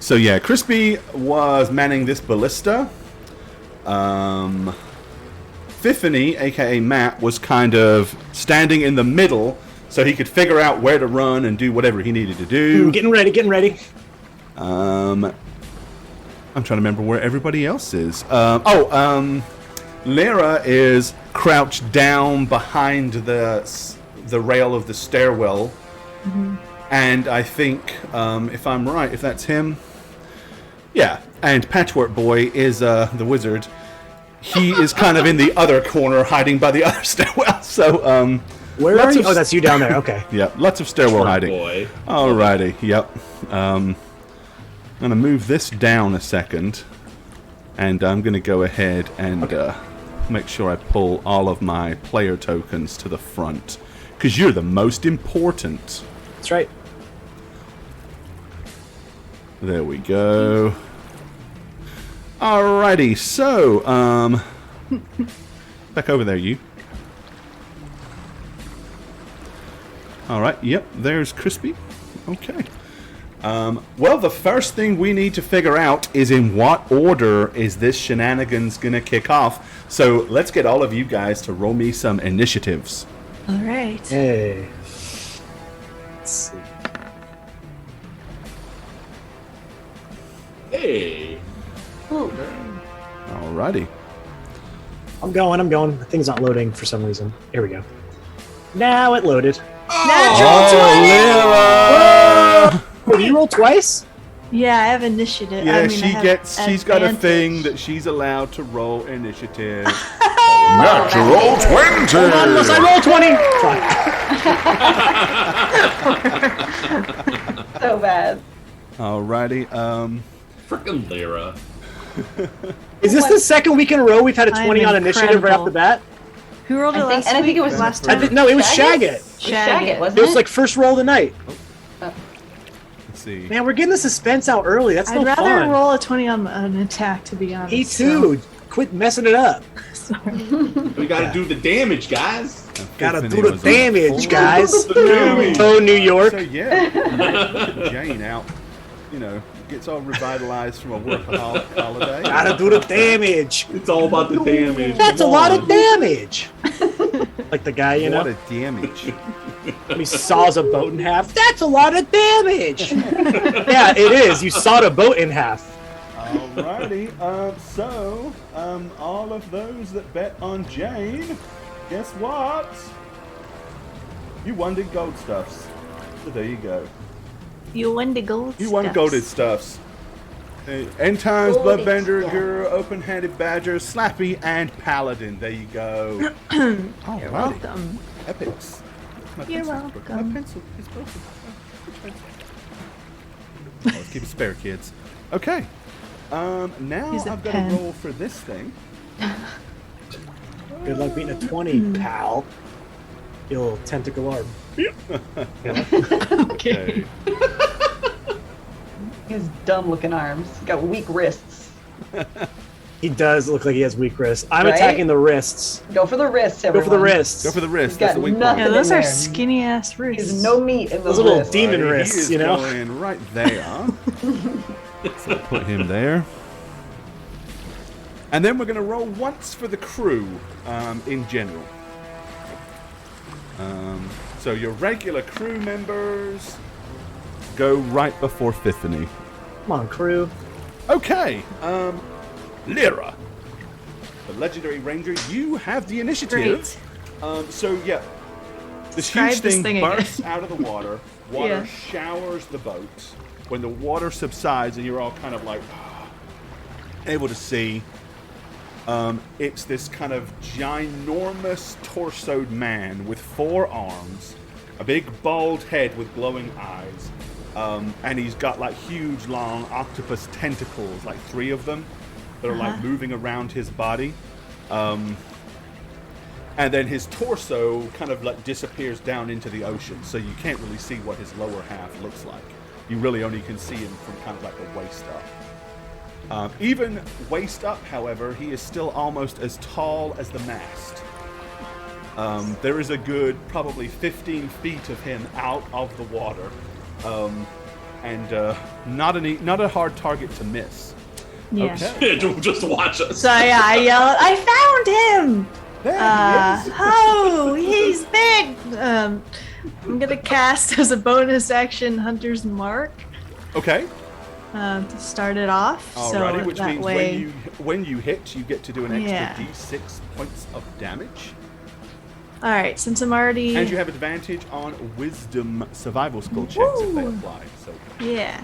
So yeah, Crispy was manning this ballista. Fiffany, aka Matt, was kind of standing in the middle so he could figure out where to run and do whatever he needed to do. Getting ready. I'm trying to remember where everybody else is. Lyra is crouched down behind the rail of the stairwell. Mm-hmm. And I think, if I'm right, if that's him... Yeah, and Patchwork Boy is the wizard. He is kind of in the other corner, hiding by the other stairwell. So, where are you? Oh, that's you down there. Okay. Yeah, lots of stairwell hiding. Boy. Alrighty. Yep. I'm gonna move this down a second, and I'm gonna go ahead and make sure I pull all of my player tokens to the front, because you're the most important. That's right. There we go. Alrighty, so, back over there, you. Alright, yep, there's Crispy. Okay. Well, the first thing we need to figure out is in what order is this shenanigans gonna kick off. So, let's get all of you guys to roll me some initiatives. Alright. Hey. Let's see. Hey. Ooh. Alrighty. I'm going. The thing's not loading for some reason. Here we go. Now it loaded. Lyra! Whoa! Did you roll twice? Yeah, I have initiative. Yeah, I mean, she's got a thing that she's allowed to roll initiative. Natural 20! Hold on, unless I roll 20! So bad. Alrighty, Frickin' Lyra. Is this the second week in a row we've had a 20 on initiative right off the bat? Who rolled it last week? And I think it was last I time. think, no, it was Shagget. Shagget, wasn't It it? was like first roll of the night. let's see. Man, we're getting the suspense out early. That's no I'd fun. rather roll a 20 on an attack, to be honest. Me too. Quit messing it up. Sorry. We gotta do the damage, guys. Gotta Tiffany do the was on damage, full- guys. damage. Oh, New York. So yeah, Jane out, gets all revitalized from a workaholic holiday. Gotta do the damage. It's all about the damage. That's a Come lot on. of damage. Like the guy, A lot of damage. he saws a boat in half. That's a lot of damage. Yeah, it is. You sawed a boat in half. Alrighty, so all of those that bet on Jane, guess what? You won the gold stuffs. So there you go. You won the gold You won stuffs. golded stuffs. End Times, Golded Bloodbender, stuff. Guru, Open-Handed Badger, Slappy, and Paladin. There you go. You're welcome. Epics. My You're pencil's broken. welcome. My pencil is broken. Which pencil? Let's keep it spare, kids. Okay. Now Use a I've got pen. to roll for this thing. Good luck beating a 20, pal. You little tentacle arm. Okay. He has dumb-looking arms. He's got weak wrists. He does look like he has weak wrists. I'm Right? attacking the wrists. Go for the wrists, Go everyone. for the wrists. Go for the wrist. He's That's got the weak nothing. point. Yeah, those in are there. skinny-ass wrists. There's no meat in Those those little wrists. demon Alrighty, wrists, he is you know? going right there. So I'll put him there. And then we're going to roll once for the crew in general. So your regular crew members go right before Fiffany. Come on, crew. Okay, Lyra, the legendary ranger, you have the initiative. Great. So yeah, this Describe huge this thing thing again. bursts out of the water. Water Yeah. showers the boat. When the water subsides and you're all kind of like able to see, it's this kind of ginormous torsoed man with 4 arms, a big bald head with glowing eyes, and he's got like huge long octopus tentacles, like 3 of them, that are like moving around his body. And then his torso kind of like disappears down into the ocean, so you can't really see what his lower half looks like. You really only can see him from kind of like the waist up. Even waist up, however, he is still almost as tall as the mast. There is a good probably 15 feet of him out of the water. and not a hard target to miss. Yeah. Okay. Just watch us. So yeah, I yelled, I found him! There he is. Oh, he's big! I'm gonna cast as a bonus action Hunter's Mark Okay. to start it off. Alrighty, so which that means way, when you hit, you get to do an extra Yeah. d6 points of damage. Alright, since I'm already... And you have advantage on wisdom survival skill checks if they Woo. apply. So Yeah.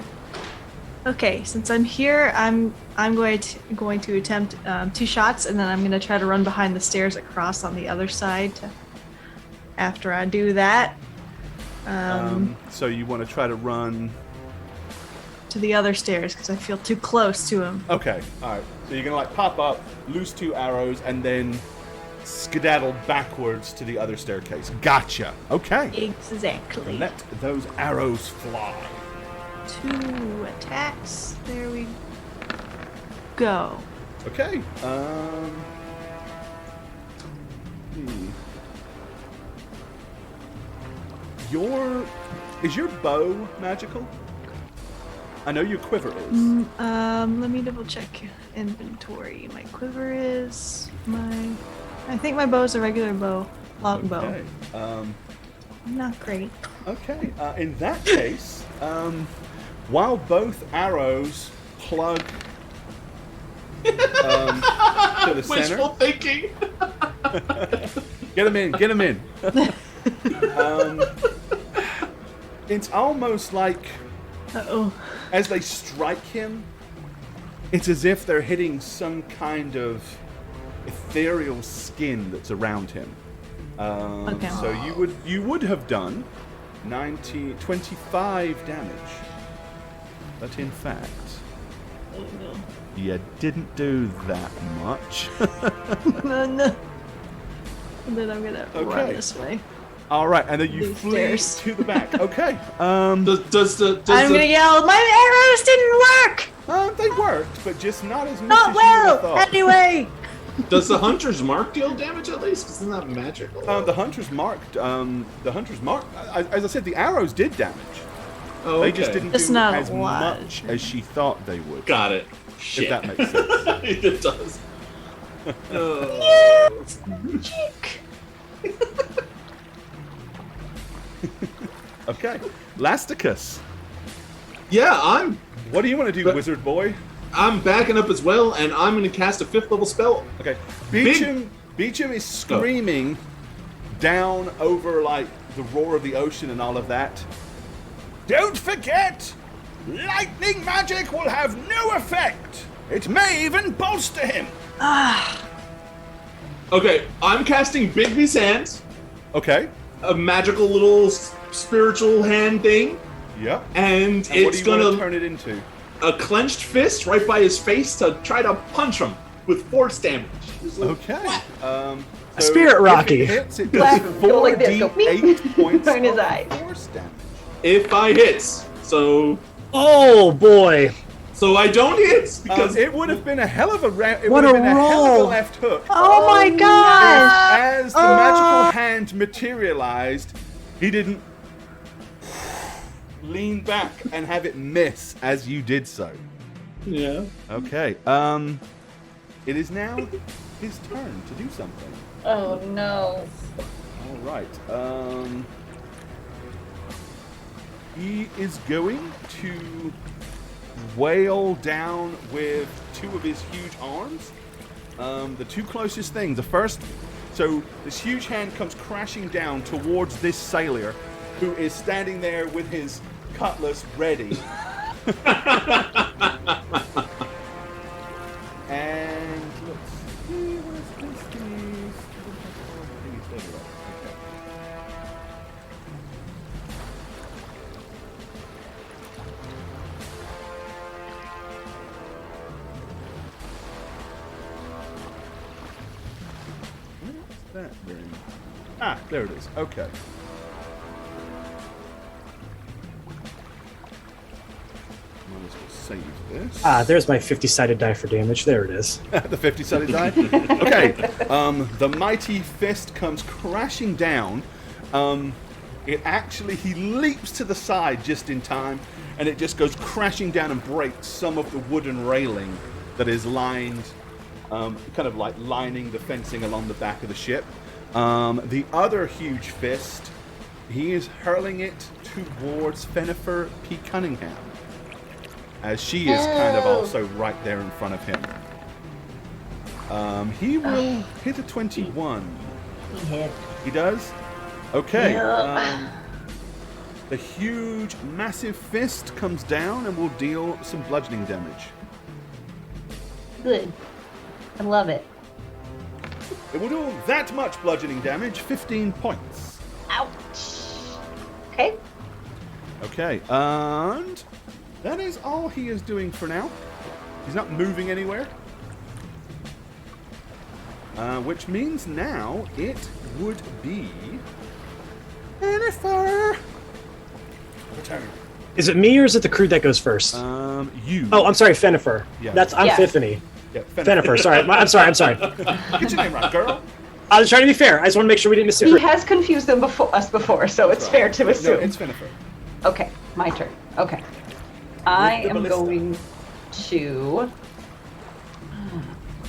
Okay, since I'm here, I'm going to attempt 2 shots, and then I'm going to try to run behind the stairs across on the other side. After I do that, so you want to try to run. to the other stairs because I feel too close to him. Okay, all right. So you're gonna like pop up, loose 2 arrows, and then skedaddle backwards to the other staircase. Gotcha. Okay. Exactly. Let those arrows fly. 2 attacks. There we go. Okay. Is your bow magical? I know your quiver is. Let me double check inventory. My quiver is I think my bow is a regular bow, long bow. Okay. Not great. Okay. In that case, while both arrows plug to the Wishful center, thinking. get him in. Get him in. It's almost like Uh-oh. as they strike him, it's as if they're hitting some kind of ethereal skin that's around him. Okay. So you would have done 25 damage, but in fact, Oh no. you didn't do that much. No, no. And then I'm gonna run Okay. this way. All right, and then you These flee stairs. to the back. Okay. Does I'm gonna yell, my arrows didn't work! They worked, but just not as much Not as you would have well! thought. Anyway! does the Hunter's Mark deal damage at least? Isn't that magical? The hunter's mark. As I said, the arrows did damage. Oh, They just didn't Just do not a as lot. much as she thought they would. Got it. If Shit. that makes sense. It does. Oh. Cheek! Okay, Lasticus. Yeah, What do you want to do, But- wizard boy? I'm backing up as well, and I'm going to cast a 5th level spell. Okay, Beecham is screaming down over like the roar of the ocean and all of that. Don't forget, lightning magic will have no effect. It may even bolster him. Okay, I'm casting Bigby's Hands, Okay. a magical little spiritual hand thing, Yep. and And what it's do you want going to to turn it into? a clenched fist right by his face to try to punch him with force damage. Okay. So Spirit if Rocky. It hits, it does Laugh, go like this, go 4d8 points Turn his of eyes. force damage. If I hits, so Oh boy! I don't hit because It would have been a hell of a it What would have a been a hell of a roll. left hook. Oh my gosh! As the magical hand materialized, he didn't lean back and have it miss as you did so. yeah. Okay. It is now his turn to do something. Oh no. All right. He is going to wail down with 2 of his huge arms. The 2 closest things. The first, so this huge hand comes crashing down towards this sailor, who is standing there with his cutlass ready. And let's see, where's this thing? Okay. What's that then? Ah, there it is. Okay. Might as well save this. Ah, there's my 50-sided die for damage. There it is. The 50-sided die? Okay. The mighty fist comes crashing down. he leaps to the side just in time, and it just goes crashing down and breaks some of the wooden railing that is lined, kind of like lining the fencing along the back of the ship. The other huge fist, he is hurling it towards Fennifer P. Cunningham, as she is kind of also right there in front of him. He will hit a 21. He hit. He does? Okay. Yeah. The huge, massive fist comes down and will deal some bludgeoning damage. Good. I love it. It will do that much bludgeoning damage, 15 points. Ouch. Okay. Okay, and that is all he is doing for now. He's not moving anywhere. Which means now it would be Jennifer. Turn. Is it me or is it the crew that goes first? You. Oh, I'm sorry, Fennifer. Yeah. I'm Yeah. Tiffany. Yeah, Fennifer, sorry. I'm sorry. Get your name right, girl. I was trying to be fair. I just want to make sure we didn't miss He it. has confused them us before, so it's fair to No, assume. it's Fennifer. Okay, my turn. Okay. I the am ballista. going to...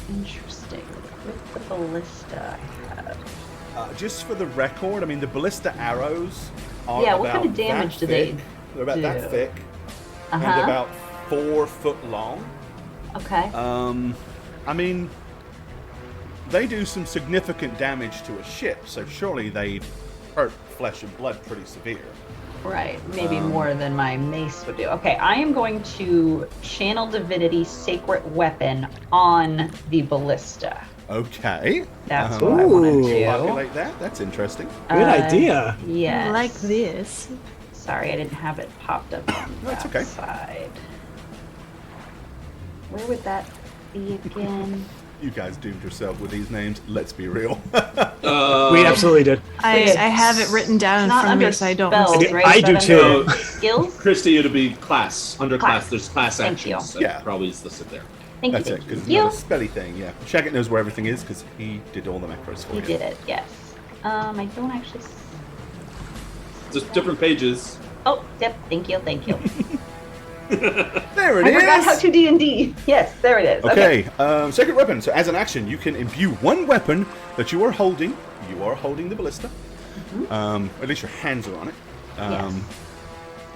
Interesting. With the ballista I have... Just for the record, I mean, the ballista arrows are Yeah, what about kind of damage that do they thick. They're about that do? thick and Uh-huh. about 4 foot long. Okay. I mean, they do some significant damage to a ship, so surely they hurt flesh and blood pretty severe. Right, maybe more than my mace would do. Okay, I am going to channel divinity sacred weapon on the ballista. Okay. That's what I want to Ooh. do. Populate that. That's interesting. Good idea. Yes. I like this. Sorry, I didn't have it popped up on No, it's that okay. side. Where would that be again? You guys doomed yourself with these names. Let's be real. We absolutely did. I have it written down in Not front of under me, so I don't spells, mistake. right? I Is do that too. under Skills? Christy, it'll be class. Under class, Class. there's class Thank actions. you. That Yeah. probably is listed there. Thank That's you. it, because it's you. not a spelly thing, yeah. Shagget knows where everything is, because he did all the macros for He you. did it, yes. I don't actually... Just different pages. Oh, yep, thank you. There it I is! forgot how to D&D. Yes, there it is. Okay, sacred weapon. So as an action, you can imbue one weapon that you are holding. You are holding the ballista. At least your hands are on it. Yes.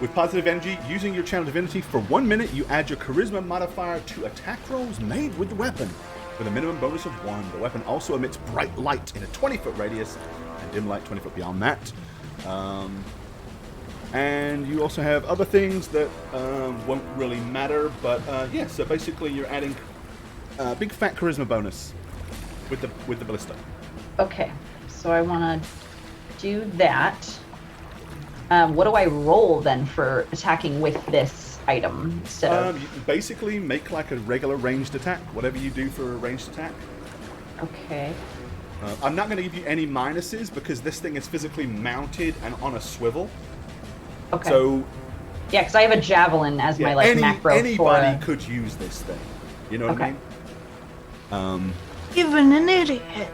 With positive energy, using your channel divinity for 1 minute, you add your charisma modifier to attack rolls made with the weapon, with a minimum bonus of 1. The weapon also emits bright light in a 20-foot radius, and dim light 20 foot beyond that. And you also have other things that won't really matter, but yeah. So basically, you're adding a big fat charisma bonus with the ballista. Okay, so I want to do that. What do I roll then for attacking with this item instead of... You can basically make like a regular ranged attack, whatever you do for a ranged attack. Okay. I'm not going to give you any minuses because this thing is physically mounted and on a swivel. Okay. So Yeah, because I have a javelin as my like macro anybody for... a- could use this thing. You know what Okay. I mean? Even an idiot.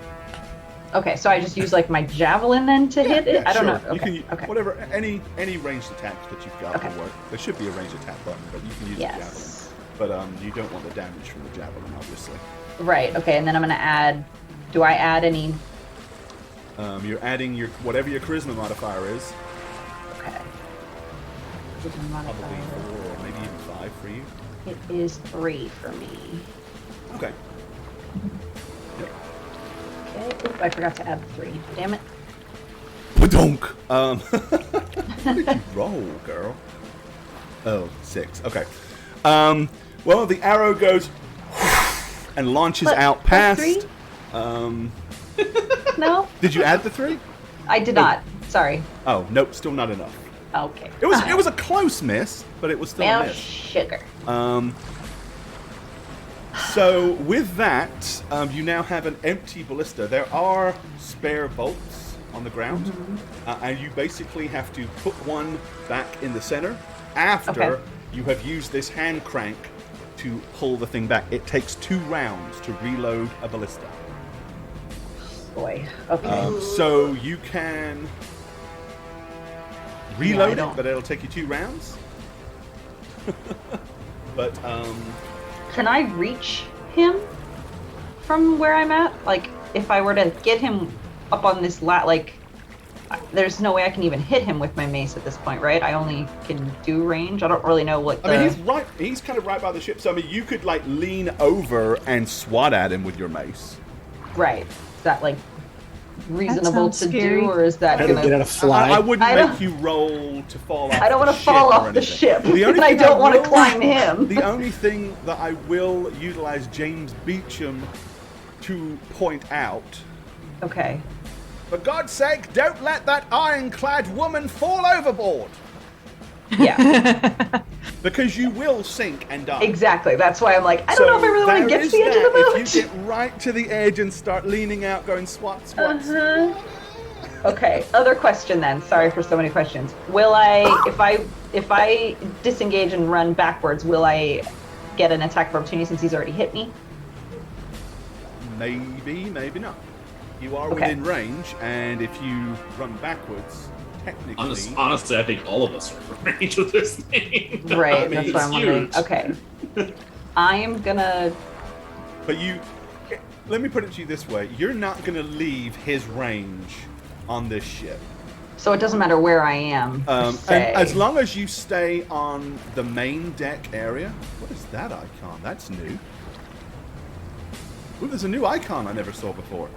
Okay, so I just use like my javelin then to hit it? Yeah, I don't sure. know. Okay. You can Okay. whatever any ranged attack that you've got Okay. will work. There should be a ranged attack button, but you can use Yes. the javelin. But you don't want the damage from the javelin, obviously. Right. Okay, and then I'm gonna add. Do I add any? You're adding your whatever your charisma modifier is, Okay. probably 4 or maybe even 5 for you. It is 3 for me. Okay. Yep. Okay. Oop, I forgot to add 3. Damn it. Badonk. What did you roll, girl? Oh, 6. Okay. Well, the arrow goes and launches But- out but past. 3? No, Did you add the 3? I did not. Sorry. Oh, nope, still not enough. Okay. It was a close miss, but it was still a Well, miss. sugar. So with that, you now have an empty ballista. There are spare bolts on the ground, and you basically have to put one back in the center after Okay. you have used this hand crank to pull the thing back. It takes 2 rounds to reload a ballista. Boy. Okay. So you can reload don't- it, but it'll take you 2 rounds. But Can I reach him from where I'm at? Like, if I were to get him up on this there's no way I can even hit him with my mace at this point, right? I only can do range. I don't really know what the... I mean, he's kind of right by the ship, so I mean, you could like lean over and swat at him with your mace. Right. Is that like reasonable sounds to scary. do, or is that How to get out of fly? I wouldn't I make don't- you roll to fall off. I don't want want to fall off the ship, and I don't want to climb him. The only thing that I will utilize James Beecham to point out, Okay. for God's sake, don't let that ironclad woman fall overboard, Yeah. because you will sink and die. Exactly. That's why I'm like, I don't know if I really want to there get to is the edge of the that. boat. If you get right to the edge and start leaning out, going swat, swat, swat. Okay. Other question then. Sorry for so many questions. Will I, if I disengage and run backwards, will I get an attack of opportunity since he's already hit me? Maybe, maybe not. You are Okay. within range, and if you run backwards, technically... Honestly, I think all of us are in range with this thing. Right. I mean, That's what I'm wondering. huge. Okay. I am gonna. But let me put it to you this way. You're not going to leave his range on this ship. So it doesn't matter where I am. per And se. as long as you stay on the main deck area... What is that icon? That's new. Ooh, there's a new icon I never saw before.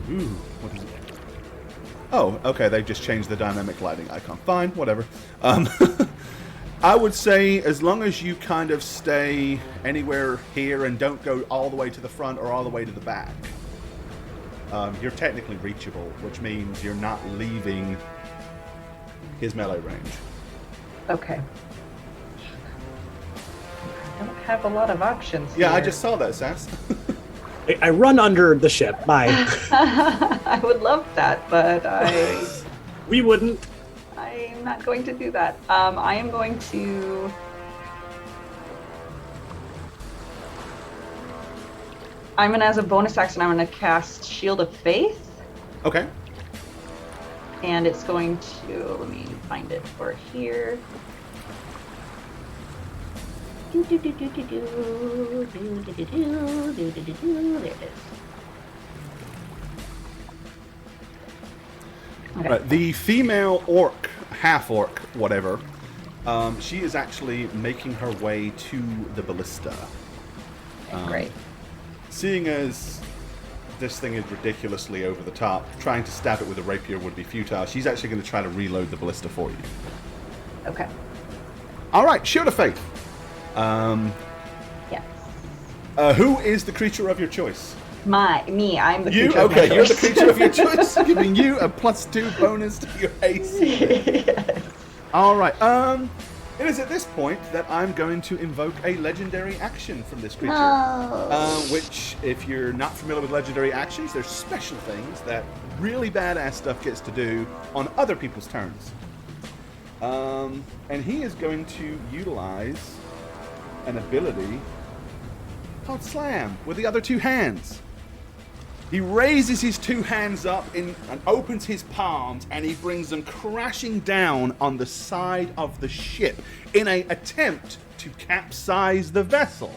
Ooh, what is it? Oh, okay, they've just changed the dynamic lighting icon. Fine, whatever. I would say as long as you kind of stay anywhere here and don't go all the way to the front or all the way to the back, you're technically reachable, which means you're not leaving his melee range. Okay. I don't have a lot of options. Yeah, I here. just saw that, Sass. I run under the ship. Bye. I would love that, but We wouldn't. I'm not going to do that. I am going to. I'm gonna, as a bonus action, I'm gonna cast Shield of Faith, Okay. and it's going to. Let me find it for here. There it is. Okay. Right, the female orc, half orc, whatever, she is actually making her way to the ballista. Great. Seeing as this thing is ridiculously over the top, trying to stab it with a rapier would be futile. She's actually going to try to reload the ballista for you. Okay. All right, Shield of Faith. Yes. Who is the creature of your choice? Me. I'm the You? creature of my Okay, you're the choice. creature of your choice, giving you a +2 bonus to your AC. Yes. All right. It is at this point that I'm going to invoke a legendary action from this creature. Which, if you're not familiar with legendary actions, there's special things that really badass stuff gets to do on other people's turns. And he is going to utilize an ability called Slam with the other 2 hands. He raises his 2 hands up and opens his palms, and he brings them crashing down on the side of the ship in an attempt to capsize the vessel.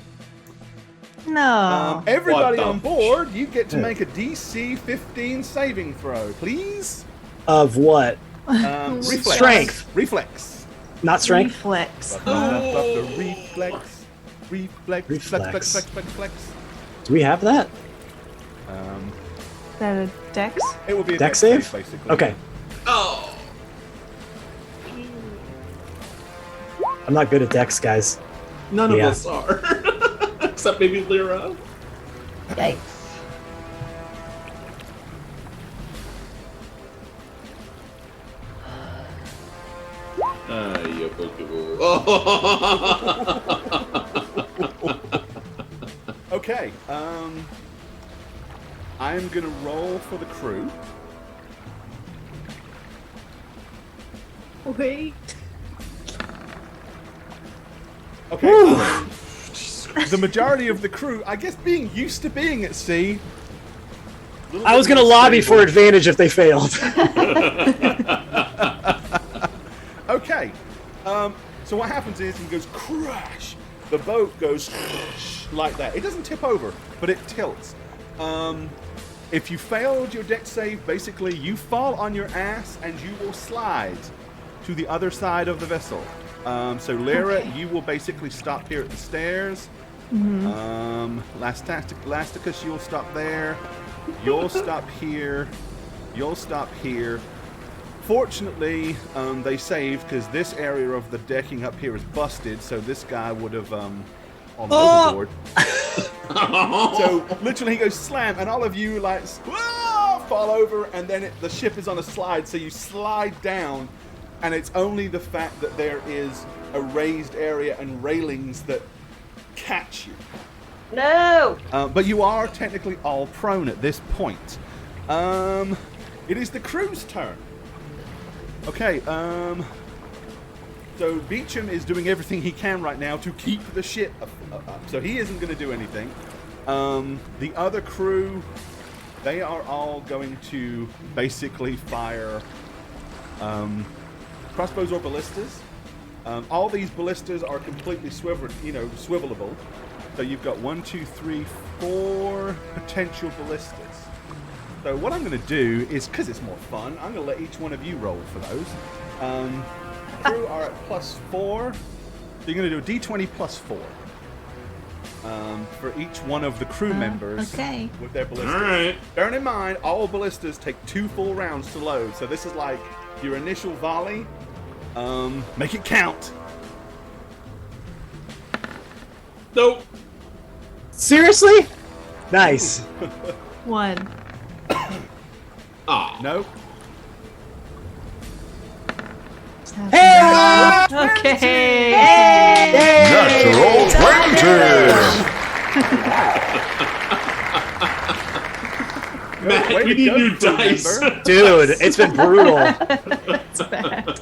No. Everybody What the- on board, you get to make a DC 15 saving throw, please. Of what? Reflex. Strength. Reflex. Not strength? Reflex. Reflex. Reflex. Reflex. Flex. Do we have that? Is that a dex? It would be a Dex dex save? basically. Okay. Oh, I'm not good at dex, guys. none of Yeah. us are. Except maybe Lyra. Yikes. You boo-boo. Okay. I'm gonna roll for the crew. Wait. Okay. The majority of the crew, I guess, being used to being at sea. I was going to lobby for advantage if they failed. Okay. So what happens is he goes crash. The boat goes like that. It doesn't tip over, but it tilts. If you failed your deck save, basically you fall on your ass and you will slide to the other side of the vessel. So Lyra, you will basically stop here at the stairs. Lasticus, you'll stop there. You'll stop here. You'll stop here. Fortunately, they saved because this area of the decking up here is busted, so this guy would have on overboard. So literally he goes slam, and all of you like fall over, and then the ship is on a slide, so you slide down, and it's only the fact that there is a raised area and railings that catch you. No! But you are technically all prone at this point. It is the crew's turn. Okay, so Beecham is doing everything he can right now to keep the ship up. So he isn't going to do anything. The other crew, they are all going to basically fire crossbows or ballistas. All these ballistas are completely swivelable. So you've got 1, 2, 3, 4 potential ballistas. So what I'm going to do is, because it's more fun, I'm going to let each one of you roll for those. Crew are at +4. So you're going to do a d20 +4 for each one of the crew members with their ballistas. All right. Bearing in mind, all ballistas take 2 full rounds to load. So this is like your initial volley. Make it count. Nope. Seriously? Nice. 1. Ah. No. Hey! Okay. Natural 20! Matt, Way we to need go, new crew dice. member. Dude, it's been brutal. That's bad.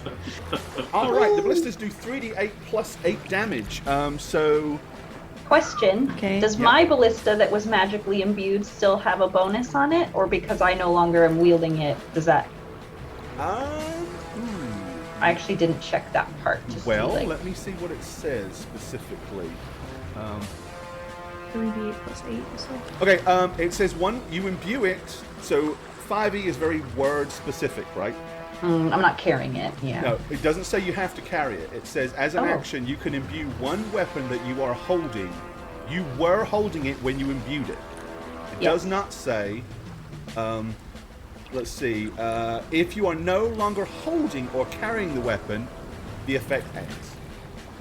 All right, the ballistas do 3d8 +8 damage. So Question. Okay. Does my ballista that was magically imbued still have a bonus on it? Or because I no longer am wielding it, does that... I actually didn't check that part. To well, see, like... let me see what it says specifically. 3d8 +8, you said? Okay, it says you imbue it. So 5e is very word specific, right? I'm not carrying it, yeah. No, it doesn't say you have to carry it. It says, as an action, you can imbue one weapon that you are holding. You were holding it when you imbued it. It does not say, let's see, if you are no longer holding or carrying the weapon, the effect ends.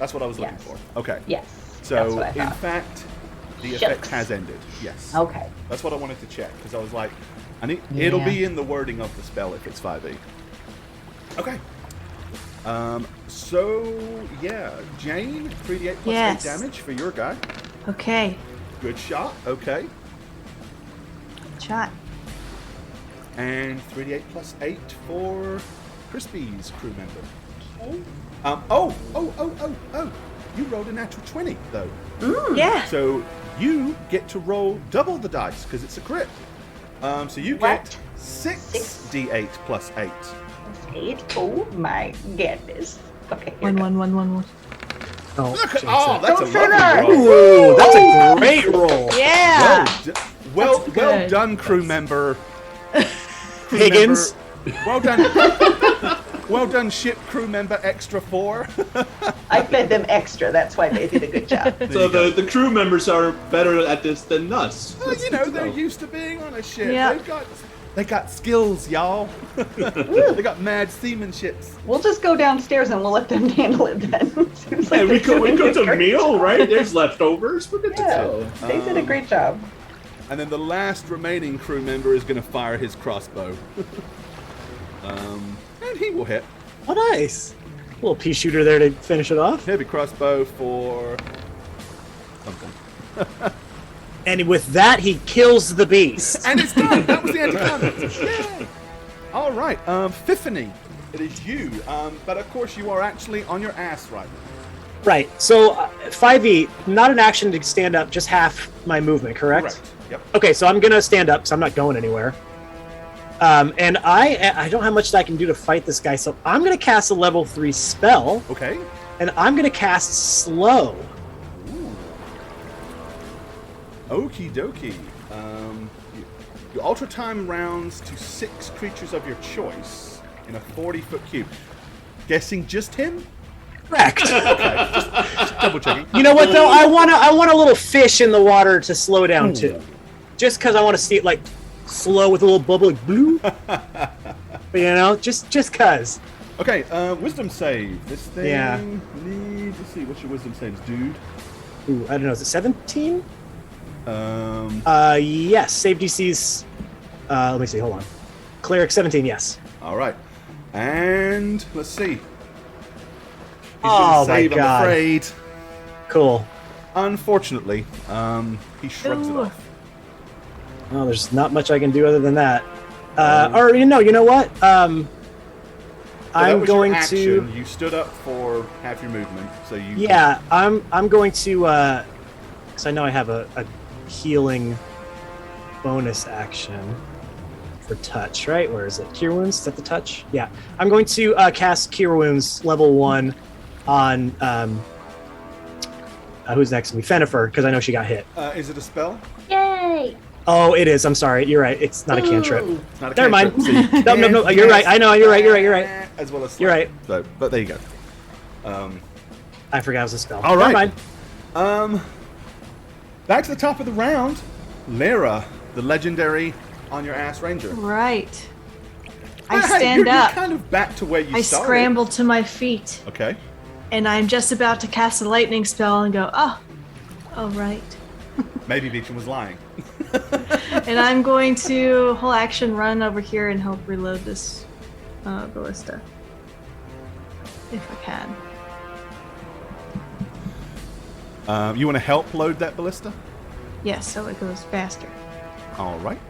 That's what I was looking for. Okay. Yes. So, that's what I in thought. fact, the effect has ended. Yes. Okay. That's what I wanted to check, because I was like, it'll be in the wording of the spell if it's 5e. Okay. So, yeah, Jane, 3d8 +8 damage for your guy. Okay. Good shot. Okay. Shot. And 3d8 +8 for Crispy's crew member. Okay. You rolled a natural 20, though. Yeah. So you get to roll double the dice, because it's a crit. So you get 6d8 +8. 8. Oh my goodness. Okay. Here 1, we go. 1, 1, 1, 1. Oh, That's Don't a say that. lovely roll. Ooh, that's a great roll. Yeah. Well good. done, crew member. Crew Higgins. member. Well done. Well done, ship crew member extra 4. I fed them extra. That's why they did a good job. So the crew members are better at this than us. Well, you know, they're used to being on a ship. Yeah. They got skills, y'all. They got mad seamenships. We'll just go downstairs and we'll let them handle it then. Seems like Hey, we they're doing go a to great meal, job. right? There's leftovers. We're good to Yeah, go. they did a great job. And then the last remaining crew member is going to fire his crossbow. And he will hit. Oh, nice. Little pea shooter there to finish it off. Heavy crossbow for something. And with that, he kills the beast. And it's done. That was the anticlimax. Yay! All right, Fiffany, it is you. But of course, you are actually on your ass right now. Right. So 5e, not an action to stand up, just half my movement, correct? Correct. Yep. Okay, so I'm gonna stand up because I'm not going anywhere. And I don't have much that I can do to fight this guy, so I'm going to cast a level 3 spell, Okay. and I'm going to cast Slow. Okie dokie. You alter time rounds to 6 creatures of your choice in a 40-foot cube. Guessing just him? Correct. Just double checking. You know what though? I want a little fish in the water to slow down too, just because I want to see it like slow with a little bubble, like blue. Just cause. Okay, wisdom save. This thing Yeah. needs. Let's see, what's your wisdom saves, dude? Ooh, I don't know. Is it 17? Um. Yes. Save DC's. Let me see. Hold on. Cleric 17. Yes. All right, and let's see. He's Oh gonna my save, God. I'm afraid. Cool. Unfortunately, he shrugs it Ooh. off. Well, there's not much I can do other than that. Or you know what? So that I'm was your going action. to. You stood up for half your movement, so you. Yeah, I'm going to. Because I know I have a healing bonus action for touch, right? Where is it? Cure Wounds? Is that the touch? Yeah. I'm going to cast Cure Wounds level 1 on who's next to me? Fennifer, because I know she got hit. Is it a spell? Yay! Oh, it is. I'm sorry. You're right. It's not a cantrip. Ooh. It's not a Never mind. cantrip, so you No, can you're right. I know. You're right. As well as You're right. So, but there you go. I forgot it was a spell. All right. Never mind. Back to the top of the round. Lyra, the legendary on your ass ranger. Right. I Hey, stand you're up. kind of back to where you I started. scramble to my feet, Okay. and I'm just about to cast a lightning spell and go, oh, right. Maybe Beecham was lying. And I'm going to whole action run over here and help reload this ballista. If I can. You want to help load that ballista? Yes, so it goes faster. All right.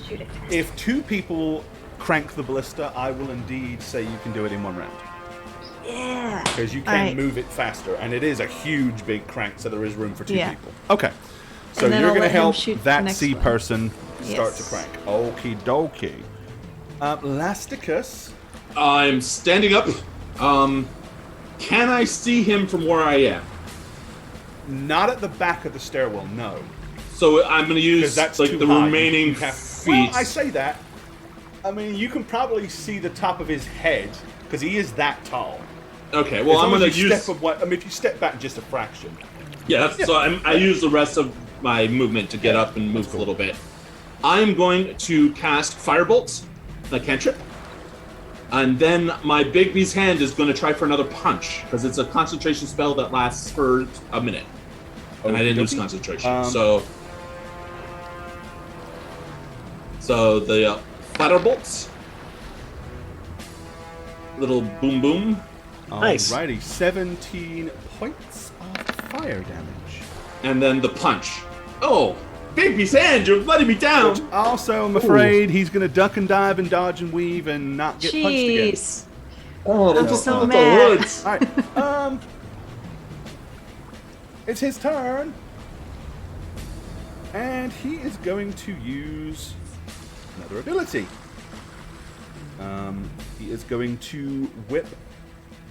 Shoot it. If 2 people crank the ballista, I will indeed say you can do it in 1 round. Yeah. Because you can Alright. move it faster, and it is a huge, big crank, so there is room for 2 Yeah. people. Okay. So And then you're I'll going to let him help shoot the that next sea one. person start to Yes. crank. Okie dokie. Lasticus. I'm standing up. Can I see him from where I am? Not at the back of the stairwell, no. So I'm going to use Because that's like too the high. remaining You have- feet. Well, I say that. I mean, you can probably see the top of his head, because he is that tall. Okay, well As I'm long going as to you use. step away, I mean, if you step back just a fraction. Yeah, that's, so I use the rest of my movement to get up and move a little bit. I'm going to cast Firebolt, the cantrip, and then my Bigby's hand is going to try for another punch because it's a concentration spell that lasts for a minute, and I didn't lose Okey-dokey. concentration. So the Firebolt, little boom boom. Nice. Alrighty, 17 points of fire damage. And then the punch. Oh, Bigby's hand, you're letting me down. Which also, I'm afraid he's going to duck and dive and dodge and weave and not get punched again. Jeez. Oh, I'm so mad. Alright, it's his turn. And he is going to use another ability. He is going to whip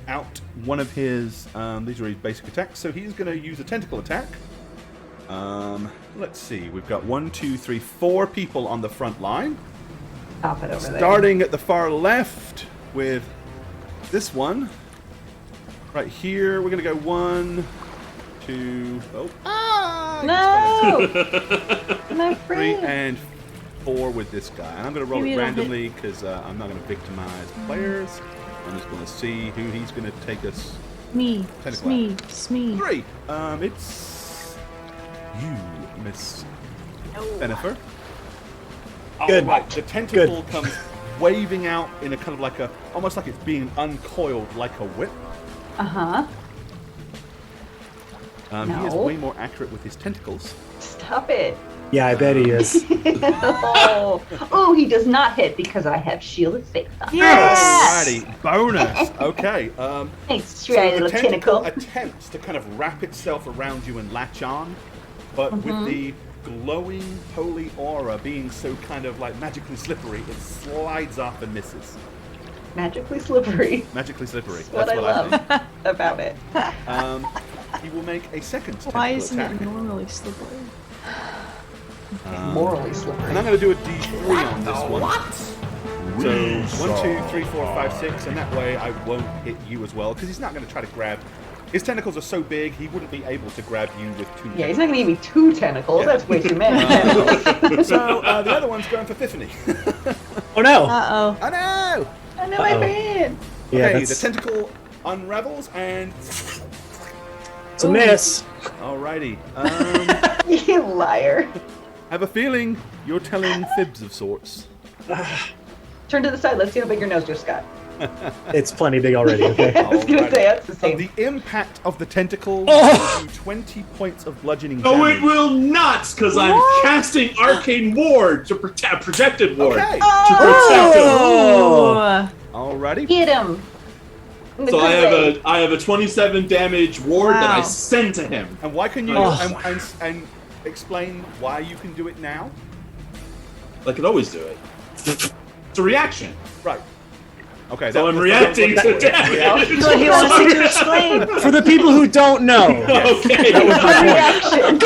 out one of his, these are his basic attacks, so he's going to use a tentacle attack. Let's see, we've got 1, 2, 3, 4 people on the front line. Pop it over there. Starting at the far left with this one. Right here, we're going to go 1, 2, No! My 3, friend. and 4 with this guy. And I'm going to roll Maybe it it'll randomly because I'm not going to victimize players. I'm just going to see who he's going to take us. Me. Tentacle Smee. Smee. 3. It's you, Miss Bennifer. Good. Right, the tentacle comes waving out in a kind of like a, almost like it's being uncoiled like a whip. Uh-huh. He is No. way more accurate with his tentacles. Stop it. Yeah, I bet he is. Oh, he does not hit because I have shielded faith on. Yes! Alrighty, bonus. Okay. Thanks, So try the little tentacle tentacle. attempts to kind of wrap itself around you and latch on, but with the glowing holy aura being so kind of like magically slippery, it slides off and misses. Magically slippery. Magically slippery. That's what I love about it. He will make a second Why tentacle isn't attack. it normally slippery? Morally slippery. And I'm going to do a D3 on this one. So 1, 2, 3, 4, 5, 6, and that way I won't hit you as well because he's not going to try to grab. His tentacles are so big he wouldn't be able to grab you with 2. Yeah, he's not gonna give me 2 tentacles. Yeah. That's way too many tentacles. So the other one's going for Tiffany. Oh no! Uh-oh. Oh no! I know my band. Yeah, Okay, that's the tentacle unravels and. it's a miss. Alrighty. You liar. I have a feeling you're telling fibs of sorts. Turn to the side. Let's see how big your nose just got. It's plenty big already. Okay. I was gonna Alrighty. say that's the same. The impact of the tentacle Oh! will do 20 points of bludgeoning No, damage. it will not, because I'm casting Arcane Ward to protect projected ward. Okay. To protect him. Oh! Alrighty. Get him. In the So good way. I have a 27 damage ward that I Wow. send to him. And why can you Oh. and explain why you can do it now? I could always do it. It's a reaction. Right. Okay. So I'm was- reacting that to was- damage. What he wants you to explain. For the people who don't know, Okay. Reaction.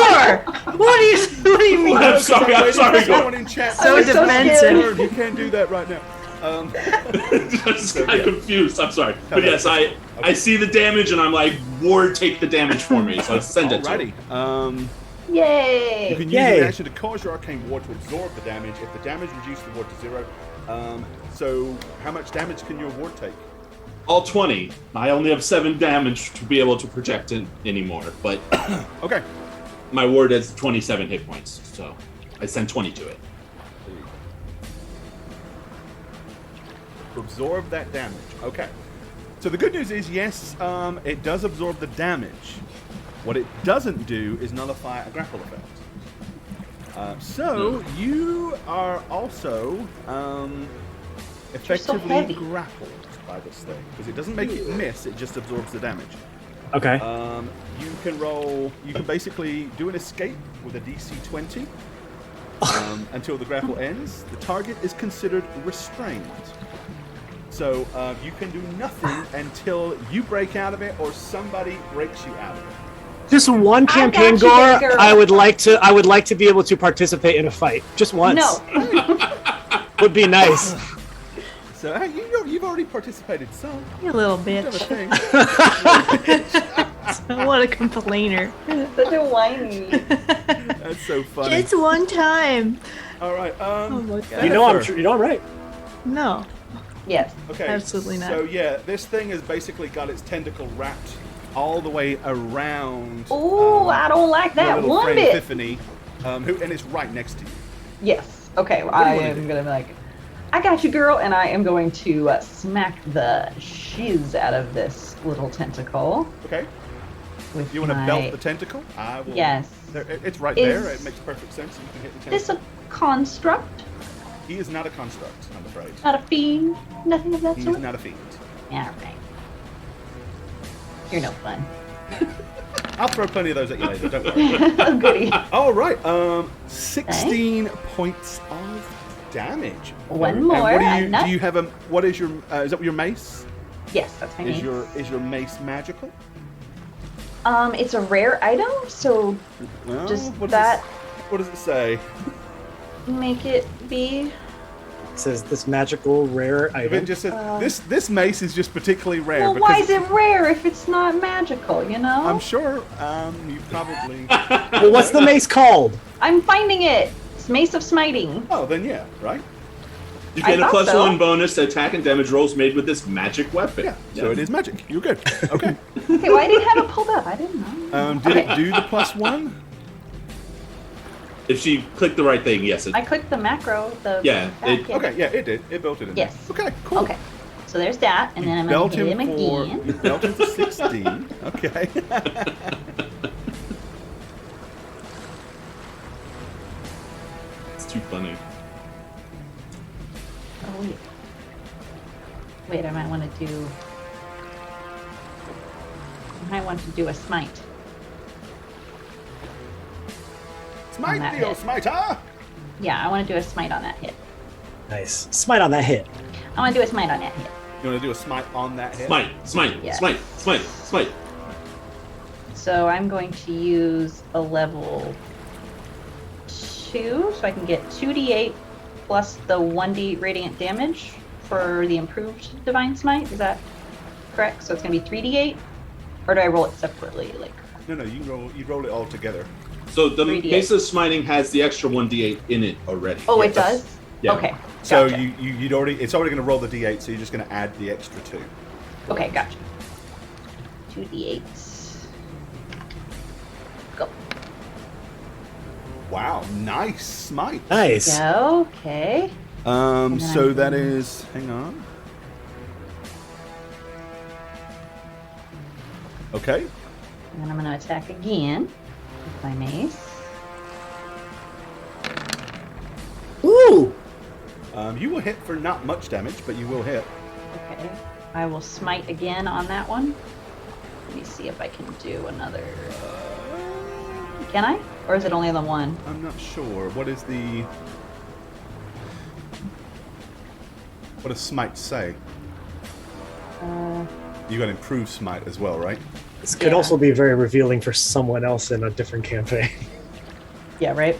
What do you mean? I'm sorry, I'm sorry, Someone go. in chat. So said, defensive. You can't do that right now. I'm just kind of confused. I'm sorry. But yes, I see the damage and I'm like, ward, take the damage for me. So I send it to him. Alrighty. Yay. You can use Yay. an action to cause your arcane ward to absorb the damage. If the damage reduces the ward to 0. So how much damage can your ward take? All 20. I only have 7 damage to be able to project it anymore. But Okay. my ward has 27 hit points. So I send 20 to it. Absorb that damage. Okay. So the good news is, yes, it does absorb the damage. What it doesn't do is nullify a grapple effect. So you are also effectively heavy. grappled by this thing because it doesn't make it miss; it just absorbs the damage. okay. You can roll. You can basically do an escape with a DC 20 until the grapple ends. The target is considered restrained. So you can do nothing until you break out of it or somebody breaks you out of it. Just one campaign, got you, Gore. big girl. I would like to be able to participate in a fight, just once. No. Would be nice. So hey, you've already participated some. You little You've done a bitch. thing. What a complainer. Such a whiny. That's so funny. Just one time. All right. Oh my god. You know I'm right. No. Yes. Okay. Absolutely not. So yeah, this thing has basically got its tentacle wrapped all the way around. Ooh, I don't like your that little one friend bit. Epiphany, and it's right next to you. Yes. Okay. Well, do you I wanna am do? gonna be like, I got you, girl, and I am going to smack the shiz out of this little tentacle Okay. with You want to my... belt the tentacle? I will. Yes. It's right Is there. It makes perfect sense. You can hit the This tentacle. a construct? He is not a construct, I'm afraid. Not a fiend? Nothing of that He is sort? not a fiend. Yeah, right. You're no fun. I'll throw plenty of those at you later. Don't worry. Oh, goody. All right. 16 points of damage. One And more, what I'm not- do you have a? What is your? Is that your mace? Yes, that's my Is name. your mace magical? It's a rare item, so Well, Just what that- What does it say? make it be. It says this magical rare If item. it just says this mace is just particularly rare. Well, because why is it rare if it's not magical, you know? I'm sure you probably. Well, what's the mace called? I'm finding it! It's Mace of Smiting. Oh, then yeah, right. You I get a thought so. +1 bonus to attack and damage rolls made with this magic weapon. Yeah. So it is magic. You're good. Okay. Okay, well, I didn't have it pulled up. I didn't know. Did it do the +1? If she clicked the right thing, yes. It, I clicked the macro. Yeah, back in. Okay. Yeah, it did. It built it in. Yes. There. Okay. Cool. Okay. So there's that, and then I'm Belt gonna hit him for again. you belt him for 16. Okay. it's too funny. Oh wait. Wait, I might want to do. I might want to do a smite. Smite that the old hit. smiter! Yeah, I want to do a smite on that hit. Nice. Smite on that hit. I want to do a smite on that hit. You want to do a smite on that hit? Smite, smite, Yeah. smite, smite, smite. So I'm going to use a level 2, so I can get 2d8 plus the 1d radiant damage for the improved Divine Smite. Is that correct? So it's going to be 3d8? Or do I roll it separately? Like, No, you roll it all together. So the 3d8. base of smiting has the extra 1d8 in it already. oh, Yeah, it does? yeah. Okay. So Gotcha. it's already going to roll the d8, so you're just going to add the extra 2. Okay, gotcha. 2d8. Go. Wow, nice smite. Nice. Okay. then So I'm that going- is, hang on. Okay. And then I'm going to attack again with my mace. Ooh. You will hit for not much damage, but you will hit. Okay. I will smite again on that one. Let me see if I can do another. Can I? Or is it only the one? I'm not sure. What does smite say? You got improved smite as well, right? This could Yeah. also be very revealing for someone else in a different campaign. Yeah, right?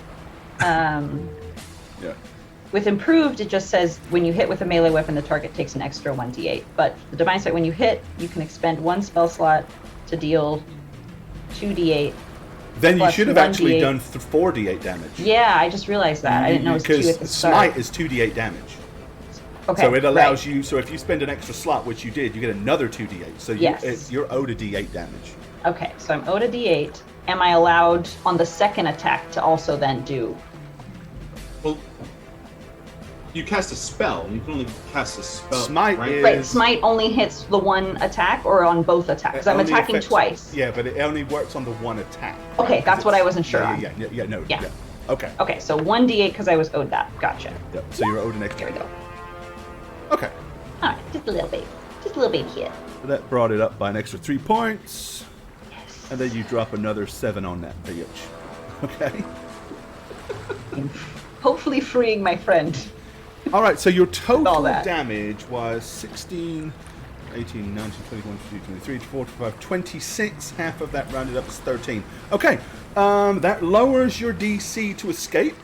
Yeah. With improved, it just says when you hit with a melee weapon, the target takes an extra 1d8. But the Divine Sight, when you hit, you can expend 1 spell slot to deal 2d8. Then you Plus should have 1d8. actually done 4d8 damage. Yeah, I just realized that. I didn't know it was 2 Because at the start. smite is 2d8 damage. Okay, So it allows right. you. So if you spend an extra slot, which you did, you get another 2d8. So Yes. you're owed a d8 damage. Okay, so I'm owed a d8. Am I allowed on the second attack to also then do? Well, you cast a spell. You can only cast a spell. Smite right? is- Right, smite only hits the one attack or on both attacks? 'Cause I'm It only attacking affects- twice. Yeah, but it only works on the one attack. Okay, that's what I wasn't sure Yeah, on. no. Yeah. Okay. Okay, so 1d8 because I was owed that. Gotcha. Yep. So you're owed an extra. There we go. Okay. Alright, just a little bit. Just a little bit here. So that brought it up by an extra 3 points. And then you drop another 7 on that bitch. Okay. Hopefully freeing my friend. All right, so your all total that. damage was 16, 18, 19, 21, 22, 23, 24, 25, 26. Half of that rounded up is 13. Okay, that lowers your DC to escape.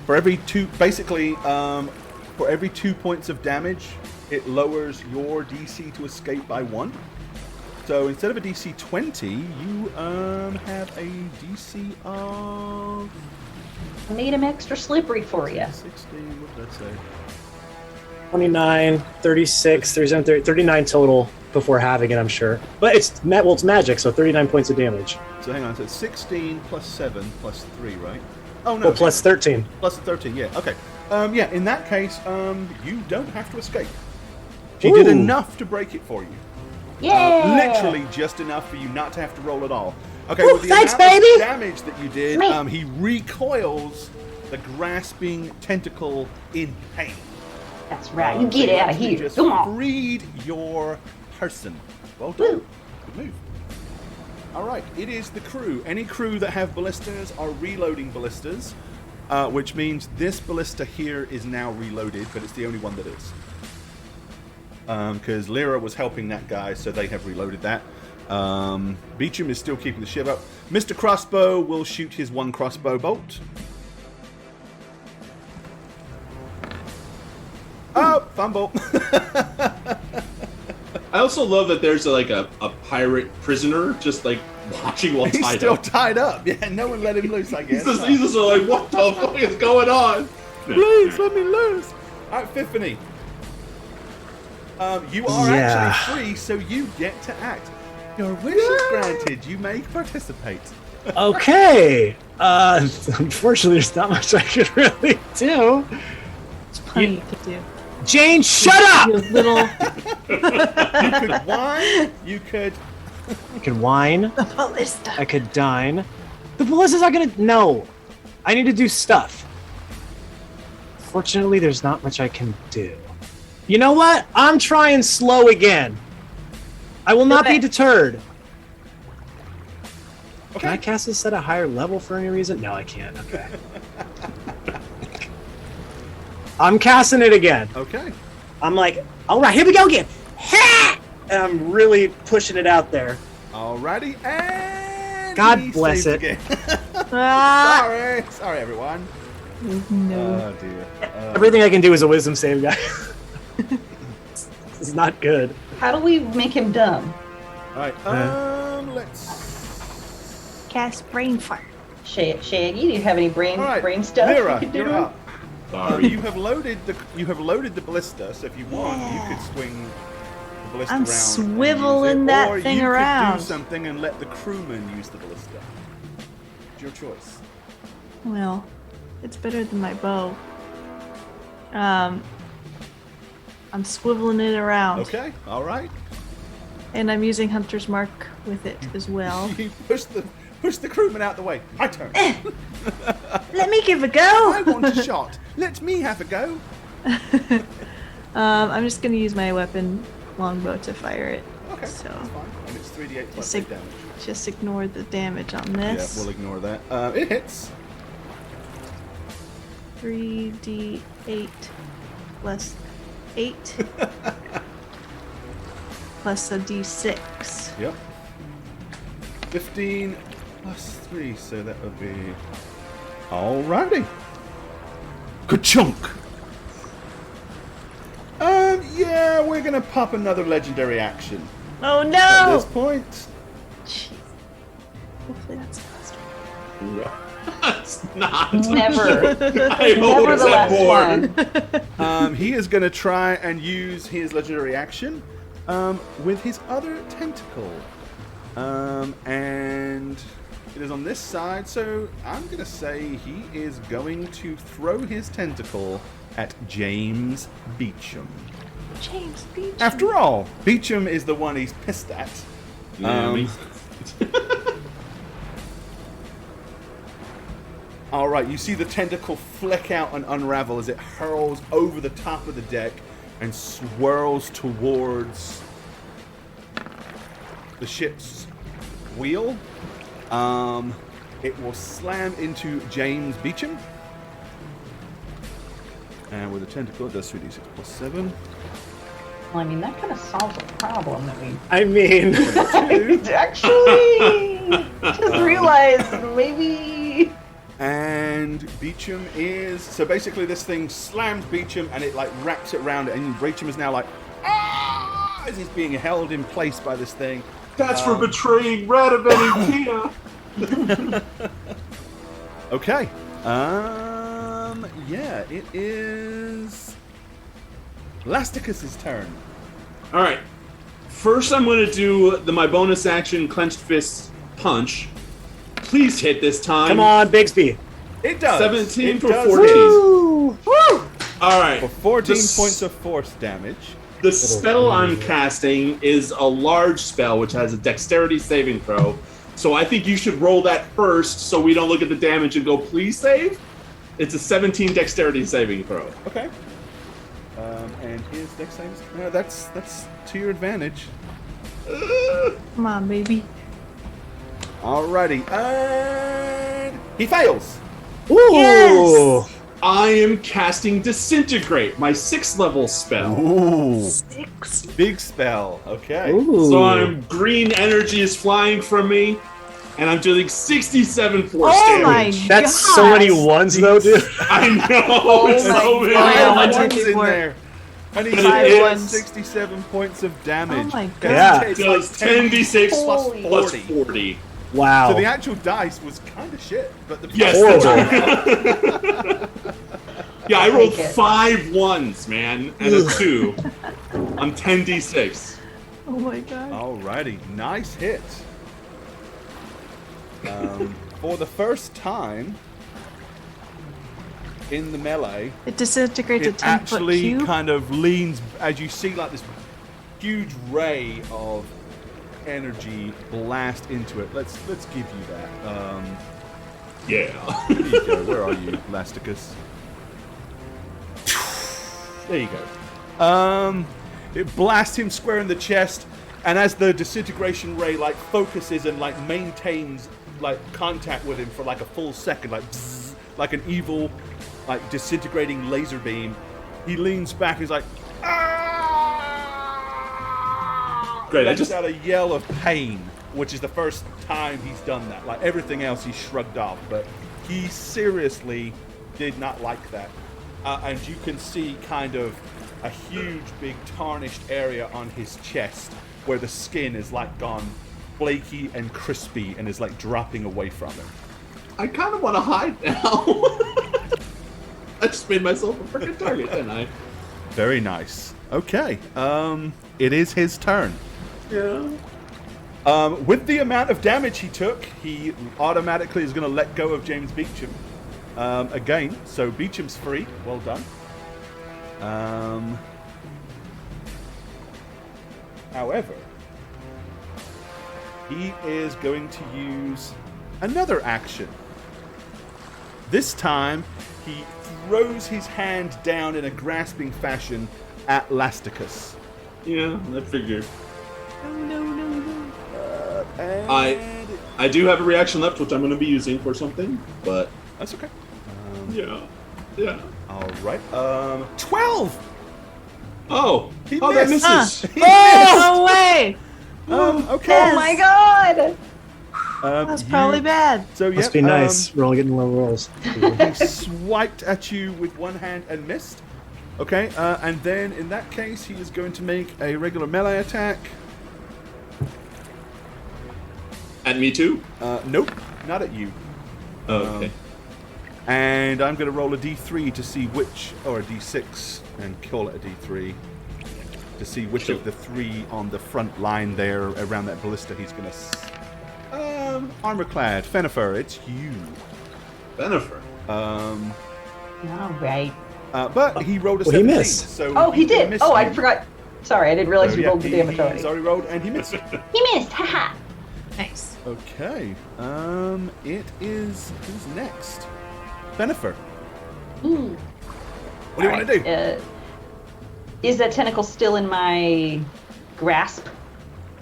For every 2, basically, for every 2 points of damage, it lowers your DC to escape by 1. So instead of a DC 20, you have a DC of I made him extra slippery for you. 16. What did that say? 29, 36, 37, 30, 39 total before having it, I'm sure. But it's magic, so 39 points of damage. So hang on, so it's 16 plus 7 plus 3, right? Oh no, Well, plus 13. plus 13, yeah, okay. Yeah, in that case, you don't have to escape. She Ooh. did enough to break it for you. Yeah! Literally just enough for you not to have to roll at all. Okay, Ooh, with the thanks, amount baby! of damage that you did, Sweet. he recoils the grasping tentacle in pain. That's right. You So get out of actually here. Just Come on. freed your person. Well done. Woo. Good move. All right, it is the crew. Any crew that have ballistas are reloading ballistas, which means this ballista here is now reloaded, but it's the only one that is. Because Lyra was helping that guy, so they have reloaded that. Beecham is still keeping the shiv up. Mr. Crossbow will shoot his 1 crossbow bolt. Oh, fumble. I also love that there's a pirate prisoner just like watching while He's tied still up. tied up. Yeah, no one let him loose, I guess. He's just like, what the fuck is going on? Please let me loose. All right, Fiffany. You are Yeah. actually free, so you get to act. Your wish is granted. You may participate. Okay. Unfortunately, there's not much I could really do. It's plenty you could do. Jane, shut up! You little You could whine. You could. I could whine. ballista. I could dine. The ballista's not gonna. No. I need to do stuff. Fortunately, there's not much I can do. You know what? I'm trying slow again. I will not be Okay. deterred. Can I cast this at a higher level for any reason? No, I can't. Okay. I'm casting it again. Okay. I'm like, all right, here we go again. Ha! And I'm really pushing it out there. Alrighty, and God he bless saves it. again. Ah! Sorry, everyone. No. Oh dear. Everything I can do is a wisdom save, guys. This is not good. How do we make him dumb? All right. Let's. Cast brain fart. Shaggy, do you have any brain All right. brain stuff Mira, you can do you're to him? up. Sorry. You have loaded the ballista, so if you want, you could swing the ballista I'm around. swiveling and use it, that or thing you around. could do something and let the crewman use the ballista. It's your choice. Well, it's better than my bow. I'm swiveling it around. Okay. All right. And I'm using Hunter's Mark with it as well. You push the crewman out the way. My turn. Let me give a I go! want a shot. Let me have a go. I'm just gonna use my weapon longbow to fire it. Okay. So That's fine. And it's 3d8 plus just, 8 damage. just ignore the damage on Yeah, this. we'll ignore that. It hits. 3d8 plus 8 plus a d6. Yep. 15 plus 3, so that would be... Alrighty. Ka-chunk! Yeah, we're gonna pop another legendary action. Oh At no! this point. Jeez. Hopefully that's the last It's one. not. Never. I hope Never it's the that last board. one. He is gonna try and use his legendary action with his other tentacle. And it is on this side, so I'm gonna say he is going to throw his tentacle at James Beecham. James Beach. After all, Beecham is the one he's pissed at. Yeah, Um, makes sense. Alright, you see the tentacle flick out and unravel as it hurls over the top of the deck and swirls towards the ship's wheel. It will slam into James Beecham. And with a tentacle, it does 3d6 plus 7. Well, I mean, that kind of solves a problem that we I mean, actually just realized maybe. And Beecham is... So basically this thing slams Beecham and it like wraps it around it. And Beecham is now like... Ah! As he's being held in place by this thing. That's for betraying Radaven and Tia. Okay. Yeah, it is... Elasticus's turn. All right. First, I'm going to do my bonus action clenched fist punch. Please hit this time. come on, Bigsby. It does. 17 It for does 14. hit. Woo! All right. For 14 The s- points of force damage. The spell I'm casting is a large spell, which has a dexterity saving throw. So I think you should roll that first so we don't look at the damage and go, please save. It's a 17 dexterity saving throw. Okay. And his dex saves... No, that's to your advantage. Come on, baby. Alrighty. And... He fails! Ooh! Yes! I am casting Disintegrate, my 6th level spell. Ooh. 6. Big spell. Okay. Ooh. So I'm green energy is flying from me, and I'm doing 67 force Oh my damage. That's so many gosh. ones, though, dude. I know. Oh it's my so many. God. Yeah, Ones one, two, in four. there. And he's Five doing ones. 67 points of damage. Oh my Guys, God. Yeah. it's Does 10d6 plus Holy. 40. Wow. So the actual dice was kind of shit, but the Yes. Horrible. Yeah, I I'll rolled take it. 5 ones, man, and a 2. I'm 10d6. Oh my god. Alrighty, nice hit. For the first time in the melee, It disintegrates a it 10-foot actually cube. kind of leans as you see like this huge ray of energy blast into it. Let's give you that. Yeah. There you go. Where are you, Elasticus? There you go. It blasts him square in the chest, And as the disintegration ray like focuses and like maintains like contact with him for like a full second, like bzzz, like an evil, like disintegrating laser beam, he leans back. He's like, "Ah!" Great, I Lets just- out a yell of pain, which is the first time he's done that. Like everything else, he shrugged off, but he seriously did not like that. And you can see kind of a huge, big tarnished area on his chest where the skin is like gone flaky and crispy and is like dropping away from him. I kind of want to hide now. I just made myself a freaking target, didn't I? Very nice. Okay. It is his turn. Yeah. With the amount of damage he took, he automatically is going to let go of James Beecham. Again, so Beecham's free. Well done. However, he is going to use another action. This time, he throws his hand down in a grasping fashion at Lasticus. Yeah, I figured. No. I do have a reaction left, which I'm going to be using for something, but That's okay. yeah. All right. 12. Oh, He that missed. misses. No way! Okay. Oh my god! That's probably bad. So yeah, Must be nice. We're all getting low rolls. He swiped at you with one hand and missed. Okay, and then in that case, he is going to make a regular melee attack. At me too? Nope, not at you. Oh, okay. And I'm going to roll a d3 to see which, or a d6, and call it a d3, to see which Sure. of the three on the front line there around that ballista he's going to... Armor-clad. Fenifer, it's you. Bennifer. Alright. But he rolled a Well, he 17, missed. so Oh, he did! missed Oh, I you. forgot. Sorry, I didn't realize So, you yeah, rolled the damage he's already. already rolled, and he missed. He missed! Haha! Nice. Okay. It is who's next? Benifer. Mm. What do you want to do? Is that tentacle still in my grasp?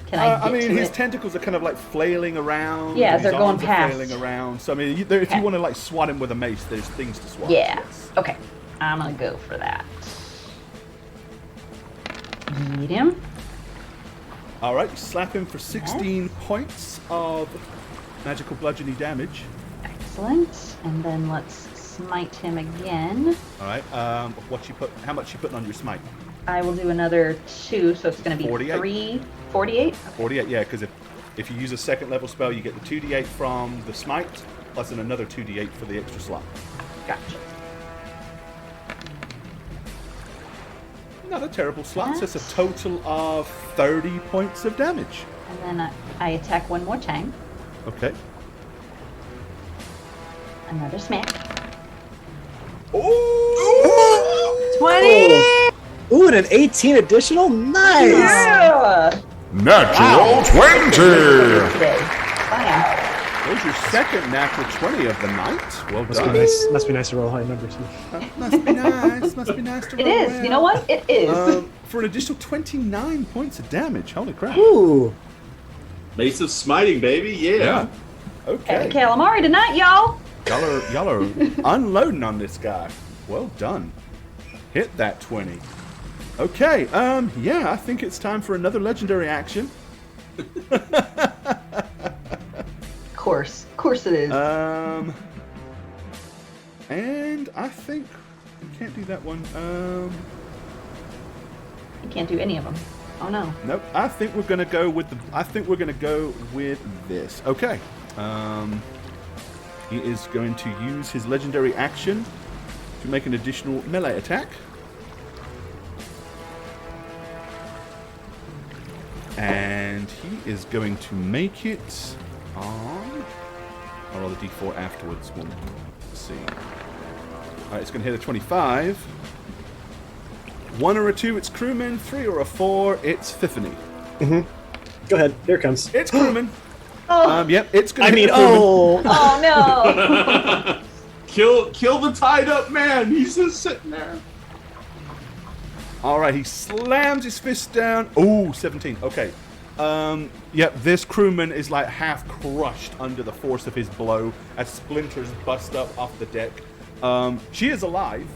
Can I get I mean, to his it? tentacles are kind of like flailing around. Yeah, and they're his going arms are past. flailing around. So I mean, if Okay. you want to like swat him with a mace, there's things to swat. Yeah. Yes. Okay. I'm gonna go for that. Eat him. All right. You slap him for 16 points of magical bludgeoning damage. Excellent. And then let's smite him again. All right. What you put? How much you putting on your smite? I will do another 2, so it's gonna be 48. 3. 48? 48. Yeah, because if you use a second level spell, you get the 2d8 from the smite, plus then another 2d8 for the extra slot. Gotcha. Not a terrible slot. So it's a total of 30 points of damage. And then I attack one more time. Okay. Another smack. Oh! 20! Ooh, and an 18 additional? Nice! Yeah! Natural 20! Today. Bam. There's your second natural 20 of the night. Well Must be done. nice. Must be nice to roll high numbers. Must be nice. Must be nice to It roll is. well. You know what? It is. For an additional 29 points of damage. Holy crap. Ooh. Mace of Smiting, baby. Yeah. Have Okay. a calamari tonight, y'all. Y'all are unloading on this guy. Well done. Hit that 20. Okay. Yeah, I think it's time for another legendary action. Of course it is. And I think we can't do that one. You can't do any of them. Oh no. Nope. I think we're gonna go with this. Okay. He is going to use his legendary action to make an additional melee attack. And he is going to make it on... I'll roll the d4 afterwards. We'll see. Alright, it's going to hit a 25. 1 or a 2, it's crewman. 3 or a 4, it's Fiffany. Go ahead. Here it comes. It's crewman. Oh, Yep, it's going I to mean, hit the crewman. oh no. Kill the tied up man. He's just sitting there. Alright, he slams his fist down. Ooh, 17. Okay. Yep, this crewman is like half crushed under the force of his blow as splinters bust up off the deck. She is alive,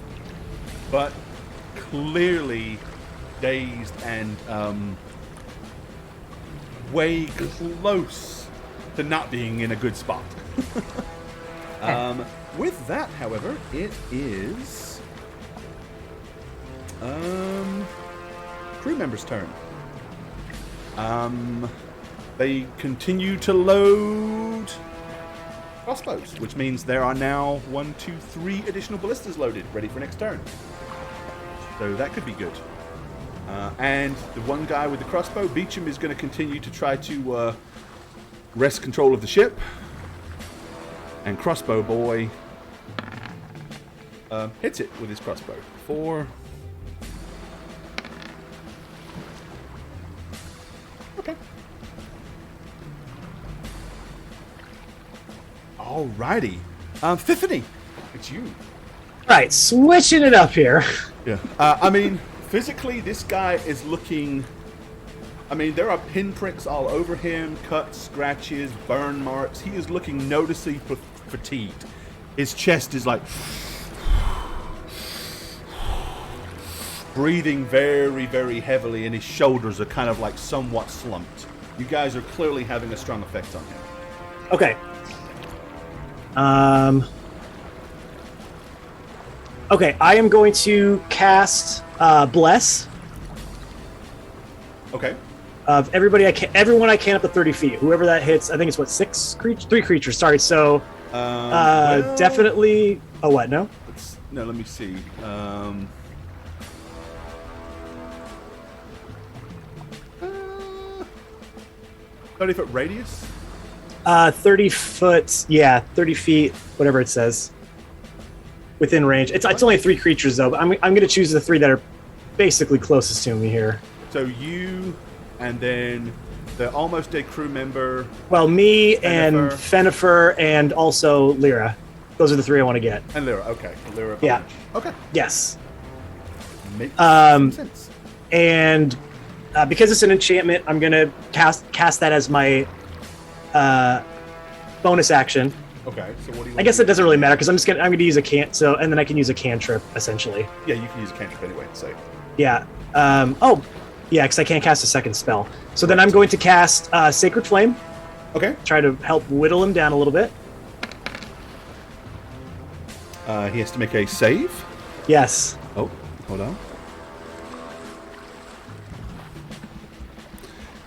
but clearly dazed and way close to not being in a good spot. With that, however, it is crew member's turn. They continue to load crossbows, which means there are now 1, 2, 3 additional ballistas loaded, ready for next turn. So that could be good. And the one guy with the crossbow, Beecham, is going to continue to try to wrest control of the ship. And crossbow boy hits it with his crossbow. 4. Okay. Alrighty. Tiffany, it's you. Right, switching it up here. Yeah. I mean, physically, this guy is looking... I mean, there are pinpricks all over him, cuts, scratches, burn marks. He is looking noticeably fatigued. His chest is like... breathing very, very heavily, and his shoulders are kind of like somewhat slumped. You guys are clearly having a strong effect on him. Okay. Okay, I am going to cast Bless Okay. of everyone I can up to 30 feet. Whoever that hits, I think it's what, 3 creatures. Sorry, so Well, definitely. Oh, what? No. No, let me see. 30-foot radius? 30 foot. Yeah, 30 feet. Whatever it says. Within range. It's only 3 creatures though. But I'm going to choose the 3 that are basically closest to me here. So you, and then the almost dead crew member. Well, me Fenifer. and Fenifer and also Lyra. Those are the 3 I want to get. And Lyra, okay. Lyra. Yeah. Okay. Yes. Makes some sense. And because it's an enchantment, I'm gonna cast that as my bonus action. Okay. So what do you? I guess it doesn't really matter because I'm gonna use a and then I can use a cantrip essentially. Yeah, you can use a cantrip anyway. So. Yeah. Yeah, because I can't cast a second spell. So then I'm going to cast Sacred Flame. Okay. Try to help whittle him down a little bit. He has to make a save. Yes. Oh, hold on.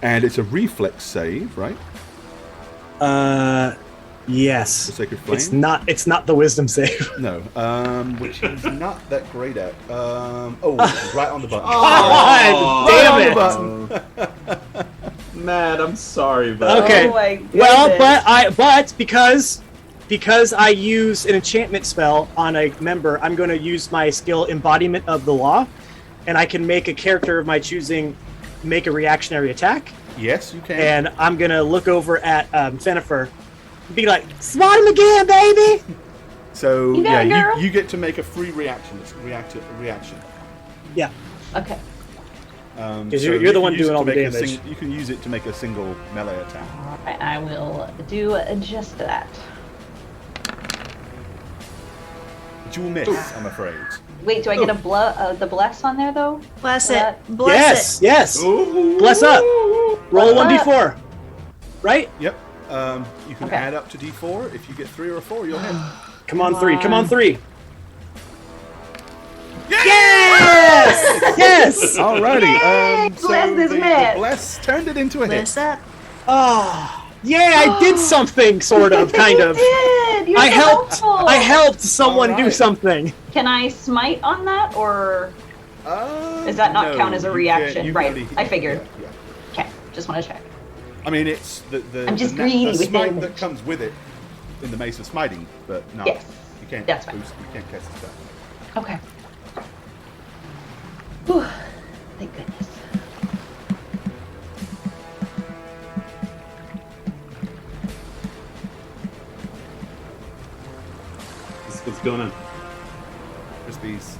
And it's a reflex save, right? Yes. The Sacred Flame? It's not the wisdom save. No. Which he's not that great at. Right on the button. God damn Right it! on the button. Matt, I'm sorry, but Okay. Oh my goodness. Well, but because I use an enchantment spell on a member, I'm going to use my skill Embodiment of the Law, and I can make a character of my choosing make a reactionary attack. Yes, you can. And I'm going to look over at Fenifer and be like, "Swat him again, baby!" So You got it, yeah, girl. you get to make a free reaction. It's reaction. Yeah. Okay. Because So you're you the can one use doing it to all the make a damage. you can use it to make a single melee attack. All right, I will do just that. But you will miss, I'm afraid. Wait, do I get the bless on there though? Bless For it. that? Bless Yes. it. Yes. Bless up. Roll Bless up. 1d4. Right? Yep. You can Okay. add up to D4. If you get 3 or 4, you'll hit. Come on, Come 3. Come on, on. 3. Yes! Yes! Alrighty. Bless this the man. bless turned it into a hit. Bless up. Oh, yeah, I did something, sort of, kind of. You did. You're I so helped. helpful. I helped someone do Alright. something. Can I smite on that, or does that not No, count as a you reaction? can't- you Right. already- I figured. Yeah. Okay. Just want to check. I mean, it's the I'm just the greedy the with smite damage. that comes with it in the Mace of Smiting, but no, Yes. you can't That's fine. boost. You can't cast the spell. Okay. Whew. Thank goodness. what's going on? Crispy's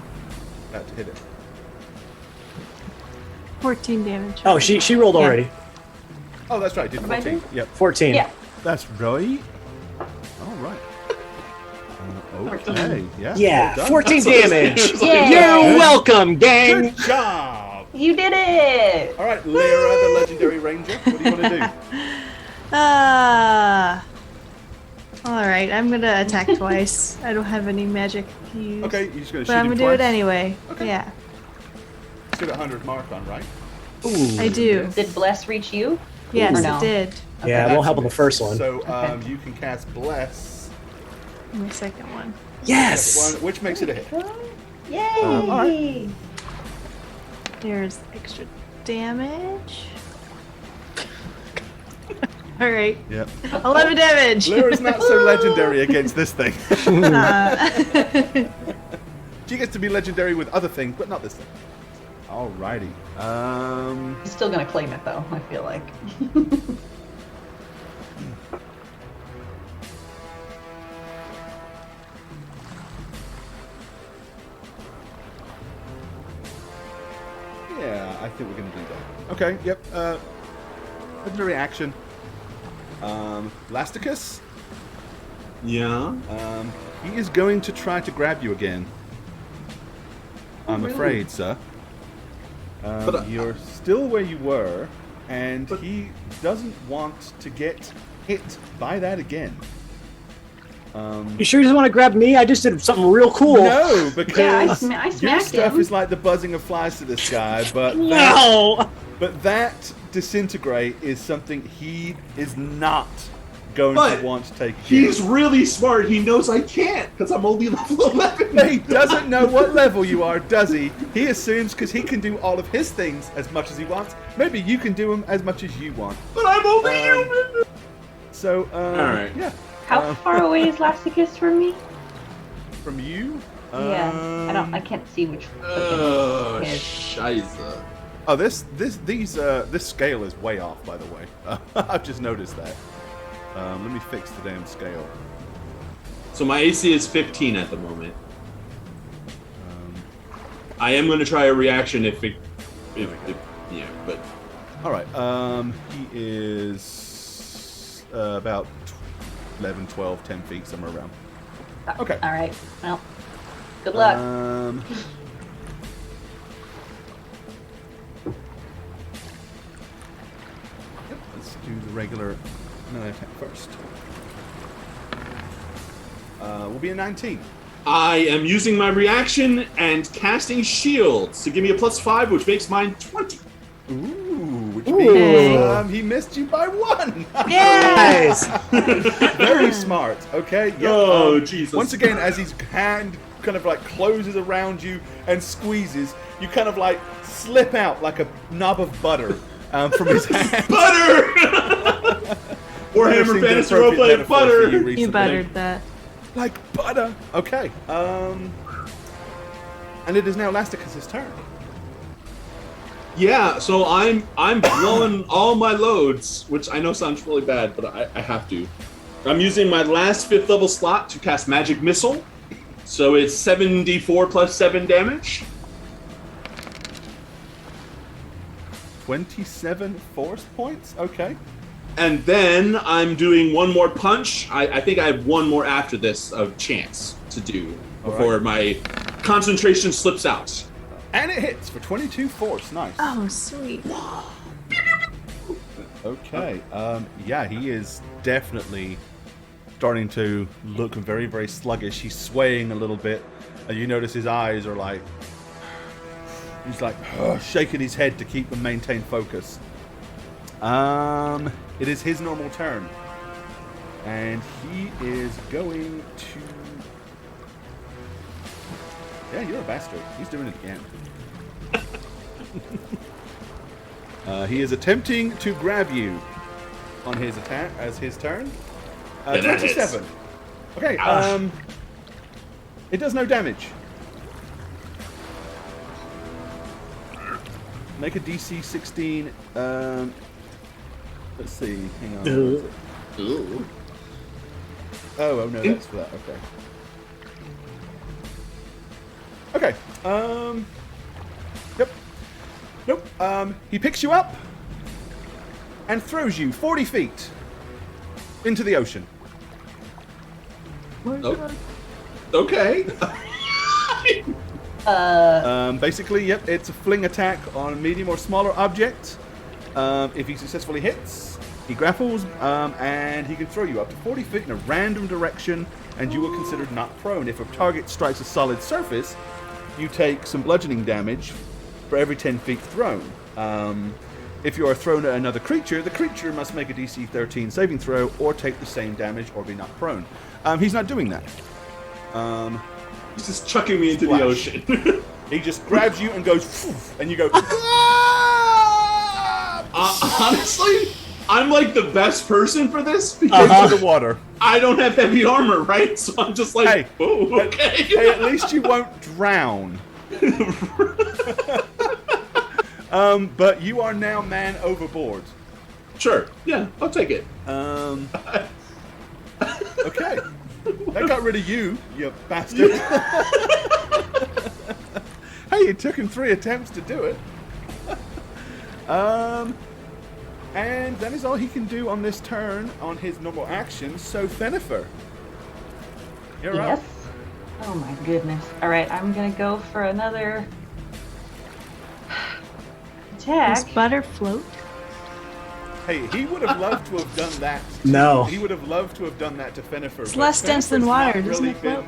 about to hit it. 14 damage. Oh, she rolled Yeah. already. Oh, that's right. Did What did I 14. Yep. 14. Yeah. That's right. All right. Okay. Yeah. Yeah, well done. 14 damage. Yay. You're welcome, gang. Good job. You did it! All right, Lyra, the legendary ranger. What do you want to do? All right, I'm gonna attack twice. I don't have any magic to use. Okay, you're just going to shoot But I'm him gonna do twice? it anyway. Okay. Yeah, Still got 100 mark on, right? Ooh. I do. Did Bless reach you? Yes, Or no? it did. Yeah, it won't help on the first one. So Okay. you can cast Bless, My second one. Yes. which makes it a hit. Yay! alright. There's extra damage. All right, Yep. 11 damage. Lyra's not so legendary against this thing. She gets to be legendary with other things, but not this thing. Alrighty. He's still gonna claim it though, I feel like. Yeah, I think we're gonna do that. Okay. Yep. Legendary action. Lasticus. Yeah. He is going to try to grab you again. I'm really? afraid, sir. But, You're still where you were, and But- he doesn't want to get hit by that again. You sure you just want to grab me? I just did something real cool. No, because Yeah, I your smacked stuff him. is like the buzzing of flies to this guy, but No. that disintegrate is something he is not going But to want to take. He's again. really smart. He knows I can't because I'm only level 11. He doesn't know what level you are, does he? He assumes because he can do all of his things as much as he wants. Maybe you can do them as much as you want. But I'm only human. So, Alright. yeah. How far away is Lasticus from me? From you? Yeah, I can't see which. Oh, Yes. scheisse. Oh, this scale is way off, by the way. I've just noticed that. Let me fix the damn scale. So my AC is 15 at the moment. I am going to try a reaction if yeah, but All right. He is about 11, 12, 10 feet, somewhere around. Okay. All right. Well, good luck. Yep, let's do the regular melee attack first. Will be a 19. I am using my reaction and casting shields to give me a +5, which makes mine 20. Ooh, which Ooh. means he missed you by 1. Nice. Very smart. Okay. Yep. Oh, Jesus. Once again, as his hand kind of like closes around you and squeezes, you kind of like slip out like a knob of butter from his hand. Butter! Warhammer Seemed an Fantasy appropriate Roleplay metaphor for butter! recently. You buttered that. Like butter. Okay. And it is now Lasticus' turn. Yeah, so I'm blowing all my loads, which I know sounds really bad, but I have to. I'm using my last 5th level slot to cast Magic Missile. So it's 7d4 plus 7 damage. 27 force points. Okay. And then I'm doing one more punch. I think I have one more after this of chance to do before my concentration slips out. And it hits for 22 force. Nice. Oh, sweet. Okay. Yeah, he is definitely starting to look very, very sluggish. He's swaying a little bit. And you notice his eyes are like... He's like shaking his head to keep and maintain focus. It is his normal turn. And he is going to... Yeah, you're a bastard. He's doing it again. He is attempting to grab you on his attack as his turn. Yeah, that 27. hits. Okay, it does no damage. Make a DC 16. Let's see. Hang on. Where is it? Ooh. Oh, no, that's for that. Okay. Okay. Yep. Nope. He picks you up and throws you 40 feet into the ocean. Where's Oh. it on? Okay. Basically, yep, it's a fling attack on a medium or smaller object. If he successfully hits, he grapples, and he can throw you up to 40 feet in a random direction, and you are considered not prone. If a target strikes a solid surface, you take some bludgeoning damage for every 10 feet thrown. If you are thrown at another creature, the creature must make a DC 13 saving throw or take the same damage or be knocked prone. He's not doing that. He's just chucking me into Splash. the ocean. He just grabs you and goes, "Phew," and you go, Honestly, I'm like the best person for this because into the water. I don't have heavy armor, right? So I'm just like, Hey, oh, okay. Hey, at least you won't drown. But you are now man overboard. Sure. Yeah, I'll take it. Okay. That got rid of you, you bastard. Hey, it took him 3 attempts to do it. And that is all he can do on this turn on his normal action. So, Fenifer, you're Yes. up. Oh my goodness. All right, I'm gonna go for another Does attack. butter float? Hey, he would have loved to have done that. No. He would have loved to have done that to Fenifer. It's but less dense than Fenifer's water, not doesn't really it float?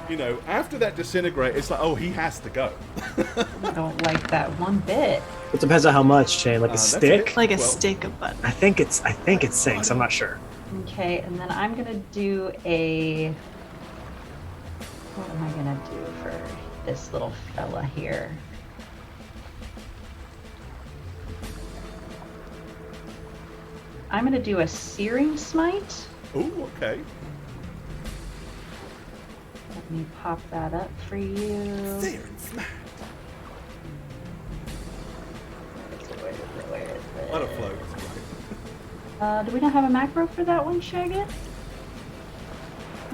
You know, after that disintegrate, it's like, oh, he has to go. I don't like that one bit. It depends on how much, Shane. Like a That's stick? it. Like a Well- stick of butter. I think it sinks. I'm not sure. Okay, and then I'm gonna do a. What am I gonna do for this little fella here? I'm gonna do a Searing Smite. Oh, okay. Let me pop that up for you. Searing Smite. Where is it? Let it float. Do we not have a macro for that one, Shaggy? I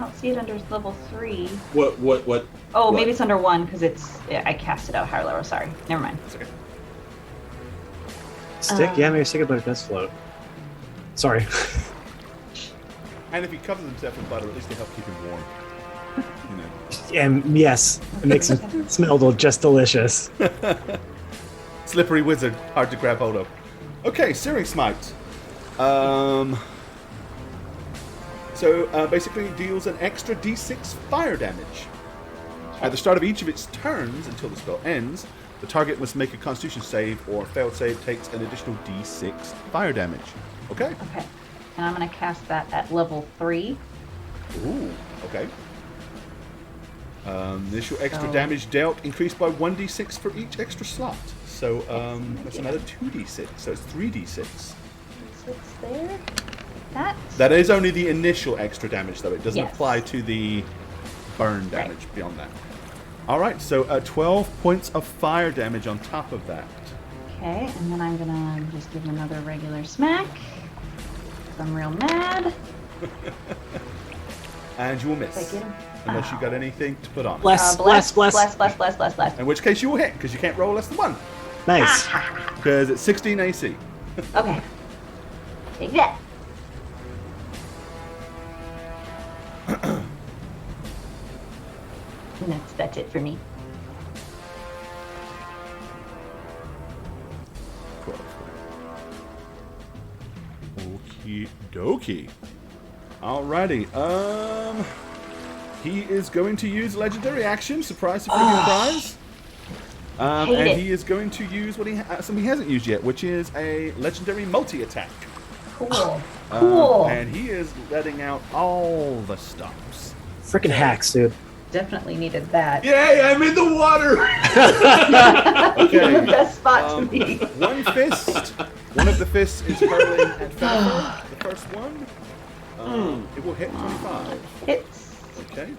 don't see it under level 3. What? Oh, What? maybe it's under 1 because I cast it out higher level. Sorry, never mind. It's okay. Stick? Yeah, maybe a stick, but it does float. Sorry. And if he covers himself in butter, at least they help keep him warm. You know. And yes, it makes it smell just delicious. Slippery wizard, hard to grab hold of. Okay, Searing Smite. So basically deals an extra d6 fire damage. At the start of each of its turns until the spell ends, the target must make a Constitution save or failed save takes an additional d6 fire damage. Okay? Okay, and I'm gonna cast that at level 3. Ooh, okay. Initial extra So- damage dealt increased by 1d6 for each extra slot. So that's another 2d6, so it's 3d6. So it's there. That is only the initial extra damage, though. It doesn't Yes. apply to the burn damage beyond that. All right, so 12 points of fire damage on top of that. Okay, and then I'm gonna just give him another regular smack. 'Cause I'm real mad. And you will Did I miss. get him? Unless you got anything to put on. Bless. Bless. In which case you will hit, because you can't roll less than 1. Nice. Because it's 16 AC. Okay. Take that. And that's it for me. 12. Okie dokie. Alrighty. He is going to use legendary action. Surprise, surprise. Hate And it. he is going to use what something he hasn't used yet, which is a legendary multi-attack. Cool. Cool. And he is letting out all the stops. Freaking hacks, dude. Definitely needed that. Yay! I'm in the water. Okay. The best spot to be. One fist. One of the fists is hurling at Fenifer. The first one. It will hit 25. Hits. Okay.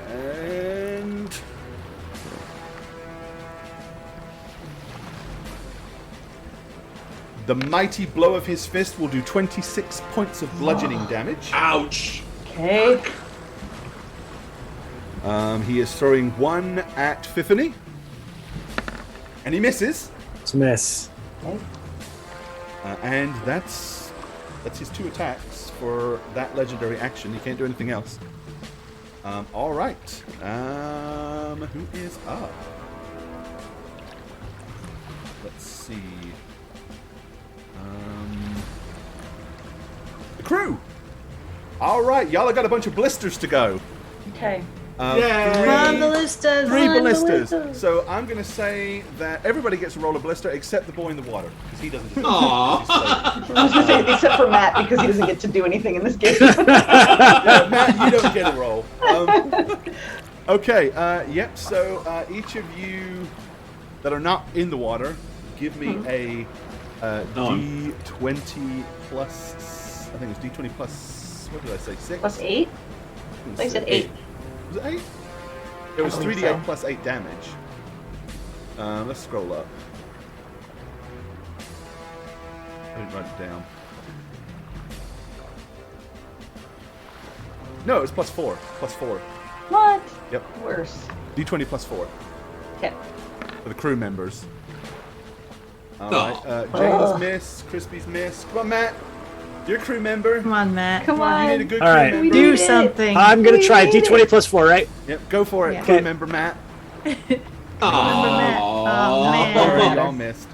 And the mighty blow of his fist will do 26 points of bludgeoning damage. Ouch. Okay. He is throwing one at Fiffany. And he misses. It's a miss. Okay. And that's his 2 attacks for that legendary action. He can't do anything else. All right. Who is up? Let's see. The crew. All right, y'all have got a bunch of blisters to go. Okay. Yeah. Come on, ballistas. 3 come on, ballistas. So I'm going to say that everybody gets a roll of blister except the boy in the water because he doesn't. Deserve Aw. it. I was gonna say, except for Matt, because he doesn't get to do anything in this game. Yeah, Matt, you don't get a roll. Okay. Yep. So each of you that are not in the water, give me a D20 plus. I think it's D20 plus. What did I say? 6. Plus 8? I said 8. Was it 8? It was I believe 3d8 so. plus 8 damage. Let's scroll up. I didn't write it down. No, it was plus 4. Plus 4. What? Yep. Worse. D20 plus 4 Okay. for the crew members. Oh. Alright, Jane's miss, Crispy's miss. Come on, Matt. You're a crew member. Come on, Matt. Come on. You need a good All crew right. member. We Do did it. something. I'm gonna We try did D20 it. plus 4, right? Yep, go for it, Yeah. crew Okay. member Matt. Matt. Oh, man. Alright, y'all missed.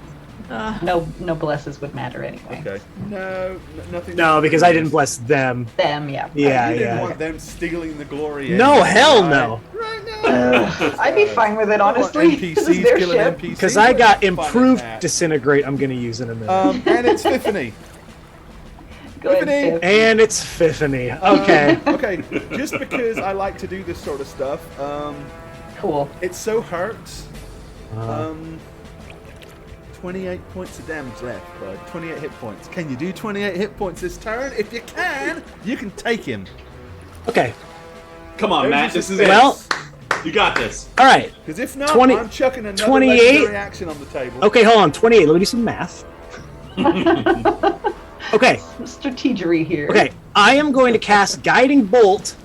No blesses would matter anyway. Okay. No, nothing. No, because I didn't bless them. Them, yeah. Yeah, You didn't yeah. want them stealing the glory. No, anyway, hell right? no. Right now. I'd be fine with it, I don't want honestly. This is NPCs their killing ship. NPCs. Because I got Fun at improved that. disintegrate I'm gonna use in a minute. And it's Tiffany. Go ahead, Tiffany. Tiff. And it's Fiffany. Okay. Okay, just because I like to do this sort of stuff, Cool. it so hurts. 28 points of damage left, bud. 28 hit points. Can you do 28 hit points this turn? If you can, you can take him. Okay. Come on, Matt. This is it. Well, You got this. all right. Because if not, 20 I'm chucking another 28? legendary action on the table. Okay, hold on. 28. Let me do some math. Okay. Strategery here. Okay. I am going to cast Guiding Bolt So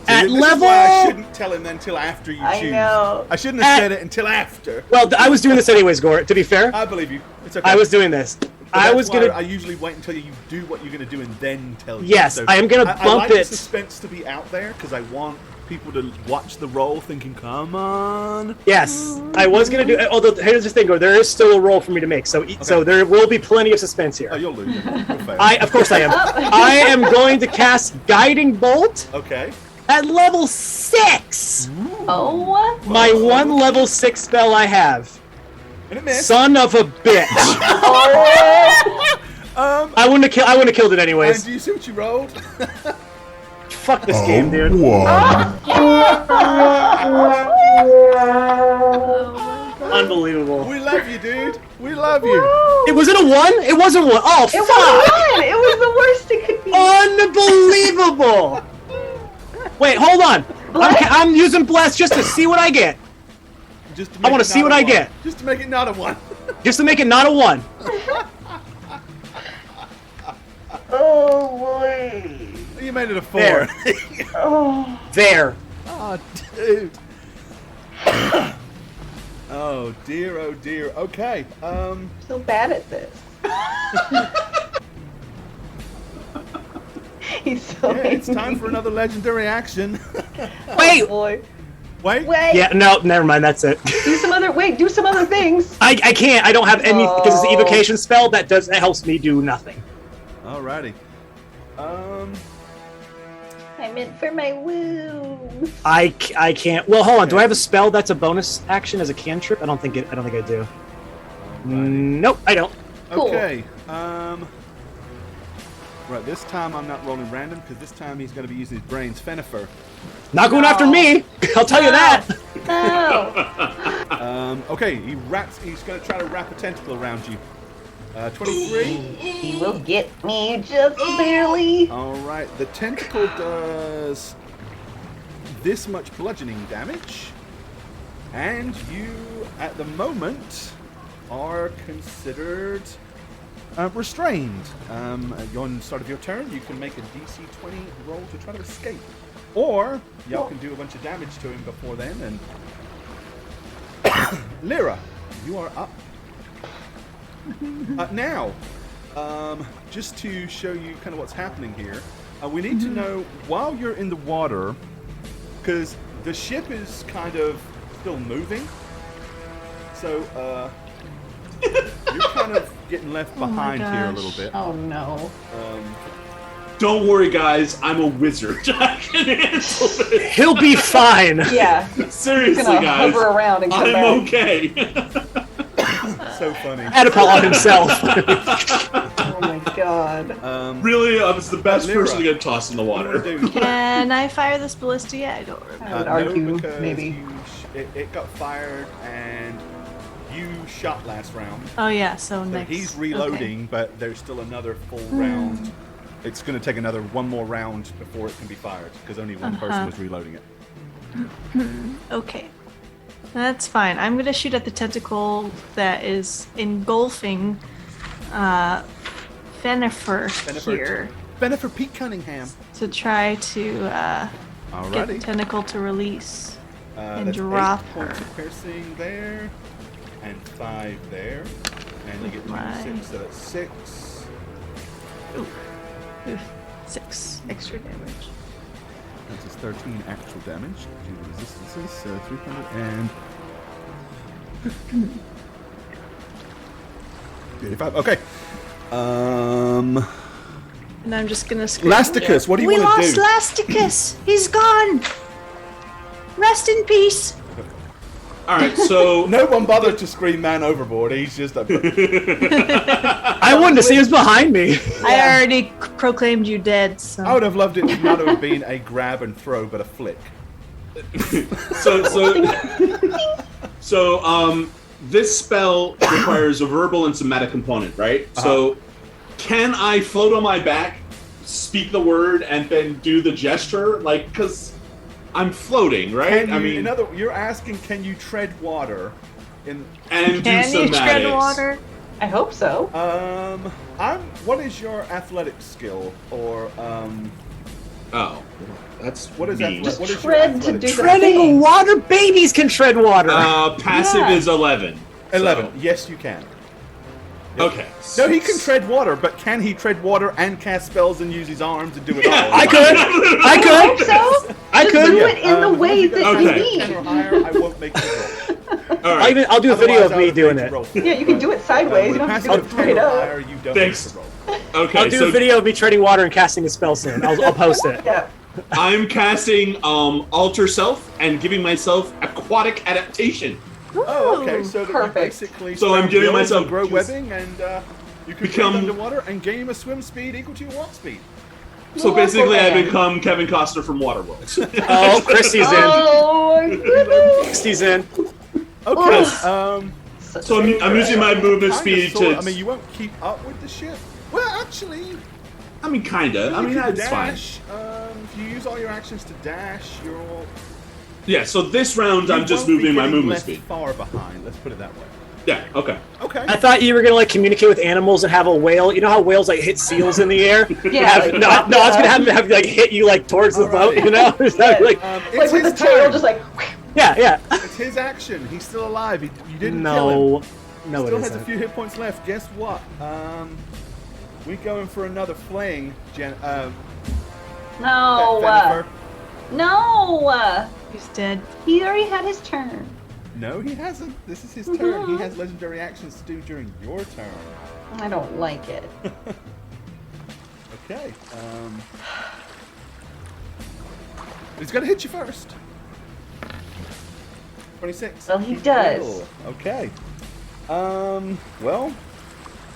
at this is level. why I shouldn't tell him until after you I choose. know. I shouldn't have At- said it until after. Well, I was doing this anyways, Gore. To be fair, I believe you. It's okay. I was doing this. But I that's was why gonna. I usually wait until you do what you're gonna do and then tell you. Yes, I am gonna I bump like it. the suspense to be out there because I want people to watch the roll, thinking, "Come on." Yes, I was gonna do. Although here's the thing, Gore. There is still a roll for me to make, so there will be plenty of suspense here. Oh, you'll lose. You'll fail. Of course, I am. I am going to cast Guiding Bolt Okay. at level 6. Oh. My one level 6 spell I have. And it missed. Son of a bitch! I wouldn't have killed it And anyways. do you see what you rolled? Fuck this game, dude. Unbelievable. We love you, dude. We love you. It was it a 1? It wasn't 1. Oh It fuck! was one. It was the worst it could be. Unbelievable! Wait, hold on. I'm using bless just to see what I get. Just to I make wanna it see not what a I one. get. Just to make it not a 1. Just to make it not a 1. Oh boy. You made it a 4. There. Oh. There. Oh, dude. Oh dear, oh dear. Okay. So bad at this. He's so Yeah, it's time angry. for another legendary action. Wait! Boy. Wait. Wait. Yeah, no, never mind, that's it. Do some other things. I can't, I don't have any, because it's the Oh. evocation spell, that helps me do nothing. Alrighty. I meant for my wounds. I can't, well hold on, do I have a spell that's a bonus action as a cantrip? I don't think I do. Nope, I don't. Cool. Okay. Right, this time I'm not rolling random because this time he's going to be using his brains. Fenifer. Not going after me, I'll tell you that. No. Okay, he's going to try to wrap a tentacle around you. 23. He will get me just barely. Alright, the tentacle does this much bludgeoning damage. And you, at the moment, are considered restrained. On the start of your turn, you can make a DC 20 roll to try to escape. Or, y'all can do a bunch of damage to him before then. And Lyra, you are up. Now, just to show you kind of what's happening here, we need to know while you're in the water, because the ship is kind of still moving. So you're kind of getting left behind here a little bit. Oh no. Don't worry, guys. I'm a wizard. I can handle it. He'll be fine. Yeah. Seriously, He's gonna guys. hover around and come I'm back. okay. So funny. Catapult on himself. Oh my god. Really, I was the best Lyra, person to get tossed in the What do water. you wanna do? Can I fire this ballista yet? I don't remember. I would No, argue, because maybe. it got fired and you shot last round. Oh yeah, so So next. he's reloading, but there's still another full round. It's going to take one more round before it can be fired because only one person was reloading it. Okay. That's fine. I'm gonna shoot at the tentacle that is engulfing Fennefer here Benefit Pete Cunningham. to try to get the Alrighty. tentacle to release and That's drop 8 points her. of piercing there, and 5 there, and you get My- 6, so that's 6. Oof. 6 extra damage. That's just 13 actual damage. Due to resistances, so 300 and 85. Okay. And I'm just gonna scream. Lasticus, what do you We want to lost do? Lasticus! He's gone! Rest in peace! All right, so No one bothered to scream man overboard. He's just a. I wanted to see who's behind me. I already proclaimed you dead, so. I would have loved it to not have been a grab and throw, but a flick. So this spell requires a verbal and somatic component, right? So can I float on my back, speak the word, and then do the gesture? Like, because I'm floating, right? Can you, you're asking, can you tread water? and Can do you somatics. tread water? I hope so. What is your athletic skill, or Oh, that's what is mean. athletic? What is your tread to athletic do skill? the Treading thing. water, babies can tread water. Passive Yeah. is 11. 11. So- Yes, you can. Okay. No, he can tread water, but can he tread water and cast spells and use his arms and do it all? I could. I I hope could. so. I Just could. do it in the way that Okay. you 10 or need. higher, I won't make you roll. All right. I'll do a video Otherwise, of I me would doing make it. you roll. Yeah, you can do it sideways. You With don't a have to passive do of it 10 straight or up. higher, you don't Thanks. make the roll. Okay. I'll do so a video of me treading water and casting a spell soon. I'll post it. Yeah. I'm casting Alter Self and giving myself aquatic adaptation. Oh, okay. So that you Perfect. basically So I'm sprout giving gills myself and grow just- webbing, and you can Become- become underwater and gain a swim speed equal to your walk speed. So Well, basically, I okay. become Kevin Costner from Waterworld. Oh, Christy's in. Oh my goodness. Christy's in. Okay. So I'm using my movement speed to. I mean, you won't keep up with the ship. Well, actually, I mean, kinda. I you mean, can that's fine. dash. If you use all your actions to dash, you're. Yeah. So this round, I'm you just won't be moving my getting movement left speed. far behind. Let's put it that way. Yeah. Okay. Okay. I thought you were gonna like communicate with animals and have a whale. You know how whales like hit seals in the air? Yeah, Have, like, no, I was gonna have them have like hit you like towards the boat. You know? Is that, like, It's Like with the his tail, turn. just like. yeah. It's his action. He's still alive. You didn't kill him. No, Still it has a isn't. few hit points left. Guess what? We going for another fling, No. Fennifer. No. He's dead. He already had his turn. No, he hasn't. This is his turn. He has legendary actions to do during your turn. I don't like it. Okay. He's gonna hit you first. 26. Well, he does. Cool. Okay. Well,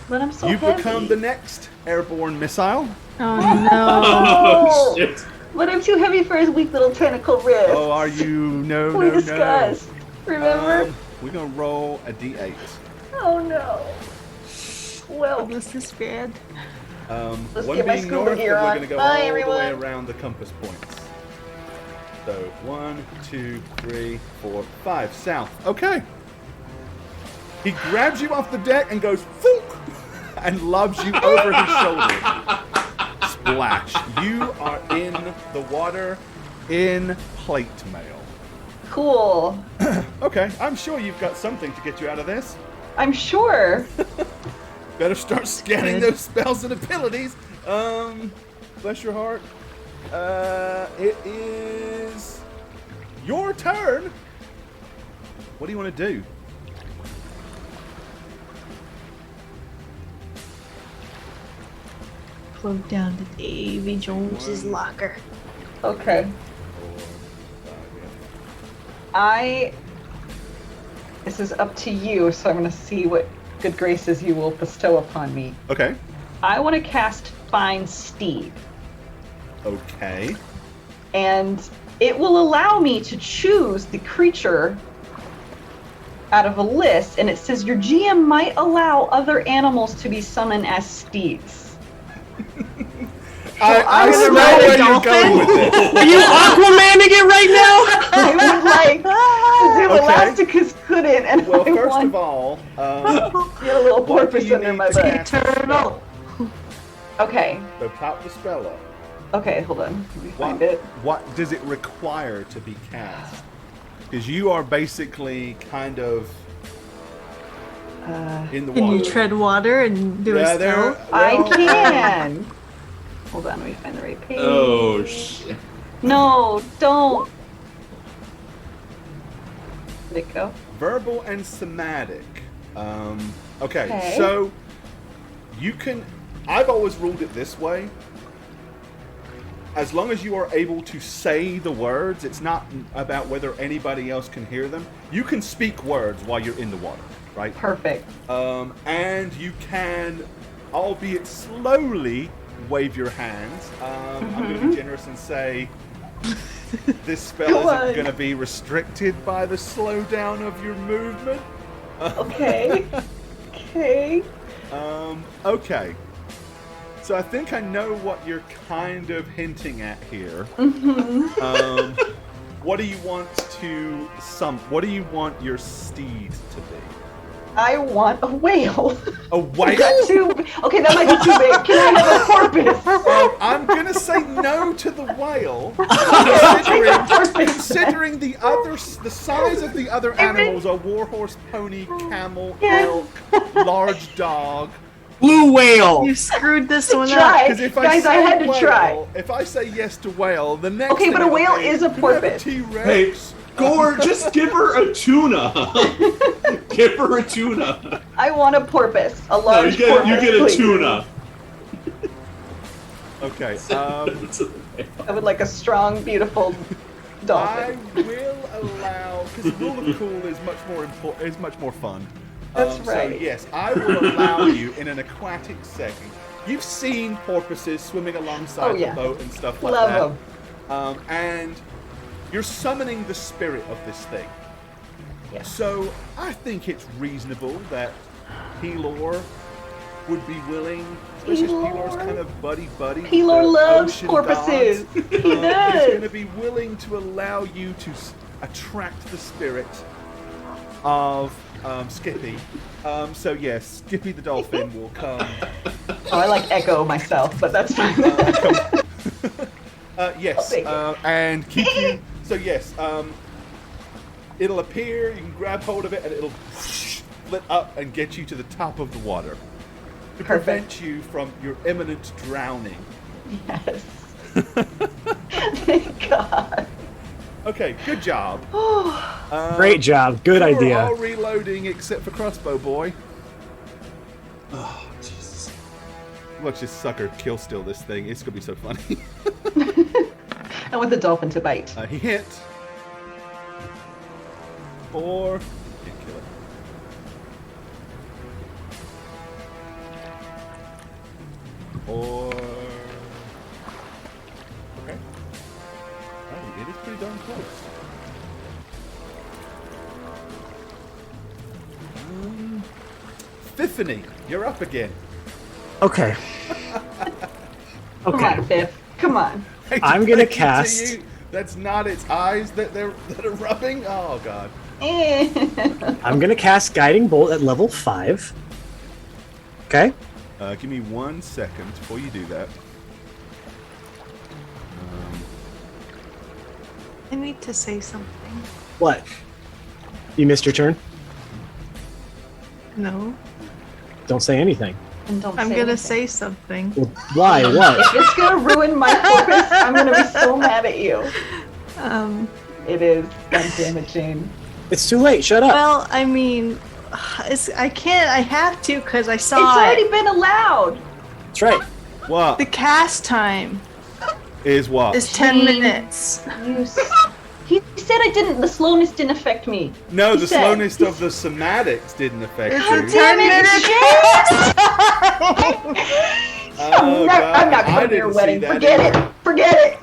But I'm so you heavy. become the next airborne missile. Oh no. Oh shit. But I'm too heavy for his weak little tentacle wrist. Oh, are you? No, We no, discussed. no. Remember? We're gonna roll a d8. Oh no. Well, This is bad. Let's One get my being scuba north, gear but we're on. gonna go Bye, all the way everyone. around the compass points. So 1, 2, 3, 4, 5 south. Okay. He grabs you off the deck and goes "Fook," and lobs you over his shoulder. Splash! You are in the water in plate mail. cool. Okay, I'm sure you've got something to get you out of this. I'm sure. Better start scanning good. those spells and abilities. Bless your heart. It is your turn. What do you want to do? Float down to Davy Jones's locker. Okay. This is up to you, so I'm going to see what good graces you will bestow upon me. Okay. I want to cast Find Steed, Okay. and it will allow me to choose the creature out of a list, and it says your GM might allow other animals to be summoned as steeds. I gonna smell ride a where you're dolphin? going with this. Are you Aquamaning it right now? I would like to do Okay. Elasticus couldn't, and Well, I first want of all, to get a little what do porpoise you under need my to butt. cast a spell? Okay, So pop the spell up. okay, hold on. Let me find What, it. what does it require to be cast? Because you are basically kind of in the Can water. you tread water and do a Yeah, there. spell? I well, can. Hold on, let me find the right page. Oh shit. No, don't. Where'd it go? Verbal and somatic. Okay, Okay. so you can. I've always ruled it this way. As long as you are able to say the words, it's not about whether anybody else can hear them. You can speak words while you're in the water, right? Perfect. And you can, albeit slowly, wave your hands. I'm going to be generous and say this spell Go isn't on. going to be restricted by the slowdown of your movement. Okay. Okay. Okay. So I think I know what you're kind of hinting at here. What do you want to What do you want your steed to be? I want a whale. A whale? Is that okay, that might be too big. Can I have a porpoise? I'm gonna say no to the whale. Porpoise. Considering the size of the other animals are warhorse, pony, camel, Yes. elk, large dog. Blue whale. You screwed this one up. Try. Because if Guys, I say had to whale, try. If I say yes to whale, the next Okay, thing but a it'll whale be, is a "Can we have porpoise." T-Rex. Gore, just give her a tuna. Give her a tuna. I want a porpoise. A No, large you porpoise. get a please. tuna. Okay. I would like a strong, beautiful I dolphin. will allow because rule of cool is much more important. Is much more fun. That's So right. yes, I will allow you in an aquatic setting. You've seen porpoises swimming alongside Oh, yeah. the boat and stuff like Love that. them. And you're summoning the spirit of this thing. Yeah. So I think it's reasonable that Pelor would be willing. Especially Pelor's kind of buddy. Pelor loves porpoises. He He's does. going to be willing to allow you to attract the spirit of Skippy. So yes, Skippy the dolphin will come. Oh, I like Echo myself, but that's fine. Yes, I'll take it. and keep you. So yes, it'll appear. You can grab hold of it, and it'll split up and get you to the top of the water to prevent you from your imminent drowning. Yes. Thank God. Okay, good job. Great job. Good We're idea. all reloading except for Crossbow Boy. Oh, Jesus. Watch this sucker kill steal this thing. It's gonna be so funny. I want the dolphin to bite. He hit. 4. Can't kill it. Or. Okay. Alright, it is pretty darn close. Tiffany, you're up again. Okay. Come Okay. on, Biff. Come on. I I'm gonna explained to cast- you, that's not its eyes that are rubbing. Oh god. I'm gonna cast Guiding Bolt at level 5. Okay. Give me 1 second before you do that. I need to say something. What? You missed your turn? No. Don't say anything. And don't I'm say gonna anything. say something. Well, why? What? If it's gonna ruin my focus, I'm gonna be so mad at you. It is. God damn it, Jane. It's too late. Shut up. Well, I mean, I can't. I have to because I saw It's already it. been allowed. That's right. What The cast time is what? is 10 Gene. minutes. He said I didn't. The slowness didn't affect me. No, He the said- slowness of the somatics didn't affect It's you. a 10-minute Oh, God, I'm not I going to your didn't see wedding. that Forget either. it. Forget it.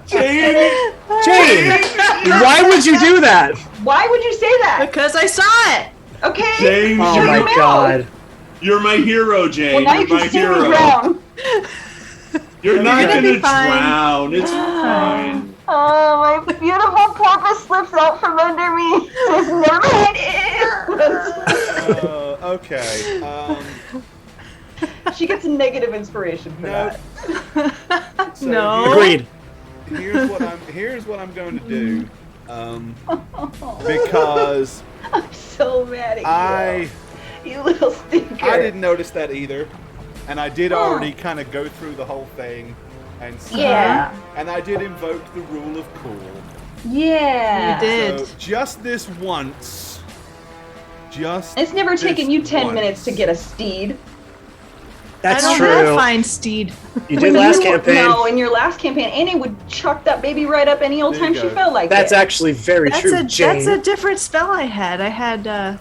Jane, why would you do that? Why would you say that? Because I saw it. Okay. James, Oh shut my your mouth. god. You're my hero, Jane. Well, now you You're can my see me hero. drown. You're not gonna gonna be fine. drown. It's fine. Oh, my beautiful porpoise slips out from under me. Says never hit it. Okay. She gets negative inspiration for No. that. So No. Agreed. Here's what I'm going to do. Because I'm so mad at you little stinker. I didn't notice that either, and I did already kind of go through the whole thing, and so, Yeah. and I did invoke the rule of cool. Yeah. You did. So just this once, It's never taken you 10 once. minutes to get a steed. That's I don't true. have fine steed. You did last campaign. No, in your last campaign, Annie would chuck that baby right up any old There you time she go. felt like That's it. actually very true, Jane. That's a different spell I had. I had I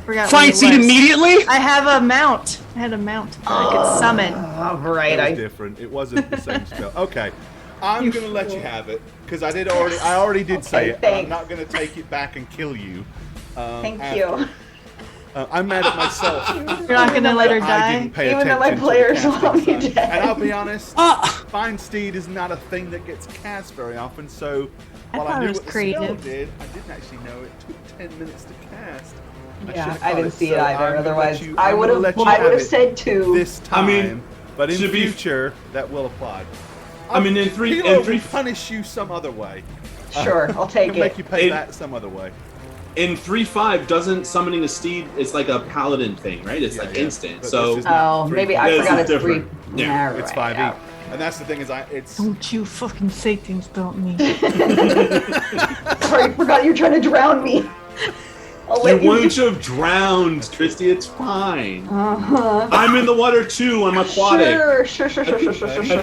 forgot. Find what it seed was. immediately? I have a mount. I had a mount that I could summon. Oh, right. It was different. It wasn't the same spell. Okay, I'm gonna let you have it because I already did say it. And I'm thanks. not gonna take it back and kill you. Thank after. you. I'm mad at myself. You're not gonna let her I die. didn't pay Even though attention my players to the want me casting dead. And I'll be honest, Ah. Find Steed is not a thing that gets cast very often. So I while thought I it knew was what the spell creative. did, I didn't actually know it took 10 minutes to cast. Yeah, should've I caught didn't see it so either. I'm gonna Otherwise, let you- I I'm would gonna have. let you I would have have it said two. this time. I mean, but in to be- future, that will apply. I mean, in three- Hilo in three- will punish you some other way. Sure, I'll take He'll make you it. pay In- that some other way. In 3.5, doesn't summoning a steed? It's like a paladin thing, right? It's Yeah, like yeah. instant. But So this is not Oh, three. maybe I This forgot is it's 3. different. Yeah, Nah, It's right, 5e, yeah. and that's the thing is it's. Don't you fucking say things about me. Sorry, forgot you're trying to drown me. I'll you let you. wouldn't have drowned, Tristy. It's fine. Uh-huh. I'm in the water too. I'm aquatic. Sure. I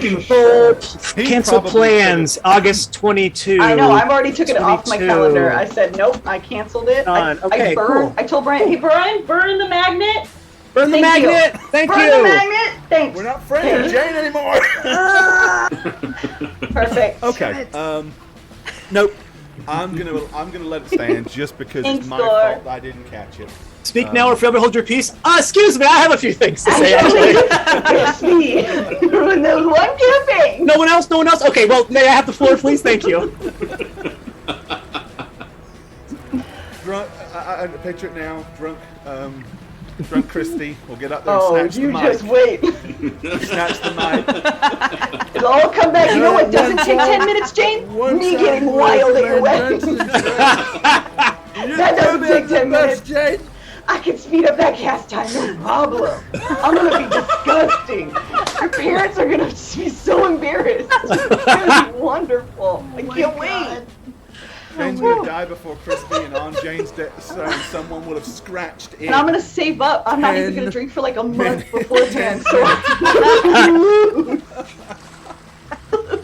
can He Cancel probably plans, August 22. I know. I've already took it off my 22. calendar. I said nope. I canceled it. Done. I Okay, burned. cool. I told Brian, hey Brian, burn the magnet. Burn the Thank you. magnet! Thank Burn you! the magnet. Thanks. We're not friends with Jane anymore. Perfect. Okay. Nope. I'm gonna let it stand just because Thanks, it's my Thor. fault that I didn't catch it. Speak now or forever hold your peace. Excuse me, I have a few things to say, Actually, actually. it's me. Ruined those one campaign. No one else? No one else? Okay, well, may I have the floor, please? Thank you. Drunk. I picture it now. Drunk Christy will get up there and Oh, snatch the you mic. just wait. Snatch the mic. It'll all come back. You know what doesn't take 10 minutes, Jane? Me getting wild at your wedding. That doesn't take 10 minutes. Jane. I can speed up that cast time, no problem. I'm gonna be disgusting. Your parents are gonna be so embarrassed. It's gonna be wonderful. I can't wait. Jane's gonna die before Christy, and on Jane's death, someone will have scratched in. And I'm gonna save up. I'm not even gonna drink for like a month beforehand, so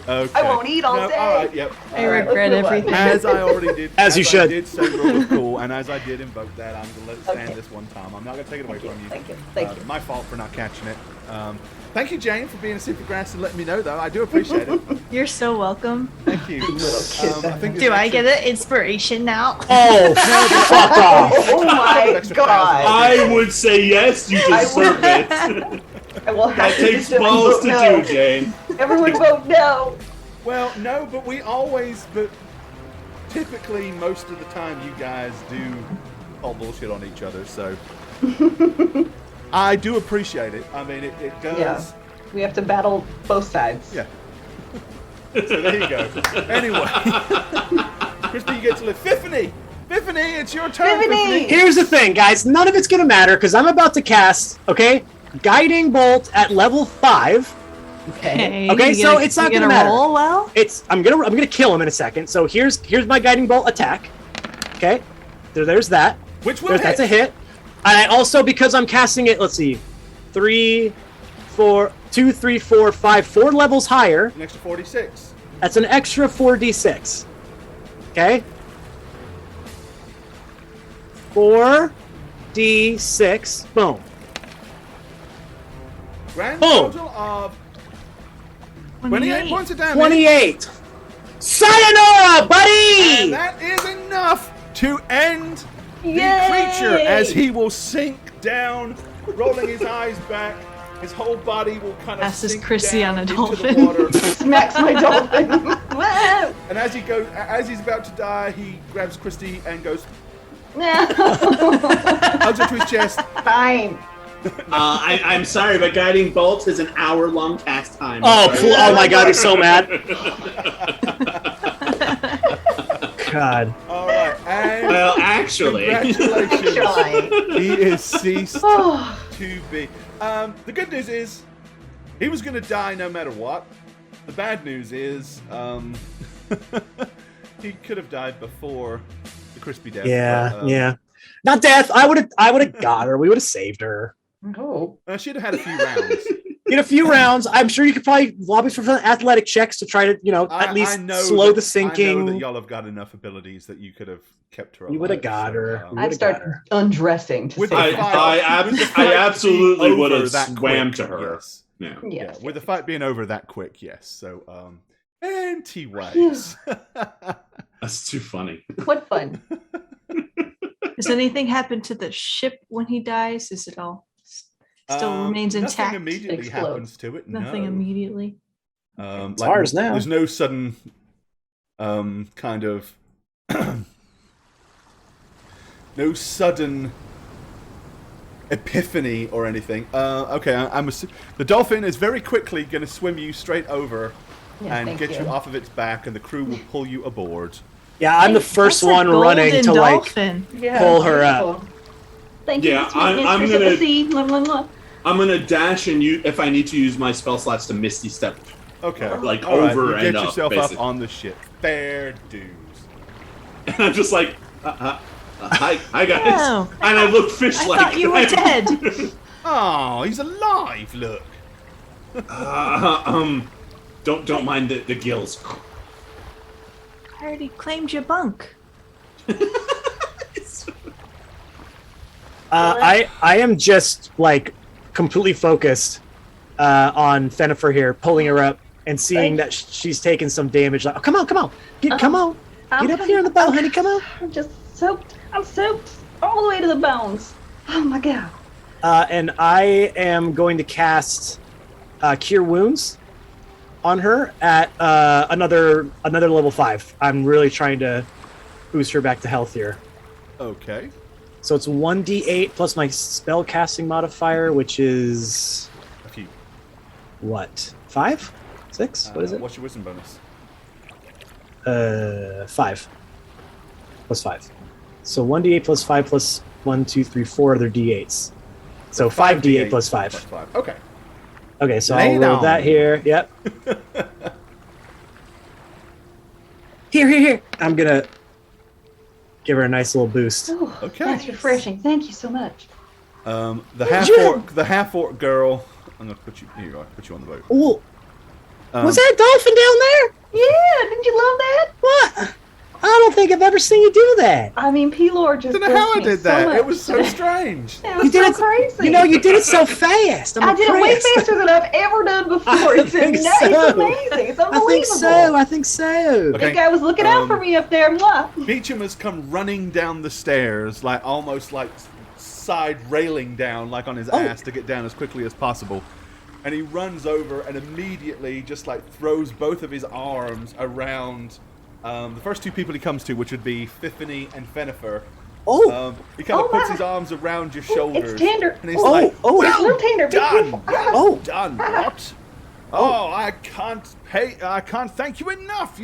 Okay. I won't eat all day. All right. Yep. I regret let's move on. everything. As I already did. As you should. I did say rule of cool, and as I did invoke that, I'm gonna let it stand Okay. this one time. I'm not gonna take it away from you. Thank you. Thank you. My fault for not catching it. Thank you, Jane, for being a super grass and letting me know, though. I do appreciate it. You're so welcome. Thank you. I think Do I get an inspiration now? Oh, fuck off. Oh my Extra god. I would say yes. You deserve it. I will That have to takes just balls vote to no. do, Jane. Everyone vote no. Well, no, but but typically, most of the time, you guys do all bullshit on each other, so. I do appreciate it. I mean, it does. Yeah. We have to battle both sides. Yeah. So there you go. Anyway, Christy, you get to live. Epiphany! Biffany, it's your turn. Biffany! Here's the thing, guys. None of it's gonna matter because I'm about to cast. Okay, Guiding Bolt at level 5. Okay, so it's not gonna matter. Roll well. I'm gonna kill him in a second. So here's my Guiding Bolt attack. Okay, there's that. Which will hit. That's a hit. And I also, because I'm casting it, let's see, 3, 4, 2, 3, 4, 5, 4 levels higher. An extra 46. That's an extra 4d6. Okay. 4d6. Boom. Grand Boom. total of 28 points of damage. 28. Sayonara, buddy! And that is enough to end the Yay! creature as he will sink down, rolling his eyes back. His whole body will kind of Passes sink Chrissy down on a into dolphin. the water. Smacks my dolphin. Whoa! And as he's about to die, he grabs Christy and goes, No. hugs her to his chest. Fine. I'm sorry, but Guiding Bolt is an hour-long cast time. Oh my god, he's so mad. God. All right, and Well, actually. congratulations, Actually. he is ceased Oh. to be. The good news is, he was going to die no matter what. The bad news is, he could have died before the crispy death. Yeah, but, yeah. Not death. I would have got her. We would have saved her. Oh. She'd have had a few rounds. In a few rounds, I'm sure you could probably lobby for some athletic checks to try to, at least slow the I know sinking. that y'all have got enough abilities that you could have kept her alive. You would have got her. so, You I'd would've start got her. undressing to With save the her. fight- with the fight I absolutely being would over have that swam quick, to her. Yes. Yeah. Yes. With the fight being over that quick, yes. So, anti-ways. That's too funny. What fun. Does anything happen to the ship when he dies? Is it all still remains intact? Nothing immediately Explodes. happens to it. Nothing no. immediately. It's ours now. There's no sudden, kind of, no sudden epiphany or anything. Okay, the dolphin is very quickly going to swim you straight over Yeah, and thank get you you. off of its back, and the crew will pull you aboard. Yeah, I'm the first That's a one running golden to dolphin. Yeah, pull her up. beautiful. Thank you, Yeah, Miss I'm Mistress of gonna- the Sea. Mwah, mwah, mwah. I'm gonna dash and if I need to use my spell slots to Misty Step. Okay, Like, all right, over you and get up, yourself basically. up on the ship. Fair dues. And I'm just like, hi guys. Oh. And I look I fish-like. thought you were dead. Oh, he's alive! Look. Don't mind the gills. I already claimed your bunk. I am just like completely focused on Fenifer here, pulling her up and seeing that she's taken some damage. Like, oh, come on, come on, come on, get up here in the boat, honey, come on. I'm just soaked. I'm soaked all the way to the bones. Oh my god. And I am going to cast Cure Wounds on her at another level 5. I'm really trying to boost her back to health here. Okay. So it's 1d8 plus my spell casting modifier, which is A few. what? 5? 6? What is it? What's your wisdom bonus? 5 plus 5. So 1d8 plus 5 plus 1, 2, 3, 4 other d8s. So 5d8 plus 5. Okay. Okay, so Lay I'll roll down. that here. Yep. Here. I'm gonna give her a nice little boost. Ooh, Okay. That's refreshing. Thank you so much. The half orc girl. I'm gonna put you. Here you are. Put you on the boat. Ooh, Um, was that a dolphin down there? Yeah, didn't you love that? What? I don't think I've ever seen you do that. I mean, P-Lord just I don't know how I blessed me did that. So It was so much. strange. It was You did so it. crazy. You did it so fast. I'm I did it way impressed. faster than I've ever done before. It's think amazing. so. It's amazing. It's I unbelievable. think so. Okay. That guy was looking out for me up there. Mwah. Beecham has come running down the stairs, like almost like side railing down, like on his ass to get down as quickly as possible. And he runs over and immediately just like throws both of his arms around the first two people he comes to, which would be Fiffany and Fenifer. Oh, He kind of Oh, puts my. his arms around your shoulders. It's tender. And he's Oh, like, oh, It's a little tender. Be done. careful. Oh. Done. What? Oh, I can't thank you enough.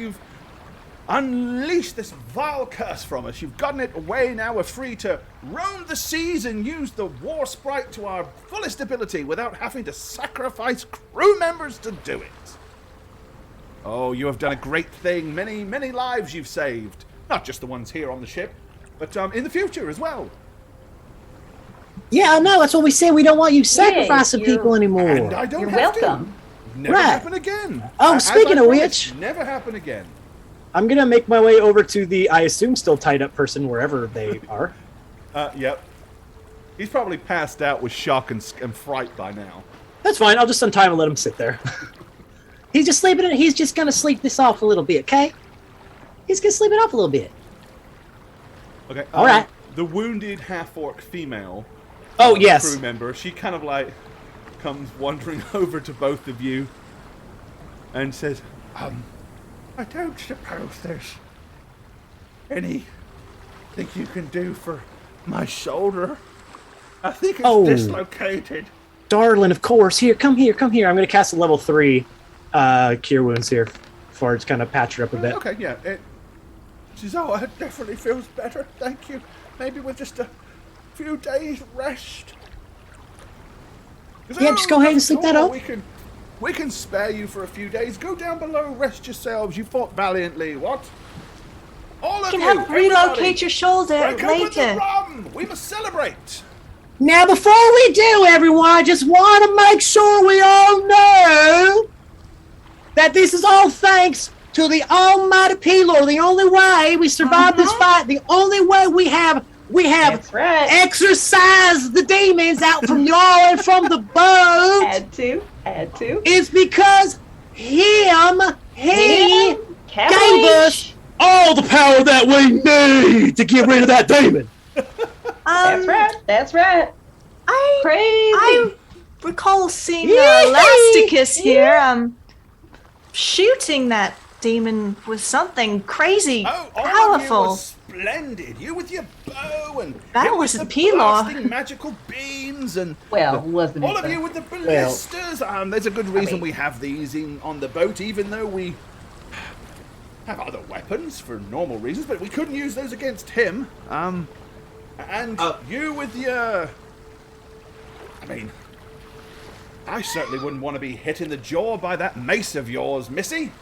unleash this vile curse from us. You've gotten it away, now we're free to roam the seas and use the war sprite to our fullest ability without having to sacrifice crew members to do it. Oh, you have done a great thing. Many, many lives you've saved. Not just the ones here on the ship, but in the future as well. Yeah, I know. That's what we say. We don't want you sacrificing people anymore. And I don't You're have welcome. to. Never Right. happen again. Oh, As speaking I of promised, which- never happen again. I'm going to make my way over to the, I assume, still tied up person wherever they are. Yep. He's probably passed out with shock and fright by now. That's fine. I'll just untie him and let him sit there. He's just sleeping it. He's just going to sleep this off a little bit, okay? He's going to sleep it off a little bit. Okay. All right. The wounded half-orc female Oh, yes. crew member, she kind of like comes wandering over to both of you and says, I don't suppose there's anything you can do for my shoulder. I think it's dislocated. Darling, of course. Here, come here, come here. I'm going to cast a level 3 Cure Wounds here before it's kind of patch her up a bit. Okay, yeah. She says, it definitely feels better. Thank you. Maybe with just a few days rest. Yeah, just go ahead and sleep that off. We can spare you for a few days. Go down below, rest yourselves. You fought valiantly. What? All of You you. can help relocate everybody, your shoulder break open the later. rum. We must celebrate. Now, before we do, everyone, I just want to make sure we all know that this is all thanks to the almighty P-Lord. The only way we survived this fight, the only way we have That's right. exorcised the demons out from y'all and from the boat Had to. is because he gave us all the power that we need to get rid of that demon. That's right. Crazy. I recall seeing Elasticus here, shooting that demon with something crazy, Oh, all powerful. of you were splendid. You with your bow and That him with wasn't the P-Law. blasting magical beams and Well, wasn't it? all of though? you with the ballistas. There's a good reason we have these on the boat, even though we have other weapons for normal reasons, but we couldn't use those against him. And you with your... I mean, I certainly wouldn't want to be hit in the jaw by that mace of yours, Missy.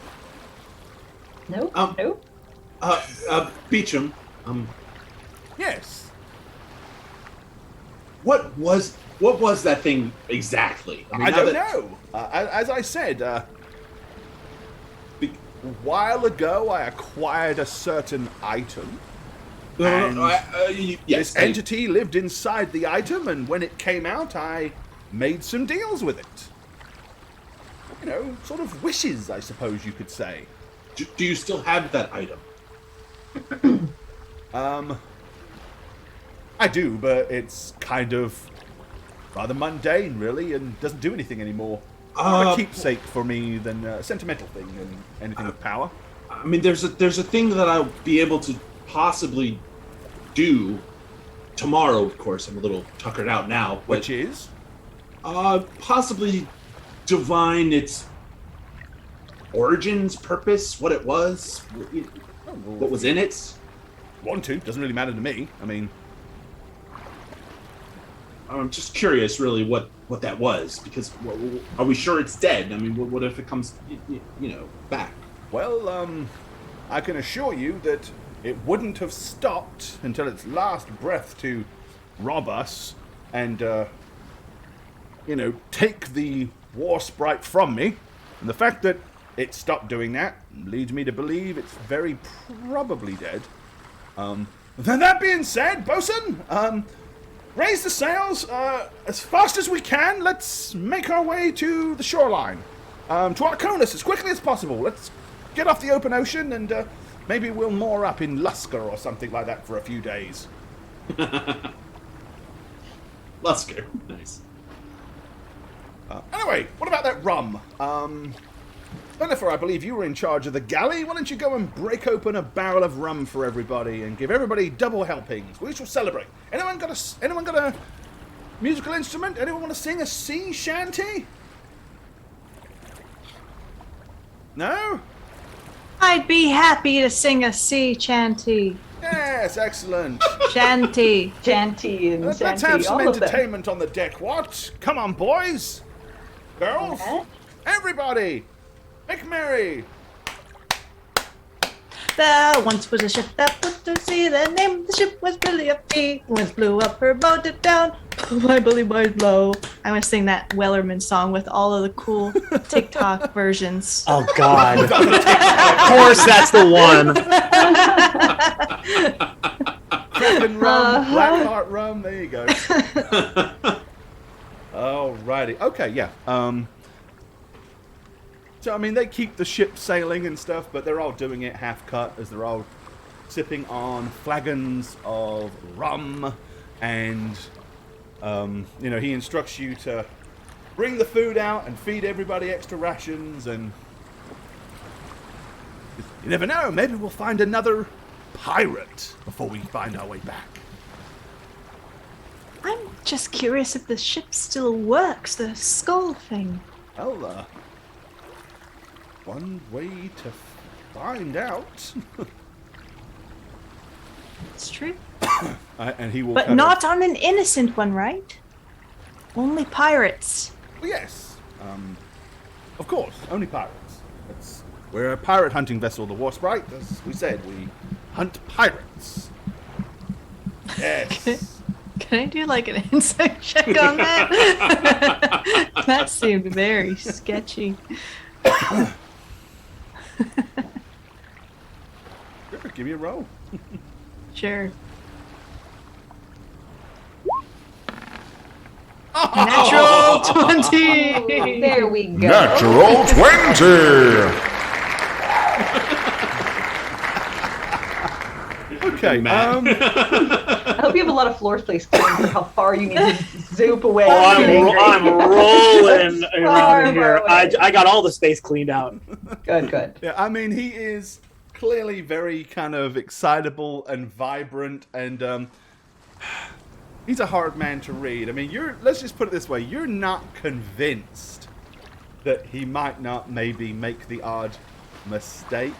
Nope. Nope. Beecham, Yes. what was that thing exactly? I don't know. As I said, a while ago I acquired a certain item. Yes, This entity lived inside the item, and when it came out, I made some deals with it. You know, sort of wishes, I suppose you could say. Do you still have that item? I do, but it's kind of rather mundane, really, and doesn't do anything anymore. More a keepsake for me than a sentimental thing and anything with power. I mean, there's a thing that I'll be able to possibly do tomorrow. Of course, I'm a little tuckered out now, but Which is? possibly divine its origins, purpose, what it was, what was in it. Want to. Doesn't really matter to me. I mean, I'm just curious, really, what that was, because are we sure it's dead? I mean, what if it comes, back? well, I can assure you that it wouldn't have stopped until its last breath to rob us and, take the war sprite from me. And the fact that it stopped doing that leads me to believe it's very probably dead. Then that being said, bosun, raise the sails as fast as we can. Let's make our way to the shoreline, to Arconis as quickly as possible. Let's get off the open ocean and maybe we'll moor up in Lusker or something like that for a few days. Lusker, nice. Anyway, what about that rum? Bennifer, I believe you were in charge of the galley. Why don't you go and break open a barrel of rum for everybody and give everybody double helpings? We shall celebrate. Anyone got a musical instrument? Anyone want to sing a sea shanty? No? I'd be happy to sing a sea chanty. Yes, excellent. Shanty. Chanty and Let's Shanty, have some all of them. entertainment on the deck. What? Come on, boys, girls, everybody, make merry. There once was a ship that put to sea. The name of the ship was Billy of Tea. Winds blew up her boat down. My bully boys blow. I'm gonna sing that Wellerman song with all of the cool TikTok versions. Oh God! Of course, that's the one. Kraken rum, Blackheart rum. There you go. Alrighty. Okay. Yeah. So I mean, they keep the ship sailing and stuff, but they're all doing it half cut as they're all sipping on flagons of rum, and he instructs you to bring the food out and feed everybody extra rations, and you never know, maybe we'll find another pirate before we find our way back. I'm just curious if the ship still works, the skull thing. Well, one way to find out. It's true. And he will But not on an innocent one, right? Only pirates. Well, yes. Of course, only pirates. We're a pirate hunting vessel, the Warsprite. As we said, we hunt pirates. Yes. Can I do like an insight check on that? That seemed very sketchy. Sure, give me a roll. Sure. Natural 20! There we go. Natural 20! Okay, I hope you have a lot of floor space clearing for how far you need to zoop away. I'm rolling Far, around far here. away. I got all the space cleaned out. Good. yeah, I mean, he is clearly very kind of excitable and vibrant, and he's a hard man to read. I mean, let's just put it this way, you're not convinced that he might not maybe make the odd mistake.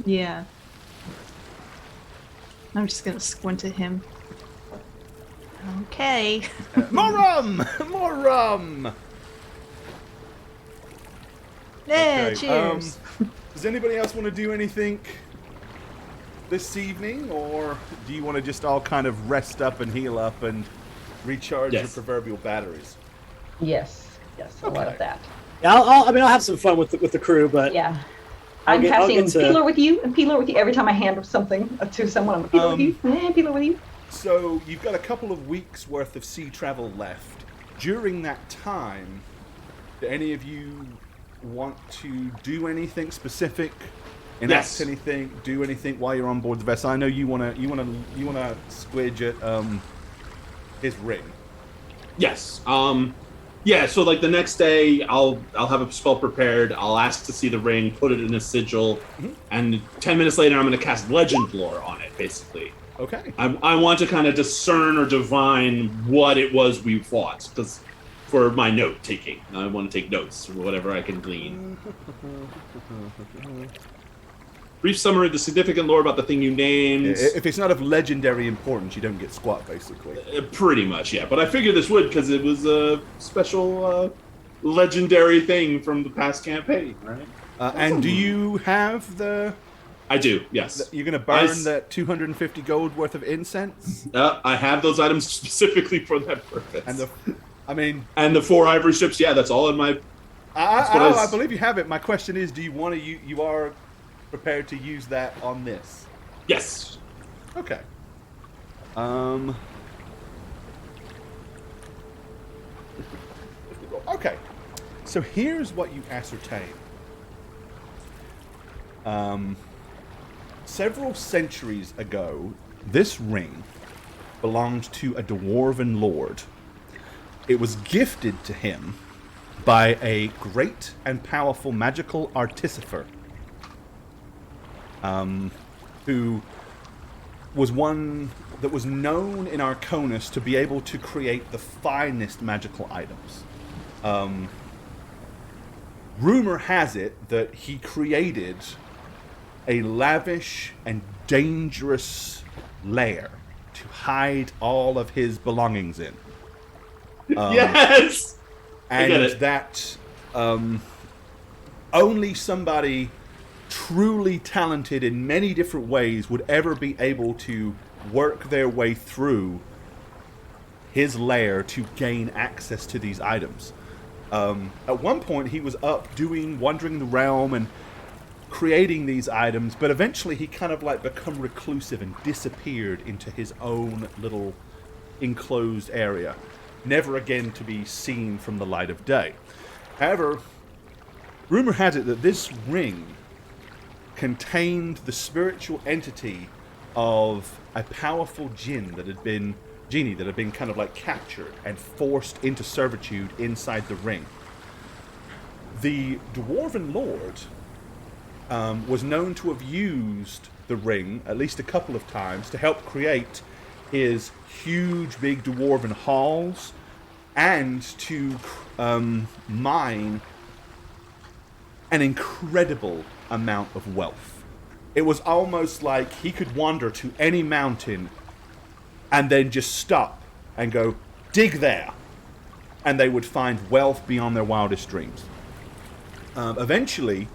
Yeah. I'm just gonna squint at him. Okay. More rum! More rum! Yeah, Okay, cheers. Does anybody else want to do anything this evening, or do you want to just all kind of rest up and heal up and recharge your proverbial batteries? Yes, a lot of that. Yeah, I'll have some fun with the crew, but Yeah. I'll I'm get casting to- Peeler with you, and Peeler with you every time I hand something to someone. I'm Peeler with you, Peeler with you. So you've got a couple of weeks worth of sea travel left. During that time, do any of you want to do anything specific? Enact Yes. anything? Do anything while you're on board the vessel? I know you wanna squidge at his ring. Yes. Yeah, so like the next day I'll have a spell prepared, I'll ask to see the ring, put it in a sigil, and 10 minutes later I'm gonna cast legend lore on it, basically. Okay. I want to kind of discern or divine what it was we fought, because for my note taking, I want to take notes or whatever I can glean. Brief summary of the significant lore about the thing you named. If it's not of legendary importance, you don't get squat, basically. Pretty much, yeah. But I figured this would because it was a special legendary thing from the past campaign, right? And do you have the... I do, yes. You're going to burn that 250 gold worth of incense? I have those items specifically for that purpose. And the 4 ivory strips, yeah, that's all in my... I believe you have it. My question is, do you want to... You are prepared to use that on this? Yes. Okay. Okay. So here's what you ascertain. Several centuries ago, this ring belonged to a dwarven lord. It was gifted to him by a great and powerful magical artificer, who was one that was known in Arconis to be able to create the finest magical items. rumor has it that he created a lavish and dangerous lair to hide all of his belongings in. Yes! I get And it. that only somebody truly talented in many different ways would ever be able to work their way through his lair to gain access to these items. At one point, he was up wandering the realm and creating these items, but eventually he kind of like become reclusive and disappeared into his own little enclosed area, never again to be seen from the light of day. However, rumor had it that this ring contained the spiritual entity of a powerful Djinni that had been kind of like captured and forced into servitude inside the ring. The Dwarven Lord was known to have used the ring at least a couple of times to help create his huge big dwarven halls and to mine an incredible amount of wealth. It was almost like he could wander to any mountain and then just stop and go, dig there. And they would find wealth beyond their wildest dreams. Eventually,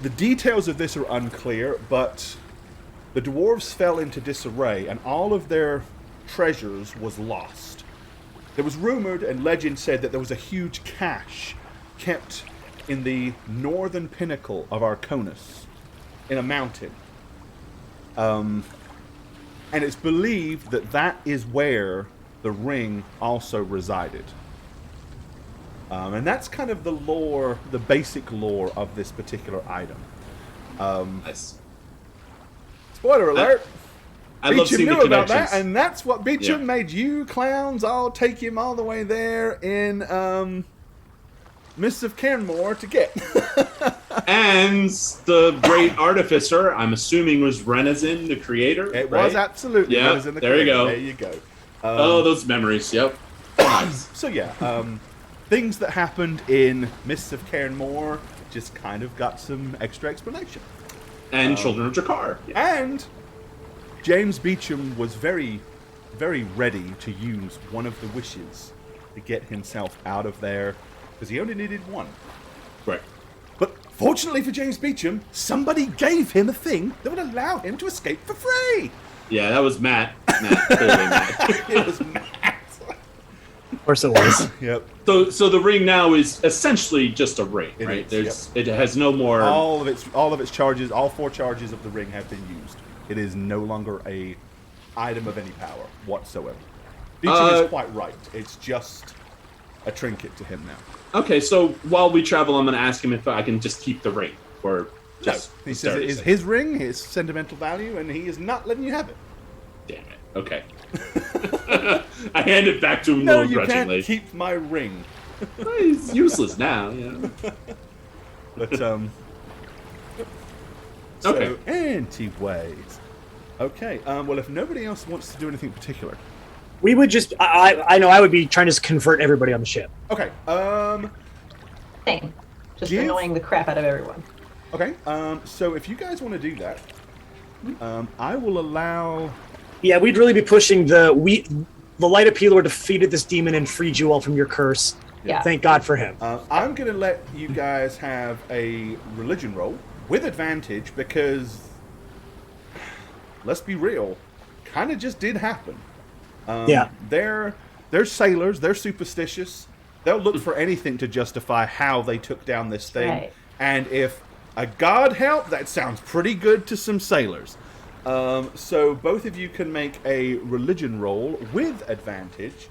the details of this are unclear, but the dwarves fell into disarray and all of their treasures was lost. It was rumored and legend said that there was a huge cache kept in the northern pinnacle of Arconis, in a mountain. And it's believed that that is where the ring also resided. And that's kind of the lore, the basic lore of this particular item. Nice. Spoiler alert! I love Beecham seeing the knew about connections. that, and that's what Beecham Yeah. made you clowns all take him all the way there in Mists of Cairnmore to get. And the great artificer, I'm assuming, was Renazin, the creator. It right? was absolutely. Yeah, It was in the there you corner. go. There you go. Oh, those memories. Yep. Nice. So yeah, things that happened in Mists of Cairnmore just kind of got some extra explanation. And Children of Drakkar. Yeah. And James Beecham was very, very ready to use one of the wishes to get himself out of there, because he only needed one. Right. But fortunately for James Beecham, somebody gave him a thing that would allow him to escape for free. Yeah, that was Matt. Totally Matt. It was mad. Of course it was. Yep. So the ring now is essentially just a ring, It right? is, It has no more. All of its charges, all 4 charges of the ring have been used. It is no longer a item of any power whatsoever. Beecham is quite right. It's just a trinket to him now. Okay, so while we travel, I'm going to ask him if I can just keep the ring, or just He says it is sake. his ring, his sentimental value, and he is not letting you have it. Damn it. Okay. I hand it back to him a No, little you grudgingly. can't keep my ring. He's useless now. Yeah. But so, Okay. anti-ways. Okay. Well, if nobody else wants to do anything particular, We would just, I know I would be trying to convert everybody on the ship. okay. Thing. Just Give- annoying the crap out of everyone. Okay. So if you guys want to do that, I will allow. Yeah, we'd really be pushing the Light Appealer defeated this demon and freed you all from your curse. Yeah. Thank God for him. I'm going to let you guys have a religion roll with advantage because, let's be real, kind of just did happen. Yeah. They're sailors. They're superstitious. They'll look for anything to justify how they took down this thing. Right. And if a god helped, that sounds pretty good to some sailors. So both of you can make a religion roll with advantage.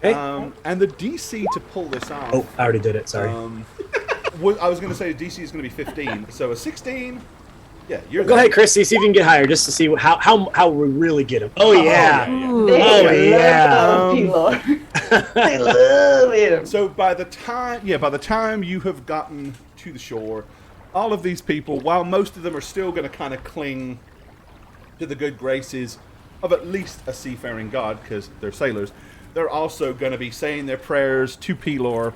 Okay. And the DC to pull this off. Oh, I already did it. Sorry. I was going to say the DC is going to be 15. So a 16. Yeah, you're Go there. ahead, Chris. See if you can get higher, just to see how we really get him. Oh yeah. Ooh. They Oh, love yeah. people. I love him. So by the time you have gotten to the shore, all of these people, while most of them are still going to kind of cling to the good graces of at least a seafaring god, because they're sailors, they're also going to be saying their prayers to Pelor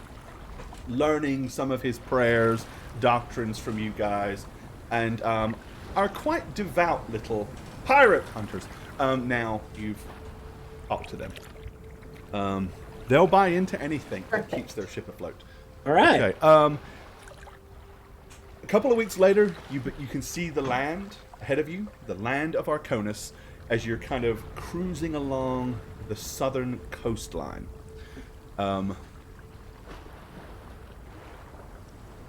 learning some of his prayers, doctrines from you guys, and are quite devout little pirate hunters. Now you've talked to them. They'll buy into anything that keeps their ship afloat. All right. Okay. A couple of weeks later, you can see the land ahead of you, the land of Arconis, as you're kind of cruising along the southern coastline.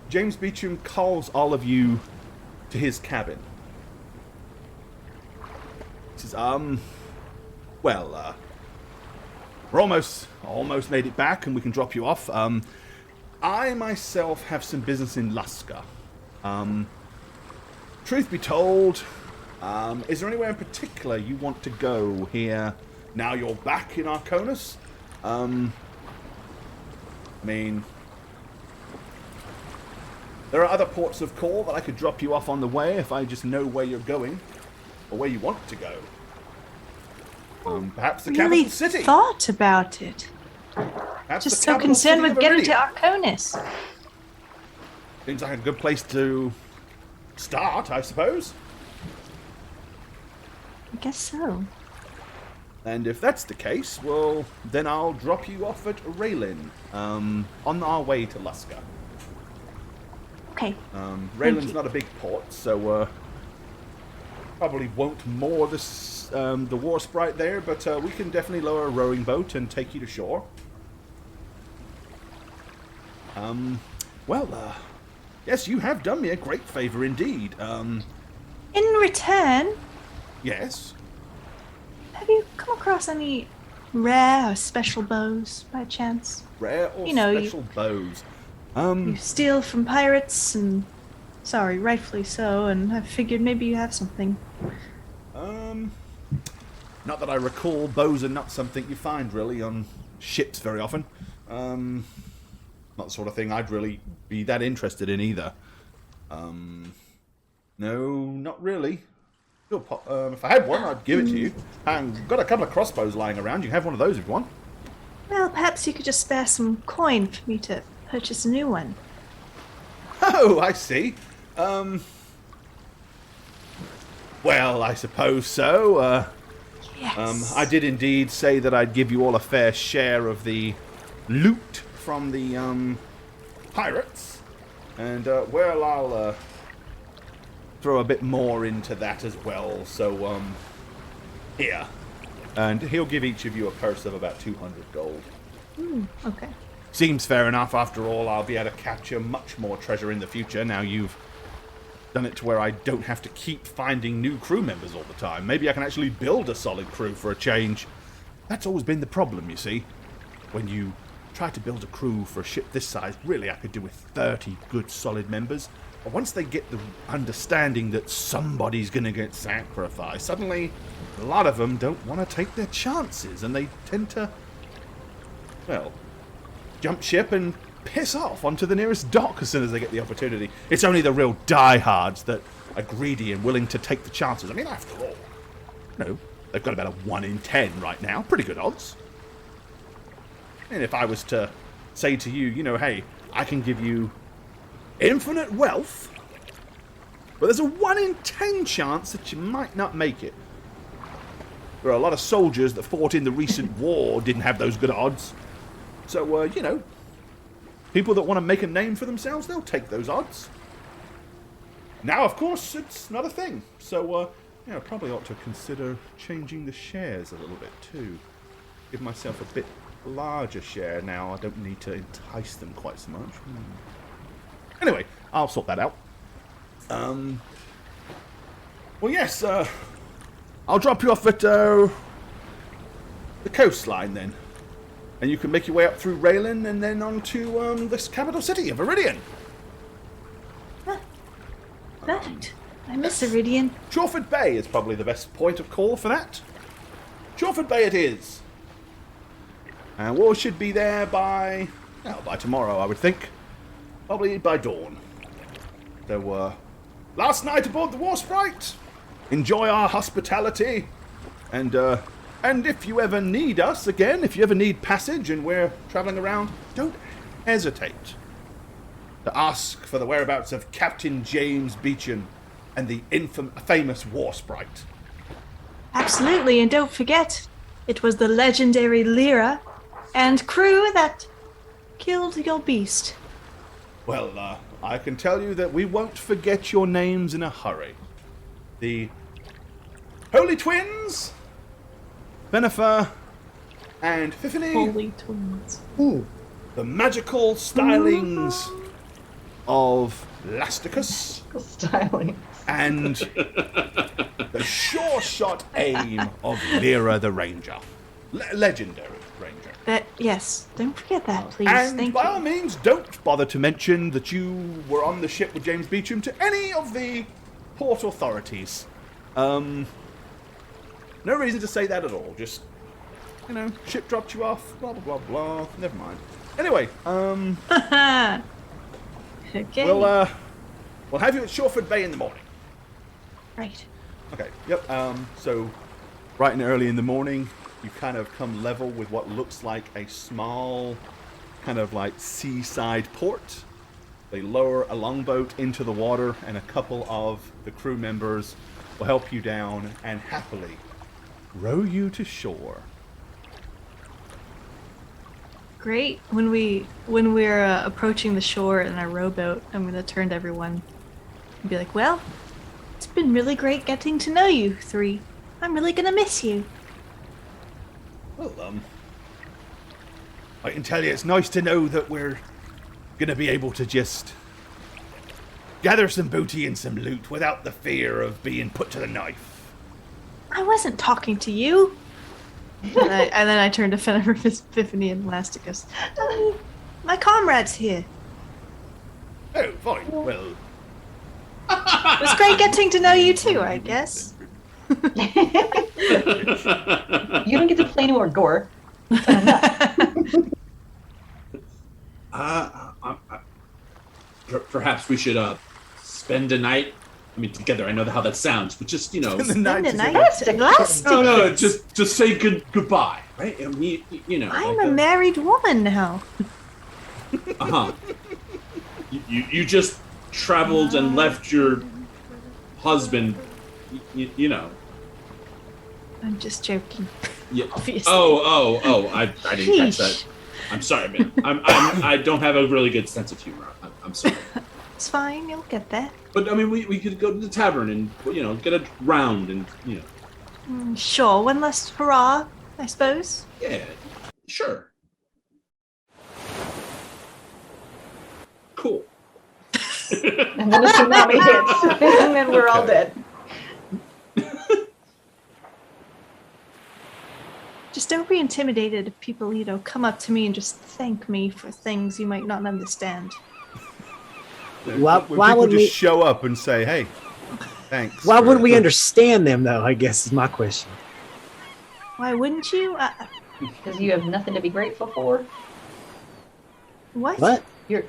James Beecham calls all of you to his cabin. He says, well, we're almost made it back, and we can drop you off. I myself have some business in Luska. Truth be told, is there anywhere in particular you want to go here now you're back in Arconis? I mean, there are other ports of call that I could drop you off on the way if I just know where you're going or where you want to go. Perhaps the really capital city. Thought about it. Perhaps Just the so capital concerned city with of getting to Iridia. Arconis. Seems like a good place to start, I suppose. I guess so. And if that's the case, well, then I'll drop you off at Raylin, on our way to Luska. Okay. Raylin's you. not a big port, so probably won't moor the war sprite there, but we can definitely lower a rowing boat and take you to shore. Yes, you have done me a great favor indeed. In return, Yes. have you come across any rare or special bows by chance? Rare or You know, special bows? You steal from pirates, and rightfully so, and I figured maybe you have something. Not that I recall. Bows are not something you find really on ships very often. Not the sort of thing I'd really be that interested in either. No, not really. If I had one, I'd give it to you. I've got a couple of crossbows lying around. You can have one of those if you want. Well, perhaps you could just spare some coin for me to purchase a new one. Oh, I see. Well, I suppose so. Yes. I did indeed say that I'd give you all a fair share of the loot from the pirates, and I'll throw a bit more into that as well. So here, and he'll give each of you a purse of about 200 gold. Okay. Seems fair enough. After all, I'll be able to capture much more treasure in the future. Now you've done it to where I don't have to keep finding new crew members all the time. Maybe I can actually build a solid crew for a change. That's always been the problem, you see. When you try to build a crew for a ship this size, really I could do with 30 good solid members. But once they get the understanding that somebody's going to get sacrificed, suddenly a lot of them don't want to take their chances, and they tend to, well, jump ship and piss off onto the nearest dock as soon as they get the opportunity. It's only the real diehards that are greedy and willing to take the chances. I mean, after all, they've got about a 1 in 10 right now. Pretty good odds. And if I was to say to you, hey, I can give you infinite wealth, but there's a 1 in 10 chance that you might not make it. There are a lot of soldiers that fought in the recent war didn't have those good odds. So, people that want to make a name for themselves, they'll take those odds. Now, of course, it's not a thing. So, probably ought to consider changing the shares a little bit, too. Give myself a bit larger share now. I don't need to entice them quite so much. Anyway, I'll sort that out. Well, yes, I'll drop you off at the coastline, then. And you can make your way up through Raylin and then on to this capital city of Iridian. Perfect. I miss Iridian. Chorford Bay is probably the best point of call for that. Chorford Bay it is. And we should be there by tomorrow, I would think. Probably by dawn. So, last night aboard the War Sprite. Enjoy our hospitality. And if you ever need us again, if you ever need passage and we're traveling around, don't hesitate to ask for the whereabouts of Captain James Beecham and the famous War Sprite. Absolutely, and don't forget, it was the legendary Lyra and crew that killed your beast. Well, I can tell you that we won't forget your names in a hurry. The Holy Twins, Benifer, and Fiffany. Holy twins. Ooh. The magical stylings of Lasticus. Styling. And the sure shot aim of Lyra the Ranger. Legendary Ranger. Yes, don't forget that, please. And Thank by you. all means, don't bother to mention that you were on the ship with James Beecham to any of the port authorities. No reason to say that at all. Just, ship dropped you off, blah, blah, blah, blah. Never mind. Anyway, Okay. we'll have you at Shawford Bay in the morning. Right. Okay, yep. So, bright and early in the morning, you kind of come level with what looks like a small, kind of like seaside port. They lower a longboat into the water, and a couple of the crew members will help you down and happily row you to shore. Great. When we're approaching the shore in our rowboat, I'm gonna turn to everyone and be like, "Well, it's been really great getting to know you three. I'm really gonna miss you." Well, I can tell you it's nice to know that we're gonna be able to just gather some booty and some loot without the fear of being put to the knife. I wasn't talking to you. and then I turn to Fiffany and Lasticus. My comrade's here. Oh, fine. Well, It was great getting to know you too, I guess. You don't get to play anymore, Gore. Perhaps we should spend a night. I mean, together. I know how that sounds, but just the night Spend a is night a- at Lasticus. no, just say goodbye, right? I mean, I'm like a married woman now. Uh-huh. You just traveled and left your husband. I'm just joking. Yeah. Obviously. Oh! I didn't catch that. Sheesh. I'm sorry, man. I don't have a really good sense of humor. I'm sorry. It's fine, you'll get there. But I mean, we could go to the tavern and get a round and Sure, one last hurrah, I suppose. yeah, sure, cool. And then a tsunami hits, and then we're all dead. Just don't be intimidated if people, come up to me and just thank me for things you might not understand. Why when would people we? just show up and say, "Hey, thanks." Why for- wouldn't we understand them, though? I guess is my question. Why wouldn't you? Because you have nothing to be grateful for. What? What? You're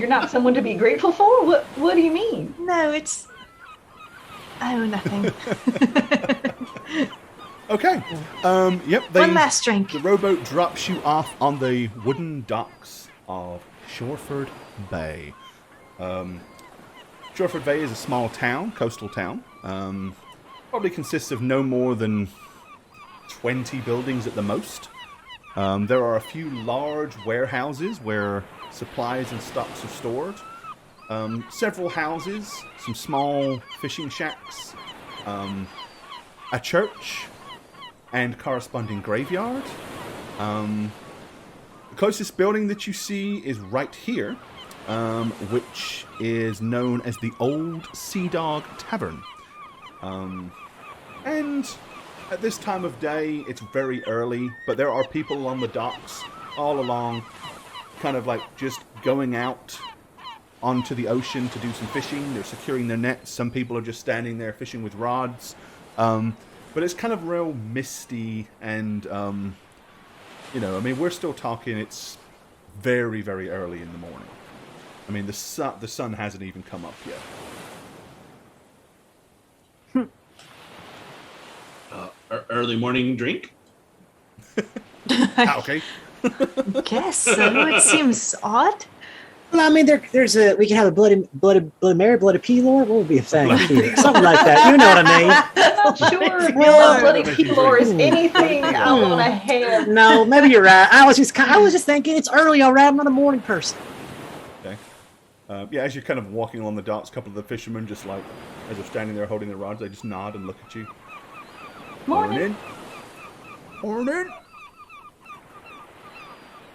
not someone to be grateful for. What do you mean? No, it's... Oh, nothing. Okay. Yep. One last drink. The rowboat drops you off on the wooden docks of Shawford Bay. Shawford Bay is a small town, coastal town. Probably consists of no more than 20 buildings at the most. There are a few large warehouses where supplies and stocks are stored. Several houses, some small fishing shacks, a church, and corresponding graveyard. The closest building that you see is right here, which is known as the Old Sea Dog Tavern. And at this time of day, it's very early, but there are people on the docks all along, kind of like just going out onto the ocean to do some fishing. They're securing their nets. Some people are just standing there fishing with rods. But it's kind of real misty and, we're still talking, it's very, very early in the morning. I mean, the sun hasn't even come up yet. Early morning drink. Okay. Guess so. It seems odd. Well, I mean, we can have a bloody Mary, bloody P-Lord. What would be a thing? Something like that. You know what I mean? I'm not sure. Well, Bloody people is anything I want to have. No, maybe you're right. I was just thinking it's early already. I'm not a morning person. Okay. Yeah, as you're kind of walking along the docks, a couple of the fishermen just like, as they're standing there holding their rods, they just nod and look at you. Morning. Morning.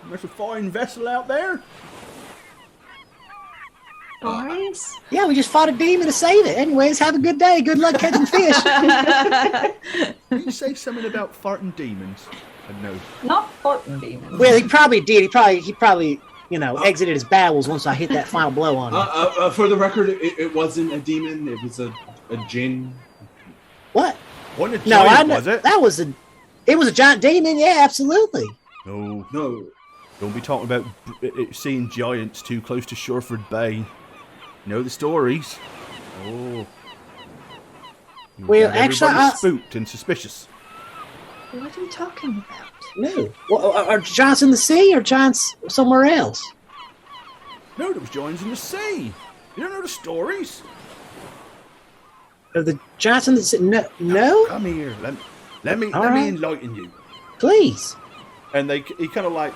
There's a fine vessel out there. Boys? Yeah, we just fought a demon to save it. Anyways, have a good day. Good luck catching fish. Did you say something about farting demons? No. Not farting demons. Well, he probably did. He probably, exited his bowels once I hit that final blow on him. For the record, it wasn't a demon. It was a djinn. What? Wasn't a giant, was it? It was a giant demon. Yeah, absolutely. No. Don't be talking about seeing giants too close to Shoreford Bay. You know the stories. Oh. Well, actually, everybody's spooked and suspicious. What are you talking about? No. Well, are giants in the sea or giants somewhere else? No, there was giants in the sea. You don't know the stories? Are the giants in the sea? No? Come here. Let me enlighten you. Please. And he kind of like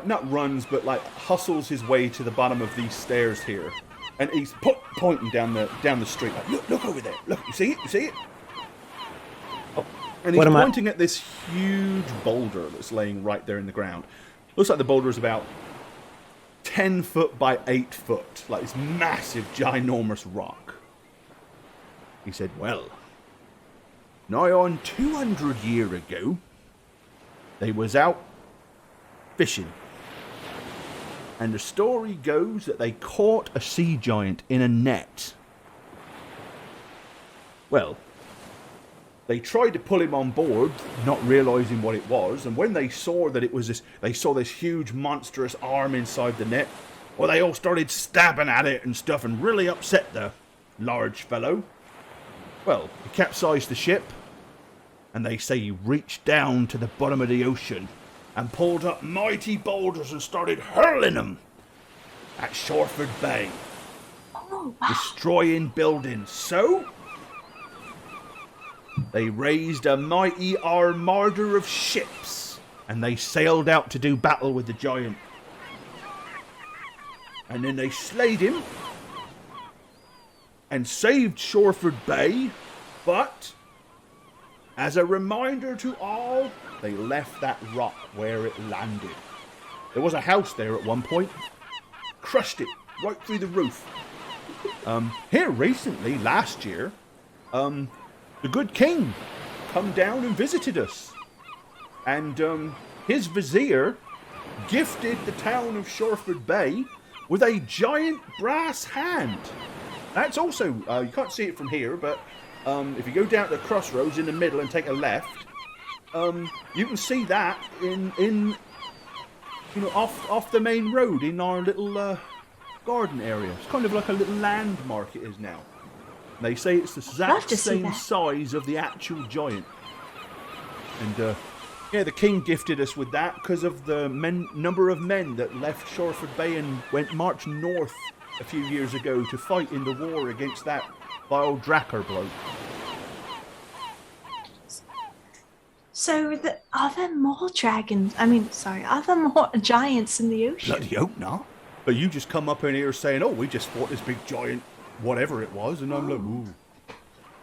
not runs, but like hustles his way to the bottom of these stairs here, and he's pointing down the street. Like, look over there. Look, you see it? Oh. And he's pointing at this huge boulder that's laying right there in the ground. Looks like the boulder is about 10 foot by 8 foot, like this massive, ginormous rock. He said, "Well, nigh on 200 years ago, they was out fishing. And the story goes that they caught a sea giant in a net. Well, they tried to pull him on board, not realizing what it was, and when they saw that it was this huge monstrous arm inside the net, well, they all started stabbing at it and stuff and really upset the large fellow. Well, he capsized the ship, and they say he reached down to the bottom of the ocean and pulled up mighty boulders and started hurling them at Shoreford Bay, destroying buildings. So they raised a mighty armada of ships, and they sailed out to do battle with the giant. And then they slayed him and saved Shoreford Bay, but as a reminder to all, they left that rock where it landed. There was a house there at one point. Crushed it right through the roof. Here recently, last year, the good king come down and visited us. And his vizier gifted the town of Shoreford Bay with a giant brass hand. That's also, you can't see it from here, but if you go down to the crossroads in the middle and take a left, you can see that in off the main road in our little garden area. It's kind of like a little landmark it is now. And they say it's the exact same size of the actual giant. And yeah, the king gifted us with that because of the number of men that left Shoreford Bay and marched north a few years ago to fight in the war against that vile Drakkar bloke. So, are there more dragons? Are there more giants in the ocean? Bloody hope not. But you just come up in here saying, "Oh, we just fought this big giant, whatever it was," and I'm like, "Ooh,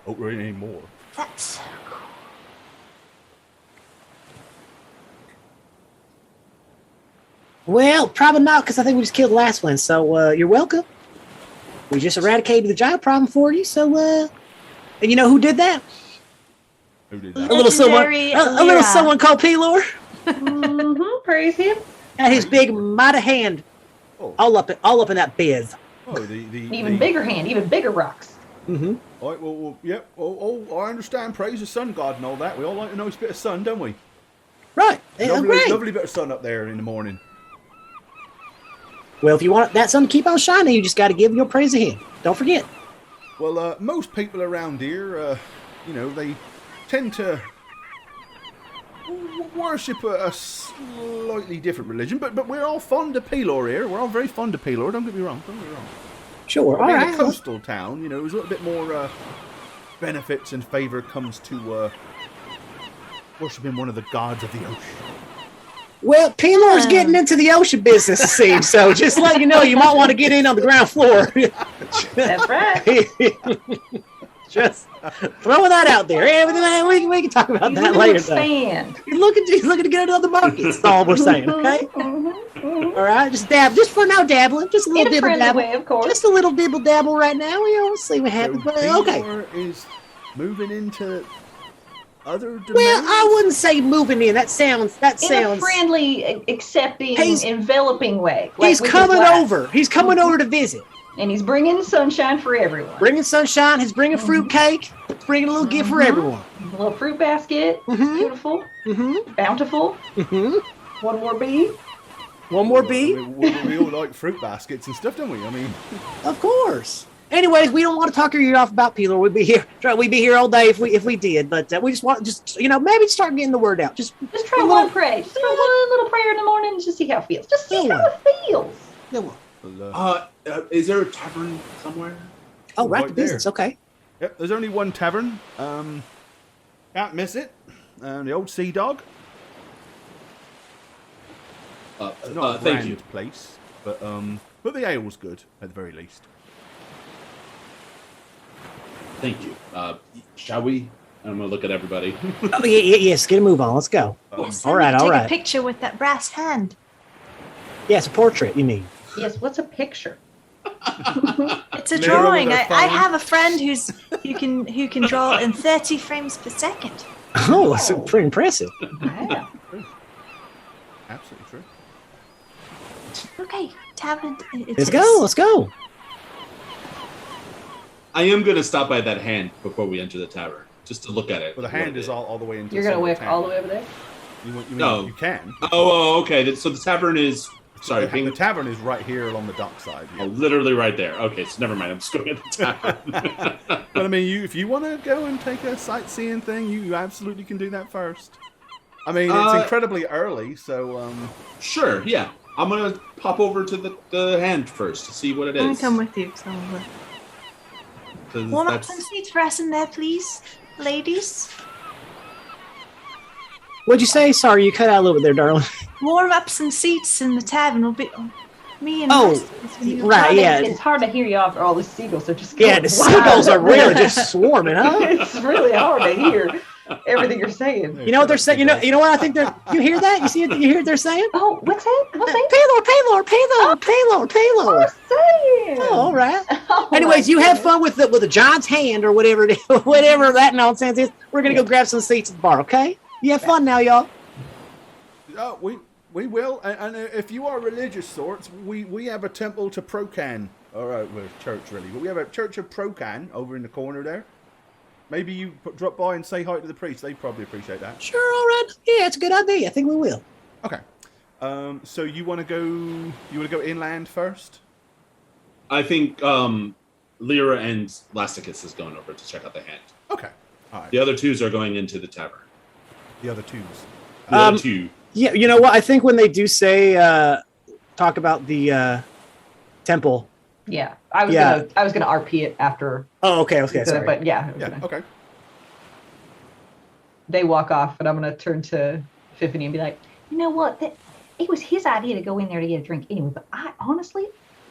hope there ain't any more." That's so cool. Well, probably not, because I think we just killed the last one. So you're welcome. We just eradicated the giant problem for you. So, and you know who did that? Who did that? A little someone called Pelor. Praise him. Got his big mighty hand, all up in that biz. Oh, Even bigger hand, even bigger rocks. Mm-hmm. All right, well, yep. Oh, I understand. Praise the sun god and all that. We all like a nice bit of sun, don't we? Right. Lovely bit of sun up there in the morning. Well, if you want that sun to keep on shining, you just got to give your praise to him. Don't forget. Well, most people around here, they tend to worship a slightly different religion, but we're all fond of Pelor here. We're all very fond of Pelor. Don't get me wrong. Sure. All Being right. a coastal town, there's a little bit more benefits and favor comes to worshiping one of the gods of the ocean. Well, Pelor's getting into the ocean business, it seems. So just let you know, you might want to get in on the ground floor. That's right. Just throwing that out there. Yeah, we can talk about that later. Expand. He's looking to get into other markets. That's all we're saying, okay? All right, just for now, dabbling. Just a little In a dibble friendly dabble. way, of course. Just a little dibble dabble right now. We'll see what happens. So But, okay. Pelor is moving into other domains? Well, I wouldn't say moving in. That sounds. In a friendly, accepting, He's- enveloping way. He's with coming his laugh. over. He's coming over to visit. And he's bringing sunshine for everyone. Bringing sunshine. He's bringing fruit cake. Bringing a little gift for everyone. A little fruit basket. Mhm. Beautiful. Mm-hmm. Bountiful. Mm-hmm. One more bee. One more bee. We all like fruit baskets and stuff, don't we? I mean, Of course. Anyways, we don't want to talk your ear off about Pelor. We'd be here all day if we did. But we just want maybe start getting the word out. Just Try one prayer. Just try one little prayer in the morning and just see how it feels. Just see how it feels. Is there a tavern somewhere? Oh, right to Right there. business. Okay. yep, there's only one tavern. Can't miss it. The old Sea Dog. It's not a Thank grand you. place, but the ale's good at the very least. Thank you. Shall we? I'm gonna look at everybody. Oh, yes. Get a move on. Let's go. Yes, all right. Take All a right. picture with that brass hand. Yeah, it's a portrait. You mean? Yes, what's a picture? It's a Lyra drawing. with her I phone. have a friend who can draw in 30 frames per second. Oh, that's pretty impressive. Wow. Absolutely true. Okay, tavern. Let's go. Let's go. I am gonna stop by that hand before we enter the tavern, just to look at it. Well, the hand is all the way into. You're the gonna center of wick town. all the way over there? You mean No. you can. Oh, okay. So the tavern is sorry, The tavern is right here along the dock side. oh, literally right there. Okay, so never mind. I'm just going at the tavern. But I mean, if you want to go and take a sightseeing thing, you absolutely can do that first. I mean, it's incredibly early, so Sure. Yeah. I'm gonna pop over to the hand first to see what it I'm gonna is. come with you. Warm up some seats for us in there, please, ladies. What'd you say? Sorry, you cut out a little bit there, darling. Warm up some seats in the tavern. Will be me and Oh, Rusty is gonna be- right, yeah. It's hard to hear you after all the seagulls are just Yeah, going the wild. seagulls are really just swarming, huh? It's really hard to hear everything you're saying. You know what they're saying? You know what I think they're. You hear that? You see it? You hear what they're saying? Oh, what's that? What's that? Paylor. What's saying? Oh, all right. Oh, Anyways, my you have goodness. fun with the giant's hand or whatever it is, whatever that nonsense is. We're gonna go grab some seats at the bar, okay? You have fun now, y'all. we will. And if you are religious sorts, we have a temple to Procan. All right, we're a church really, but we have a church of Procan over in the corner there. Maybe you drop by and say hi to the priest. They probably appreciate that. Sure, all right. Yeah, it's a good idea. I think we will. Okay. So you want to go? You want to go inland first? I think Lyra and Lasticus is going over to check out the hand. Okay. All right. The other twos are going into the tavern. The other twos. The other two. Yeah, you know what? I think when they do say talk about the temple. Yeah, I was gonna RP it after. Oh, okay, sorry. But yeah. Yeah. Okay. They walk off, and I'm gonna turn to Epiphany and be like, you know what? It was his idea to go in there to get a drink anyway. But I honestly,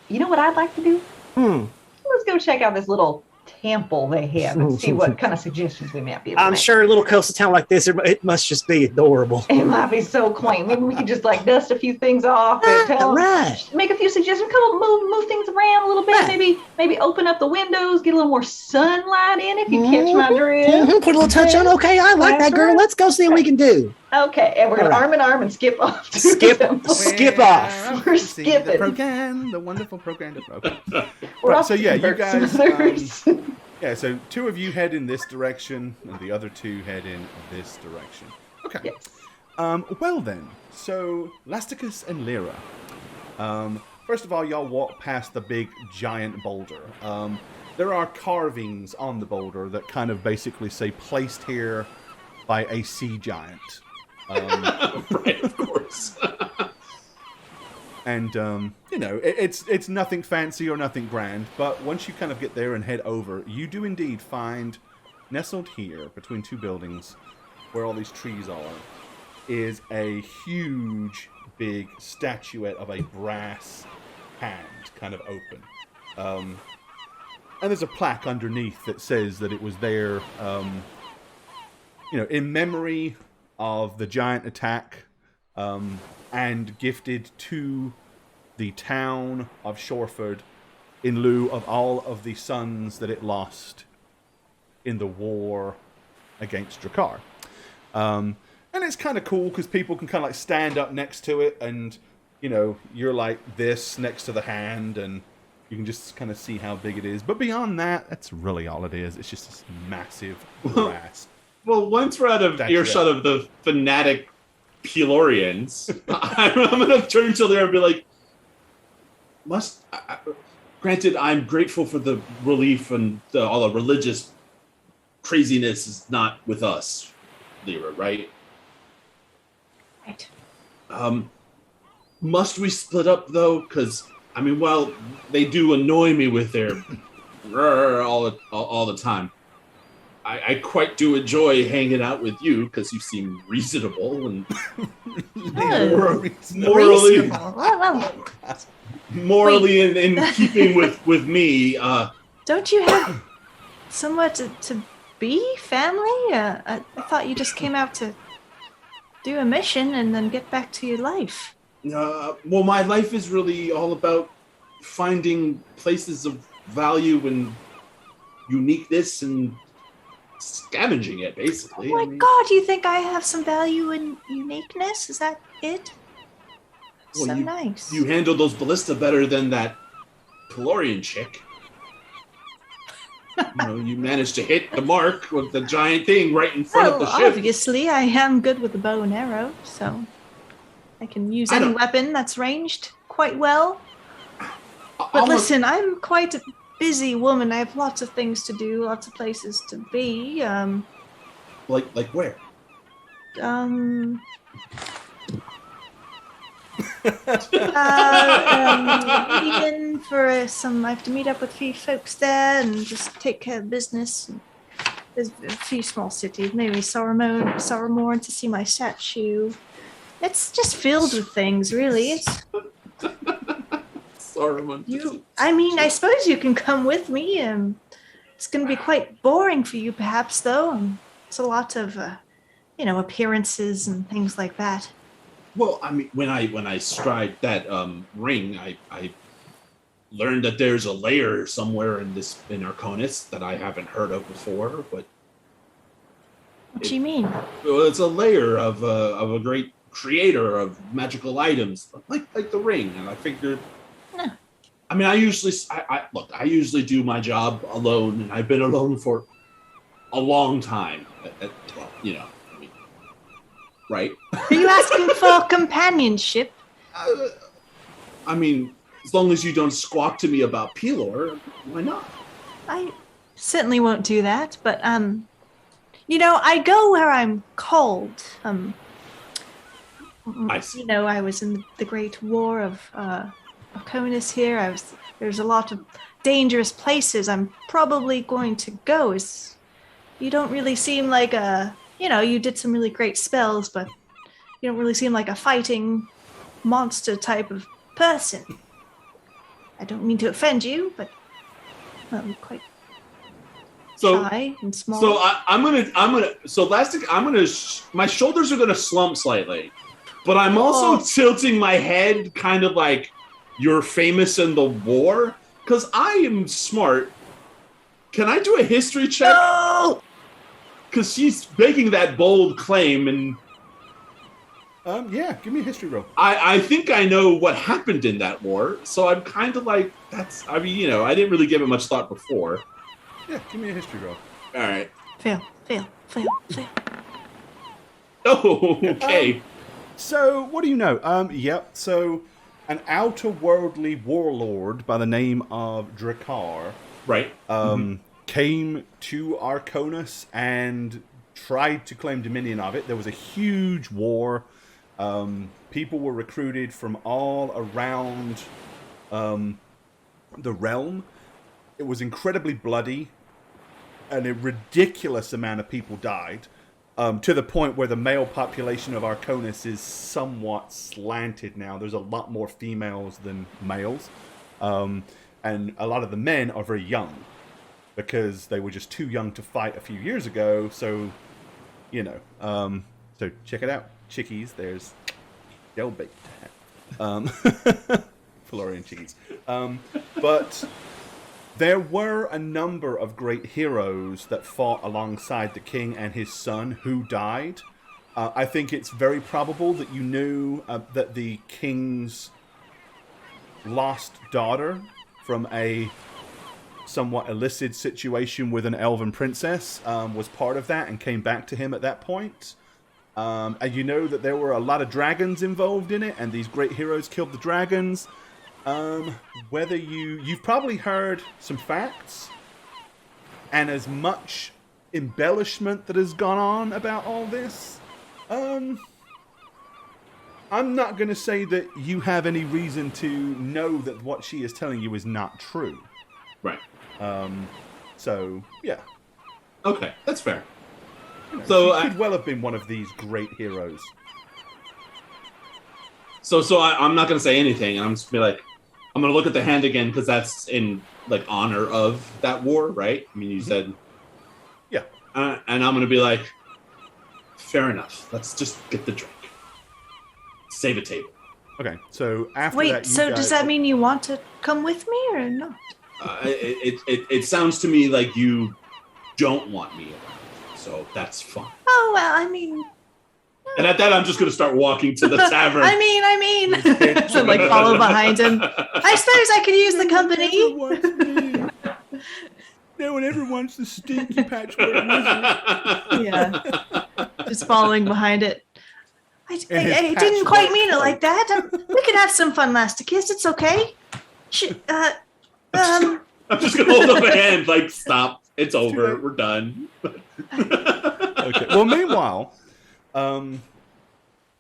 you know what I'd like to do? Let's go check out this little temple they have and see what kind of suggestions we might be able to I'm make. sure a little coastal town like this, it must just be adorable. It might be so quaint. Maybe we could just like dust a few things off and tell, Right. make a few suggestions. Come on, move things around a little bit. Right. Maybe open up the windows, get a little more sunlight in. If you catch my drift. Put a little touch on. Okay, I like that, girl. Let's go see what we can do. Okay, and we're gonna All right. arm in arm and skip off. to Skip the temple. off. We're See skipping. The Procan, the wonderful Procan. We're Right, off so to yeah, you convert some guys. others. Yeah, so two of you head in this direction, and the other two head in this direction. Okay. Yes. Well then, so Lasticus and Lyra. First of all, y'all walk past the big giant boulder. There are carvings on the boulder that kind of basically say placed here by a sea giant. Right, of course. And it's nothing fancy or nothing grand, but once you kind of get there and head over, you do indeed find, nestled here between two buildings, where all these trees are, is a huge, big statuette of a brass hand, kind of open. And there's a plaque underneath that says that it was there, in memory of the giant attack, and gifted to the town of Shoreford in lieu of all of the sons that it lost in the war against Drakkar. And it's kind of cool because people can kind of like stand up next to it, and you're like this next to the hand, and you can just kind of see how big it is. But beyond that, that's really all it is. It's just this massive brass. Well, once we're out of earshot of the fanatic Pelorians, I'm going to turn to there and be like, granted, I'm grateful for the relief and all the religious craziness is not with us, Lyra, right? Right. Must we split up, though? Because, while they do annoy me with their all the time, I quite do enjoy hanging out with you because you seem reasonable and morally in keeping with me. Don't you have somewhere to be, family? I thought you just came out to do a mission and then get back to your life. Well, my life is really all about finding places of value and uniqueness and scavenging it, basically. Oh my God, you think I have some value in uniqueness? Is that it? Well, so nice. You handle those ballista better than that Pelorian chick. You managed to hit the mark with the giant thing right in front of the ship. Obviously, I am good with the bow and arrow, so I can use any weapon that's ranged quite well. But listen, I'm quite a busy woman. I have lots of things to do, lots of places to be. Like where? Even for some, I have to meet up with a few folks there and just take care of business. There's a few small cities, maybe Saramore to see my statue. It's just filled with things, really. Saruman. I suppose you can come with me. It's going to be quite boring for you, perhaps, though. It's a lot of, appearances and things like that. Well, when I stride that ring, I learned that there's a layer somewhere in Arconis that I haven't heard of before. But what do you mean? Well, it's a layer of a great creator of magical items, like the ring. And I figured, I usually do my job alone, and I've been alone for a long time. Right? Are you asking for companionship? As long as you don't squawk to me about Pelor, why not? I certainly won't do that, but, I go where I'm called. I see. I was in the Great War of Arconis here. There's a lot of dangerous places I'm probably going to go. You don't really seem like you did some really great spells, but you don't really seem like a fighting monster type of person. I don't mean to offend you, but I'm quite shy and small. So my shoulders are gonna slump slightly, but I'm also tilting my head kind of like you're famous in the war, because I am smart. Can I do a history check? No! Because she's making that bold claim, and give me a history roll. I think I know what happened in that war, so I'm kind of like, I didn't really give it much thought before. Yeah, give me a history roll. All right. Fail. Oh, okay. So, what do you know? So an outer-worldly warlord by the name of Drakkar right. Came to Arconis and tried to claim dominion of it. There was a huge war. People were recruited from all around the realm. It was incredibly bloody, and a ridiculous amount of people died, to the point where the male population of Arconis is somewhat slanted now. There's a lot more females than males, and a lot of the men are very young, because they were just too young to fight a few years ago. So, so check it out, chickies. There's Del Bait. Florian chickies. But there were a number of great heroes that fought alongside the king and his son who died. I think it's very probable that you knew that the king's lost daughter from a somewhat illicit situation with an elven princess was part of that and came back to him at that point. And you know that there were a lot of dragons involved in it, and these great heroes killed the dragons. Whether you've probably heard some facts, and as much embellishment that has gone on about all this. I'm not going to say that you have any reason to know that what she is telling you is not true. Right. So, yeah. Okay, that's fair. So she could well have been one of these great heroes. So I'm not going to say anything, and I'm just going to be like, I'm going to look at the hand again, because that's in, like, honor of that war, right? I mean, you said... Yeah. And I'm going to be like, fair enough. Let's just get the drink. Save a table. Okay, so after Wait, that... so does that mean you want to come with me or not? It sounds to me like you don't want me around, so that's fine. Oh, well, I mean... And at that, I'm just going to start walking to the tavern. I mean. So, like, follow behind him. I suppose I could use the company. No one ever wants the stinky patchwork wizard. Yeah. Just following behind it. I didn't quite mean it like that. We could have some fun, Lasticus. It's okay. I'm just going to hold up a hand, like, stop. It's over. We're done. Okay. Well, meanwhile...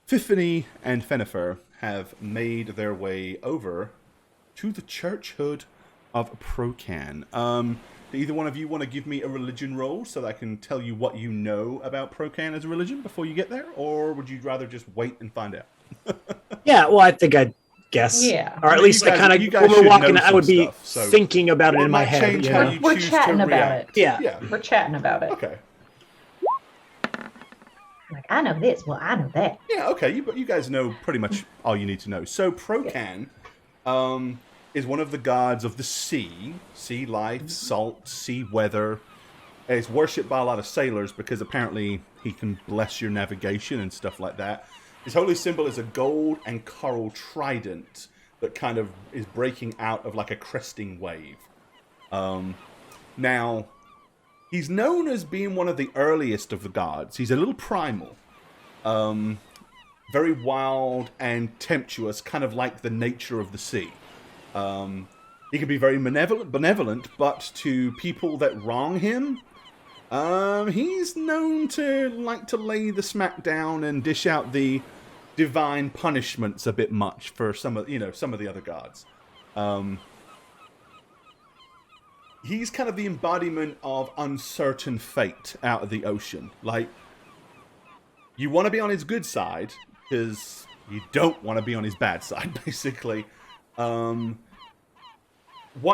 Tiffany and Fenifer have made their way over to the churchhood of Procan. Do either one of you want to give me a religion roll so that I can tell you what you know about Procan as a religion before you get there? Or would you rather just wait and find out? Yeah, well, I think I'd guess. Yeah. Or at least I kind of, when we're walking, I would be thinking about it in my head. We're chatting about it. Yeah. We're chatting about it. Okay. Like, I know this, well, I know that. Yeah, okay, you guys know pretty much all you need to know. So Procan is one of the gods of the sea life, salt, sea weather. It's worshipped by a lot of sailors because apparently he can bless your navigation and stuff like that. His holy symbol is a gold and coral trident that kind of is breaking out of like a cresting wave. Now... he's known as being one of the earliest of the gods. He's a little primal. Very wild and tempestuous, kind of like the nature of the sea. He can be very benevolent, but to people that wrong him, he's known to like to lay the smack down and dish out the divine punishments a bit much for some of the other gods. He's kind of the embodiment of uncertain fate out of the ocean. Like, you want to be on his good side, because you don't want to be on his bad side, basically. What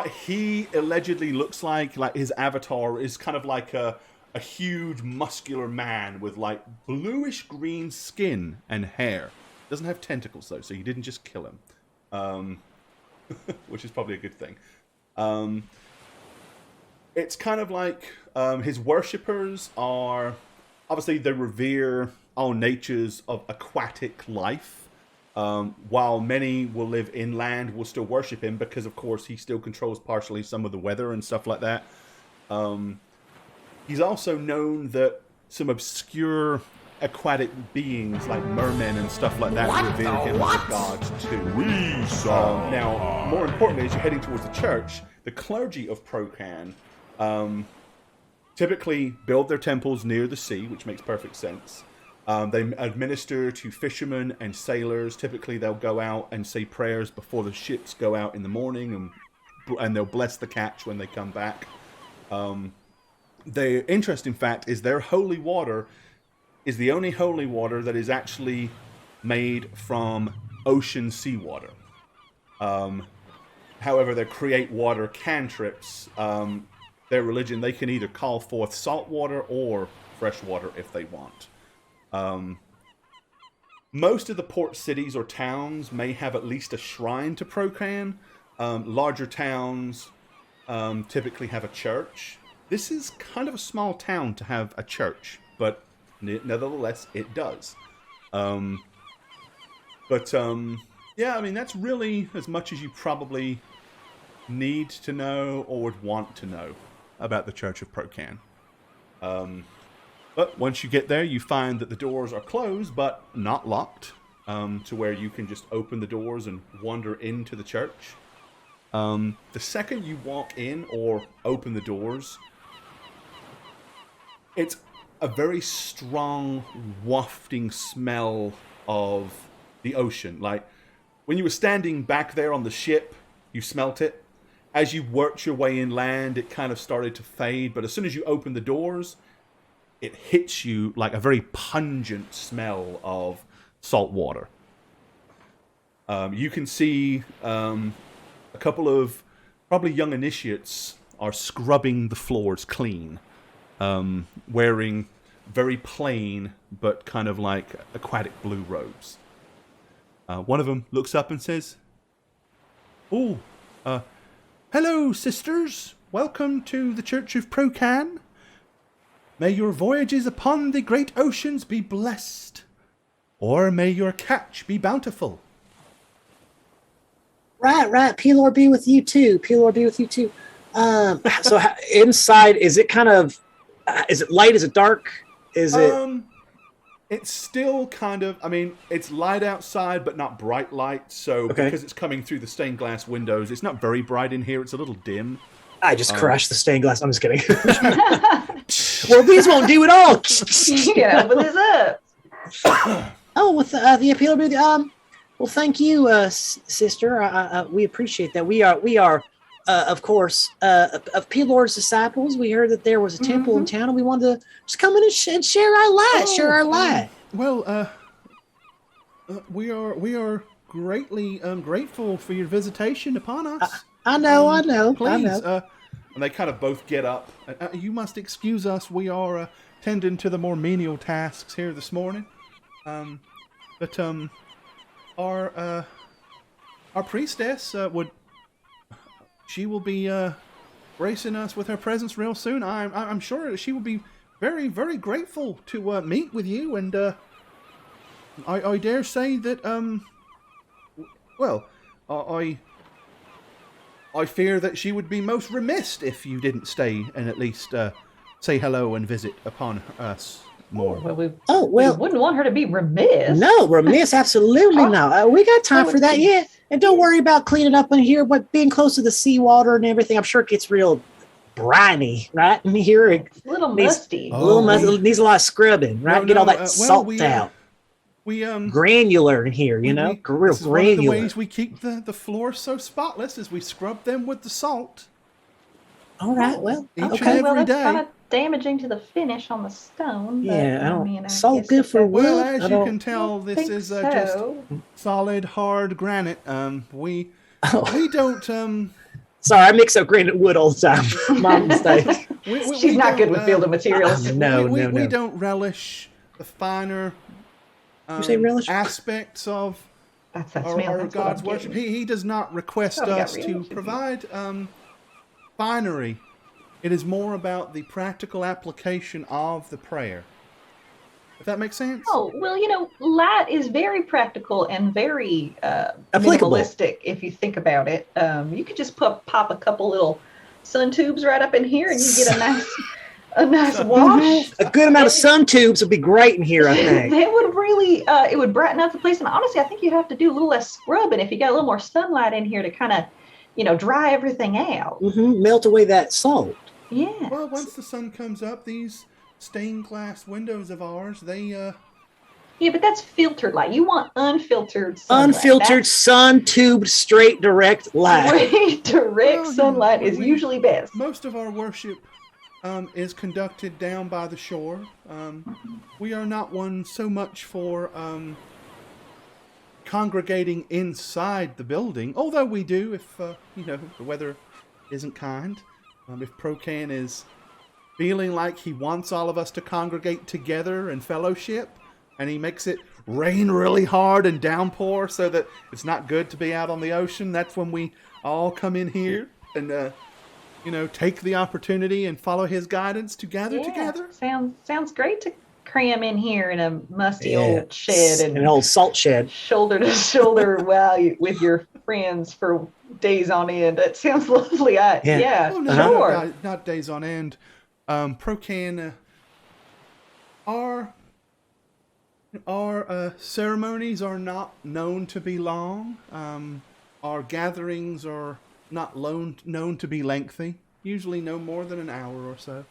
he allegedly looks like his avatar, is kind of like a huge, muscular man with, like, bluish-green skin and hair. Doesn't have tentacles, though, so you didn't just kill him. Which is probably a good thing. It's kind of like his worshippers are... obviously, they revere all natures of aquatic life. While many will live inland, will still worship him because, of course, he still controls partially some of the weather and stuff like that. He's also known that some obscure aquatic beings like mermen and stuff like that revere him as a god too. Now, more importantly, as you're heading towards the church, the clergy of Procan typically build their temples near the sea, which makes perfect sense. They administer to fishermen and sailors. Typically, they'll go out and say prayers before the ships go out in the morning, and they'll bless the catch when they come back. The interesting fact is their holy water is the only holy water that is actually made from ocean seawater. However, they create water cantrips. Their religion, they can either call forth salt water or fresh water if they want. Most of the port cities or towns may have at least a shrine to Procan. Larger towns typically have a church. This is kind of a small town to have a church, but nevertheless, it does. Yeah, I mean, that's really as much as you probably need to know or would want to know about the Church of Procan. But once you get there, you find that the doors are closed, but not locked, to where you can just open the doors and wander into the church. The second you walk in or open the doors, it's a very strong, wafting smell of the ocean. Like, when you were standing back there on the ship, you smelt it. As you worked your way inland, it kind of started to fade, but as soon as you opened the doors, it hits you like a very pungent smell of salt water. You can see a couple of probably young initiates are scrubbing the floors clean, wearing very plain but kind of like aquatic blue robes. One of them looks up and says, "Oh, hello, sisters. Welcome to the Church of Procan. May your voyages upon the great oceans be blessed, or may your catch be bountiful." Right. P-Lord be with you too. So inside, is it kind of, is it light? Is it dark? Is it? It's still kind of, I mean, it's light outside, but not bright light. So because it's coming through the stained glass windows, it's not very bright in here. It's a little dim. I just crushed the stained glass. I'm just kidding. Well, these won't do it all. You can open this up. Oh, with the appeal of well, thank you, sister. We appreciate that. We are, of course, of P-Lord's disciples. We heard that there was a temple in town, and we wanted to just come in and share our light. Well, we are greatly grateful for your visitation upon us. I know. Please, and they kind of both get up. You must excuse us. We are tending to the more menial tasks here this morning. But our priestess she will be gracing us with her presence real soon. I'm sure she will be very, very grateful to meet with you, and I dare say that I fear that she would be most remiss if you didn't stay and at least say hello and visit upon us more. Well, we wouldn't want her to be remiss. No, remiss, absolutely not. We got time for that, yeah. And don't worry about cleaning up in here, but being close to the seawater and everything, I'm sure it gets real briny, right? In here, a little musty. Needs a lot of scrubbing, right? Get all that salt out. We granular in here, real granular. One of the ways we keep the floors so spotless is we scrub them with the salt. All right, well, each and every day. Kind of damaging to the finish on the stone. But, salt good for wood. Well, as you can tell, this is just solid, hard granite. We don't. Sorry, I mix up granite wood all the time. My mistake. She's not good with building materials. We don't relish the finer aspects of our God's worship. He does not request us to provide finery. It is more about the practical application of the prayer. If that makes sense? Oh, well, Lat is very practical and very minimalistic if you think about it. You could just pop a couple little sun tubes right up in here and you get a nice wash. A good amount of sun tubes would be great in here, I think. It would really, it would brighten up the place. And honestly, I think you'd have to do a little less scrubbing if you got a little more sunlight in here to kind of, dry everything out. Melt away that salt. Yeah. Well, once the sun comes up, these stained glass windows of ours, they Yeah, but that's filtered light. You want unfiltered sunlight. Unfiltered, sun-tubed, straight, direct light. Straight, direct Well, sunlight is we- usually best. most of our worship is conducted down by the shore. We are not one so much for congregating inside the building, although we do if the weather isn't kind. If Procan is feeling like he wants all of us to congregate together in fellowship, and he makes it rain really hard and downpour so that it's not good to be out on the ocean, that's when we all come in here and take the opportunity and follow his guidance to gather together. Sounds great to cram in here in a musty old shed and an old salt shed, shoulder to shoulder with your friends for days on end. That sounds lovely. Yeah, Oh, no, sure. not days on end. Procan, our ceremonies are not known to be long. Our gatherings are not known to be lengthy. Usually no more than an hour or so.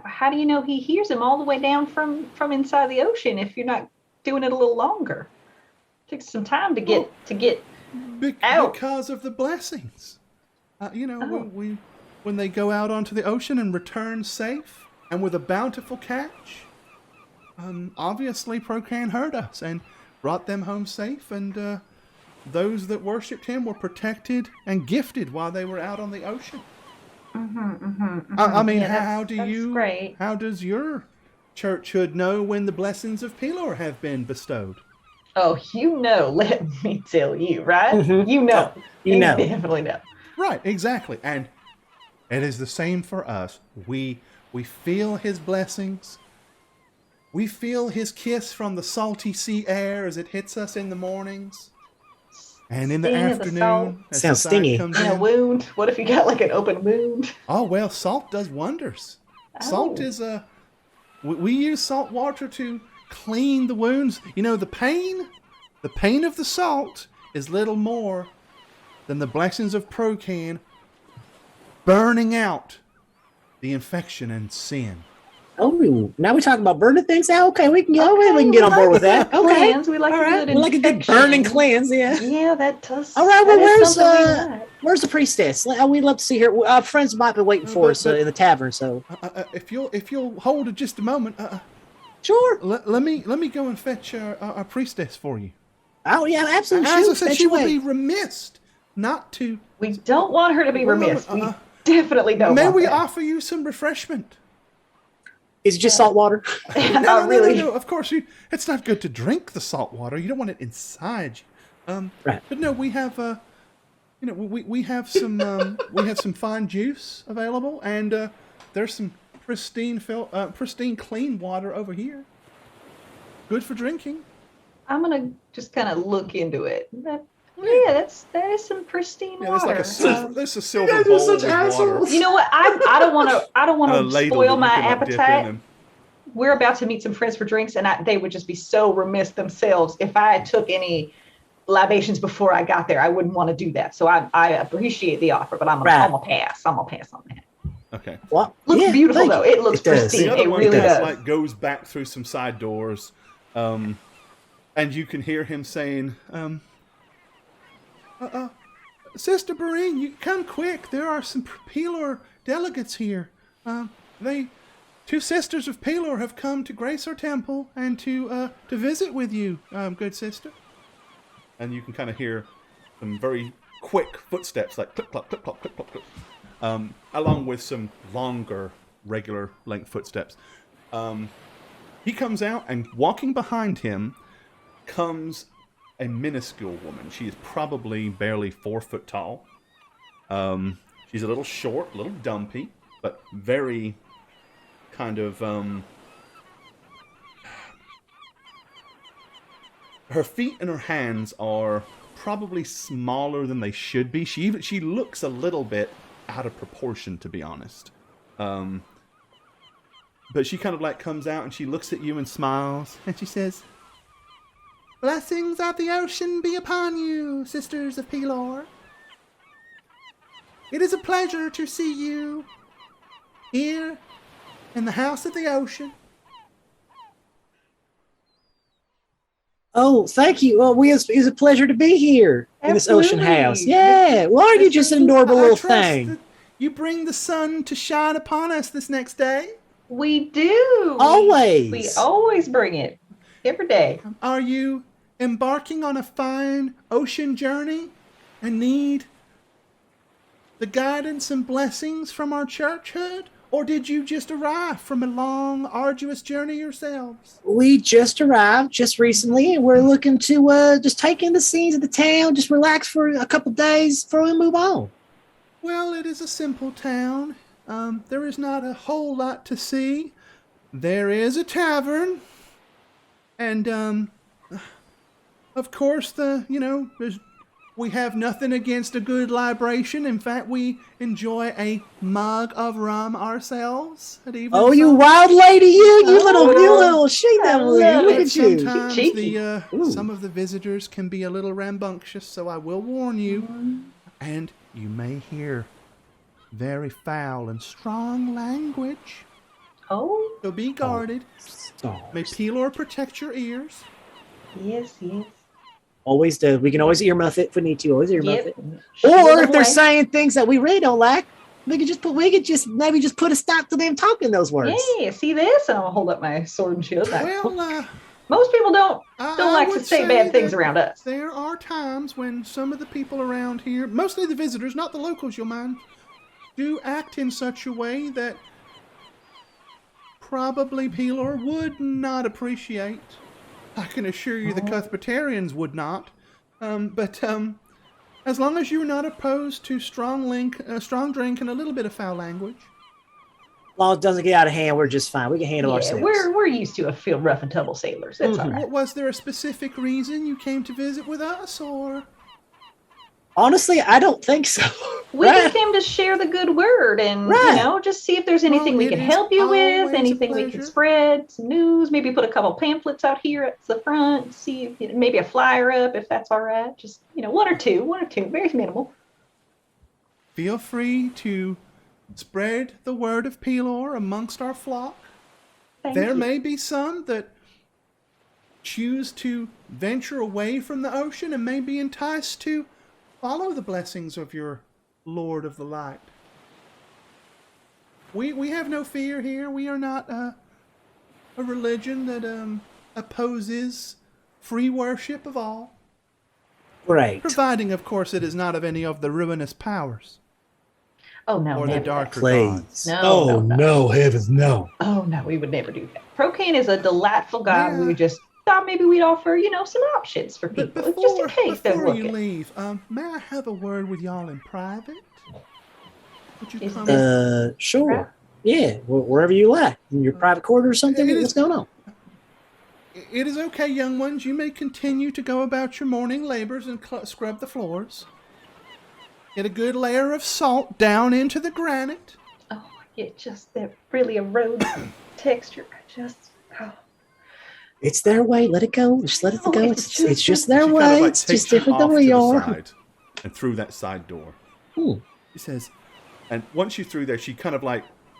How do you know he hears him all the way down from inside the ocean if you're not doing it a little longer? It takes some time to get out. Because of the blessings. When they go out onto the ocean and return safe and with a bountiful catch, obviously Procan heard us and brought them home safe, and those that worshipped him were protected and gifted while they were out on the ocean. I mean, Yeah, how does your churchhood know when the blessings of Pelor have been bestowed? Oh, let me tell you, right? Mhm. You know. You know. Definitely know. Right, exactly. And it is the same for us. We feel his blessings. We feel his kiss from the salty sea air as it hits us in the mornings. And in the Sting of the afternoon, salt. as Sounds the sun stingy. comes And a in. wound. What if you got like an open wound? Oh, well, salt does wonders. Salt Oh. is we use salt water to clean the wounds. The pain of the salt is little more than the blessings of Procan burning out the infection and sin. Oh, now we're talking about burning things out. Okay, we can get on board with that. Okay, Cleanse. We like all a right. good We like a good infection. burning cleanse. Yeah. Yeah, that does. All right. that Well, is something we like. where's the priestess? We'd love to see her. Our friends might be waiting for us in the tavern. So If you'll hold it just a moment, sure. let me go and fetch our priestess for you. Oh yeah, absolutely. As I Shoot, said, fetch she will away. be remiss not to. We don't want her to be Well, remiss. We uh, definitely don't May want we that. offer you some refreshment? Is it just salt water? Not really. No. Of course, it's not good to drink the salt water. You don't want it inside you. Right. But no, we have we have some we have some fine juice available, and there's some pristine clean water over here. Good for drinking. I'm gonna just kind of look into it. That is some pristine Yeah, there's water. like a silver. There's a silver guys are bowl such with water. assholes. You know what? I don't want And a to ladle spoil that my you can, like, dip in appetite. and- We're about to meet some friends for drinks, and they would just be so remiss themselves if I took any libations before I got there. I wouldn't want to do that. So I appreciate the offer, but I'm gonna pass. I'm gonna pass on that. Okay. Well, Looks yeah, beautiful thank though. you. It looks It does. pristine. The other It one really just does. goes back through some side doors, and you can hear him saying, Sister Barine, you come quick. There are some Pelor delegates here. Two sisters of Pelor have come to grace our temple and to visit with you, good sister. And you can kind of hear some very quick footsteps, like clip clop, clip clop, clip clop, clip, along with some longer, regular length footsteps. He comes out, and walking behind him comes a minuscule woman. She is probably barely 4 foot tall. She's a little short, a little dumpy, but very kind of her feet and her hands are probably smaller than they should be. She looks a little bit out of proportion, to be honest. But she kind of like comes out and she looks at you and smiles, and she says, "Blessings of the ocean be upon you, sisters of Pelor. It is a pleasure to see you here in the House of the Ocean. Oh, thank you. Well, it was a pleasure to be here in this ocean Absolutely. house. Yeah. Well, aren't you just an adorable I little trust thing? that you bring the sun to shine upon us this next day. We do. Always. We always bring it. Every day. Are you embarking on a fine ocean journey and need the guidance and blessings from our churchhood? Or did you just arrive from a long, arduous journey yourselves? We just arrived just recently, and we're looking to just take in the scenes of the town, just relax for a couple days before we move on. Well, it is a simple town. There is not a whole lot to see. There is a tavern. And, of course, we have nothing against a good libation. In fact, we enjoy a mug of rum ourselves at evening. Oh, you sun. wild lady, you little she devil, you. Look But at you. sometimes Cheeky. some of the visitors can be a little rambunctious, so I will warn you. And you may hear very foul and strong language. Oh, So be guarded. May Pelor protect your ears. yes, yes. Always do. We can always earmuff it if we need to. Always earmuff Yep. it. Shoot Or them if they're away. saying things that we really don't like, we could just maybe just put a stop to them talking those words. Yeah, see this? And I'll hold up my sword and shield. Well, Most people don't I like to would say bad things that around us. There are times when some of the people around here, mostly the visitors, not the locals, you'll mind, do act in such a way that probably Pelor would not appreciate. I can assure you the Cuthbertarians would not. But as long as you're not opposed to strong drink and a little bit of foul language. As long as it doesn't get out of hand, we're just fine. We can handle Yeah, ourselves. we're used to a field rough and tumble sailors. It's all Mhm. right. Was there a specific reason you came to visit with us, or? Honestly, I don't think so. We Right. just came to share the good word and Right. just see if there's anything we it can is help you with, always a anything we can pleasure. spread, some news, maybe put a couple pamphlets out here at the front, see if maybe a flyer up if that's all right. Just one or two, very minimal. Feel free to spread the word of Pelor amongst our flock. Thank There you. may be some that choose to venture away from the ocean and may be enticed to follow the blessings of your Lord of the Light. We have no fear here. We are not a religion that opposes free worship of all, Right. providing, of course, it is not of any of the ruinous powers Oh no, or the never. darker Please. gods. No, no. heavens, no. Oh no, we would never do that. Procane is a delightful god. Yeah. We just thought maybe we'd offer, some options for But people, just in case they're before you looking. leave, may I have a word with y'all in private? Would you Is come? this- Sure. Right. Yeah, wherever you like. In your private quarter or something? It is- What's going on? It is okay, young ones. You may continue to go about your morning labors and scrub the floors. Get a good layer of salt down into the granite. Oh, yeah, just that really erodes texture. It's their way. Let it go. Just let it No, go. it's It's just their She kind way. of, It's takes just you different than off we to the are. side and through that side door. Hmm. She says, and once you're through there, she kind of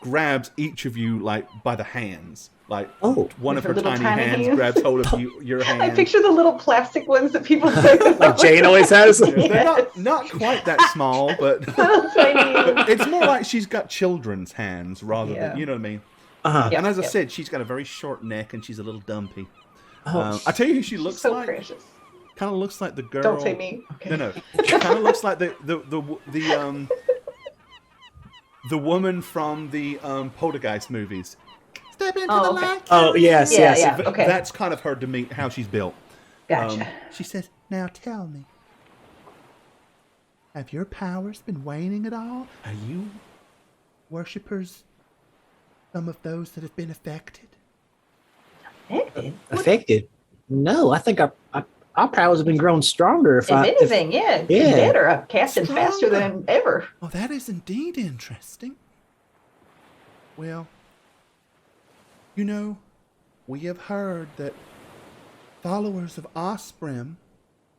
grabs each of you by the hands. Oh. One With of her her little tiny tiny hands hands. grabs hold of your hand. I picture the little plastic ones that people say. Like Jane always has. Yeah, they're Yes. not quite that small, but Little tiny. it's more like she's got children's hands rather Yeah. than, you know what I mean? Uh-huh. Yeah. And as I Yep. said, she's got a very short neck and she's a little dumpy. Oh. I tell you who she looks So like. precious. Kind of looks like the girl. Don't say me. Okay. No. She kind of looks like the woman from the Poltergeist movies. Step into Oh, the okay. light. Oh, yes, Yeah, yes. yeah. But Okay. That's kind of her demeanor, how she's built. Gotcha. She says, "Now tell me, have your powers been waning at all? Are you worshippers, some of those that have been affected?" Affected? Affected? No, I think our powers have been growing stronger. If anything, yeah. Yeah. Better. I'm casting faster Stronger. than ever. Oh, that is indeed interesting. Well, we have heard that followers of Osprem,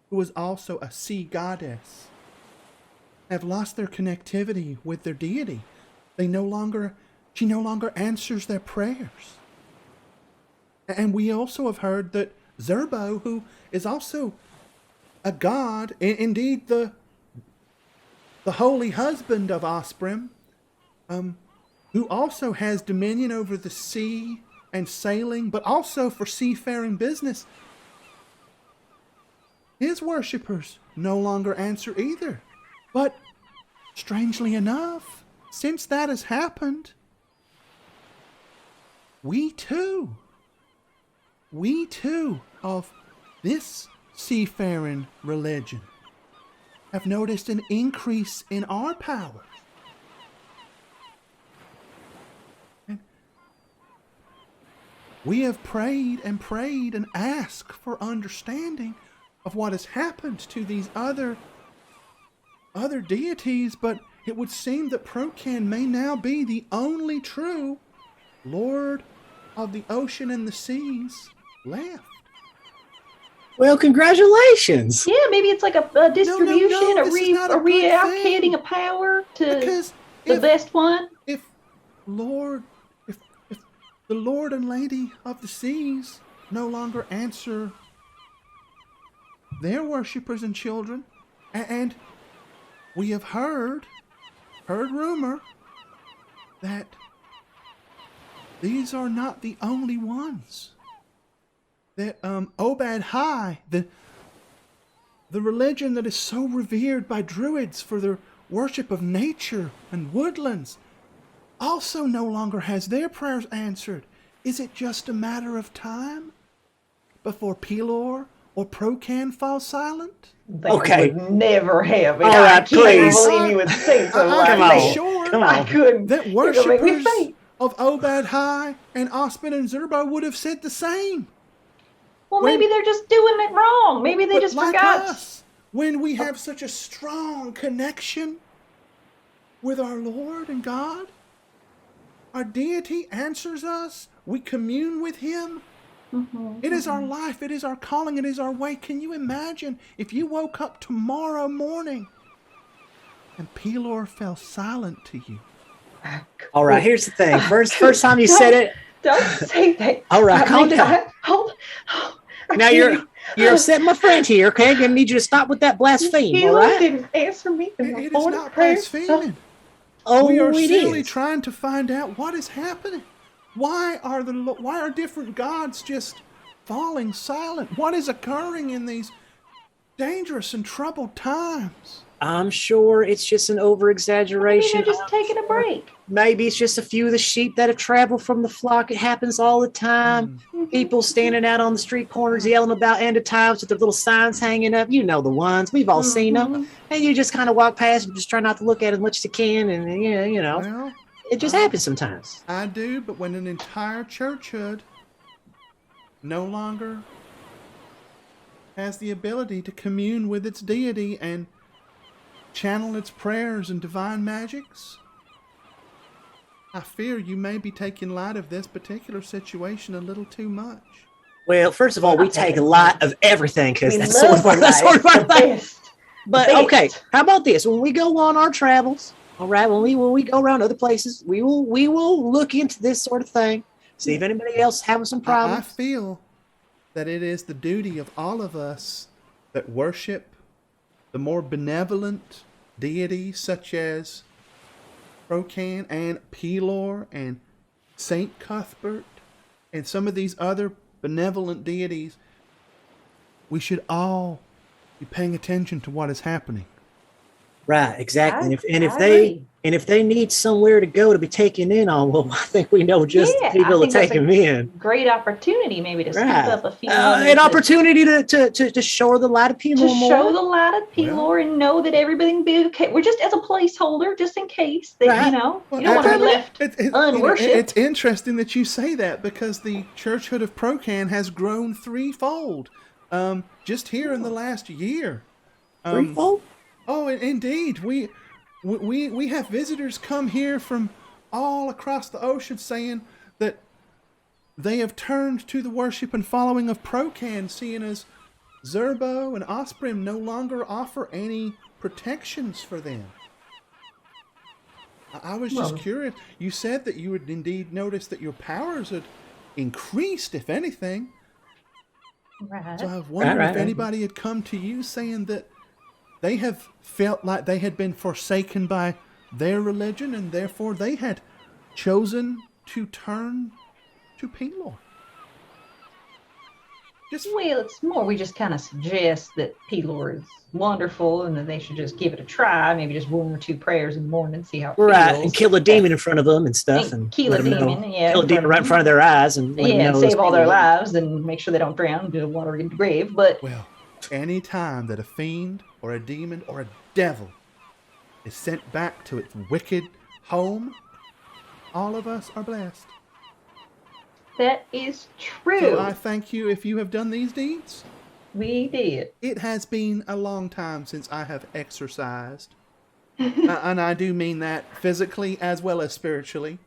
who is also a sea goddess, have lost their connectivity with their deity. She no longer answers their prayers. And we also have heard that Zerbo, who is also a god, indeed the holy husband of Osprey, who also has dominion over the sea and sailing, but also for seafaring business, his worshippers no longer answer either. But strangely enough, since that has happened, we too of this seafaring religion have noticed an increase in our powers. And we have prayed and asked for understanding of what has happened to these other deities, but it would seem that Procan may now be the only true Lord of the ocean and the seas left. Well, congratulations. Yeah, maymaybe it's like a distribution, this is not a good reallocating thing. a power to Because the best one. If the Lord and Lady of the Seas no longer answer their worshippers and children, and we have heard rumor that these are not the only ones. That Obad High, the religion that is so revered by druids for their worship of nature and woodlands, also no longer has their prayers answered. Is it just a matter of time before Pelor or Procan fall silent? Okay. Would never have it. All I right, can't please. believe you would say something like Come that. on. Sure Come I on. couldn't. that You're gonna make me worshippers faint. of Obad High and Osman and Zerbo would have said the same. Well, when- maybe they're just doing it wrong. Maybe they But just like forgot. us, when we have such a strong connection with our Lord and God, our deity answers us, we commune with Him. It is our life, it is our calling, it is our way. Can you imagine if you woke up tomorrow morning and Pelor fell silent to you? All right, here's the thing. First time you said it. Don't say that. All right, Not calm me. down. Hold. Now you're upsetting my friend here, okay? I'm gonna need you to stop with that blaspheme, all You right? didn't answer me. It is not blaspheming. Oh, We are it simply is. trying to find out what is happening. Why are different gods just falling silent? What is occurring in these dangerous and troubled times? I'm sure it's just an over-exaggeration. Maybe they're just taking a break. Maybe it's just a few of the sheep that have traveled from the flock. It happens all the time. People standing out on the street corners yelling about end of times with their little signs hanging up. You know the ones. We've all seen them. And you just kind of walk past and just try not to look at as much as you can. And, you know, Well, it just happens sometimes. I do, but when an entire churchhood no longer has the ability to commune with its deity and channel its prayers and divine magics, I fear you may be taking light of this particular situation a little too much. Well, first of all, we take a lot of everything because We that's sort of our, love that's sort of our the thing. best. But Best. okay, how about this? When we go on our travels, all right, when we go around other places, we will look into this sort of thing, see if anybody else having some I problems. feel that it is the duty of all of us that worship the more benevolent deities such as Procan and Pelor and Saint Cuthbert and some of these other benevolent deities. We should all be paying attention to what is happening. Right, exactly. And if I they agree. and if they need somewhere to go to be taken in on, well, I think we know just Yeah, the people I to think take that's a them in. Great opportunity, maybe to scoop Right. up a few. An opportunity to show the light of Pelor to more. show the light of Pelor Well- and know that everything be okay. We're just as a placeholder, just in case that Right. you know Well, you don't want to be I- left unworshipped. It's interesting that you say that because the churchhood of Procan has grown threefold just here in the last year. Threefold? Oh, indeed. We have visitors come here from all across the ocean saying that they have turned to the worship and following of Procan, seeing as Zerbo and Osprey no longer offer any protections for them. I was just curious. You said that you had indeed noticed that your powers had increased, if anything. Right. So I was wondering Right. if anybody had come to you saying that they have felt like they had been forsaken by their religion and therefore they had chosen to turn to Pelor. Well, it's more we just kind of suggest that Pelor is wonderful and that they should just give it a try. Maybe just 1 or 2 prayers in the morning, see how it Right, feels. and kill a demon in front of them and stuff, and kill let a them know- demon, yeah, kill a demon right in front of their eyes, and let them Yeah, know save it's all their Pelor. lives and make sure they don't drown, do water in the grave. But Well, any time that a fiend or a demon or a devil is sent back to its wicked home, all of us are blessed. that is true. So I thank you if you have done these deeds. We did. It has been a long time since I have exercised. And I do mean that physically as well as spiritually.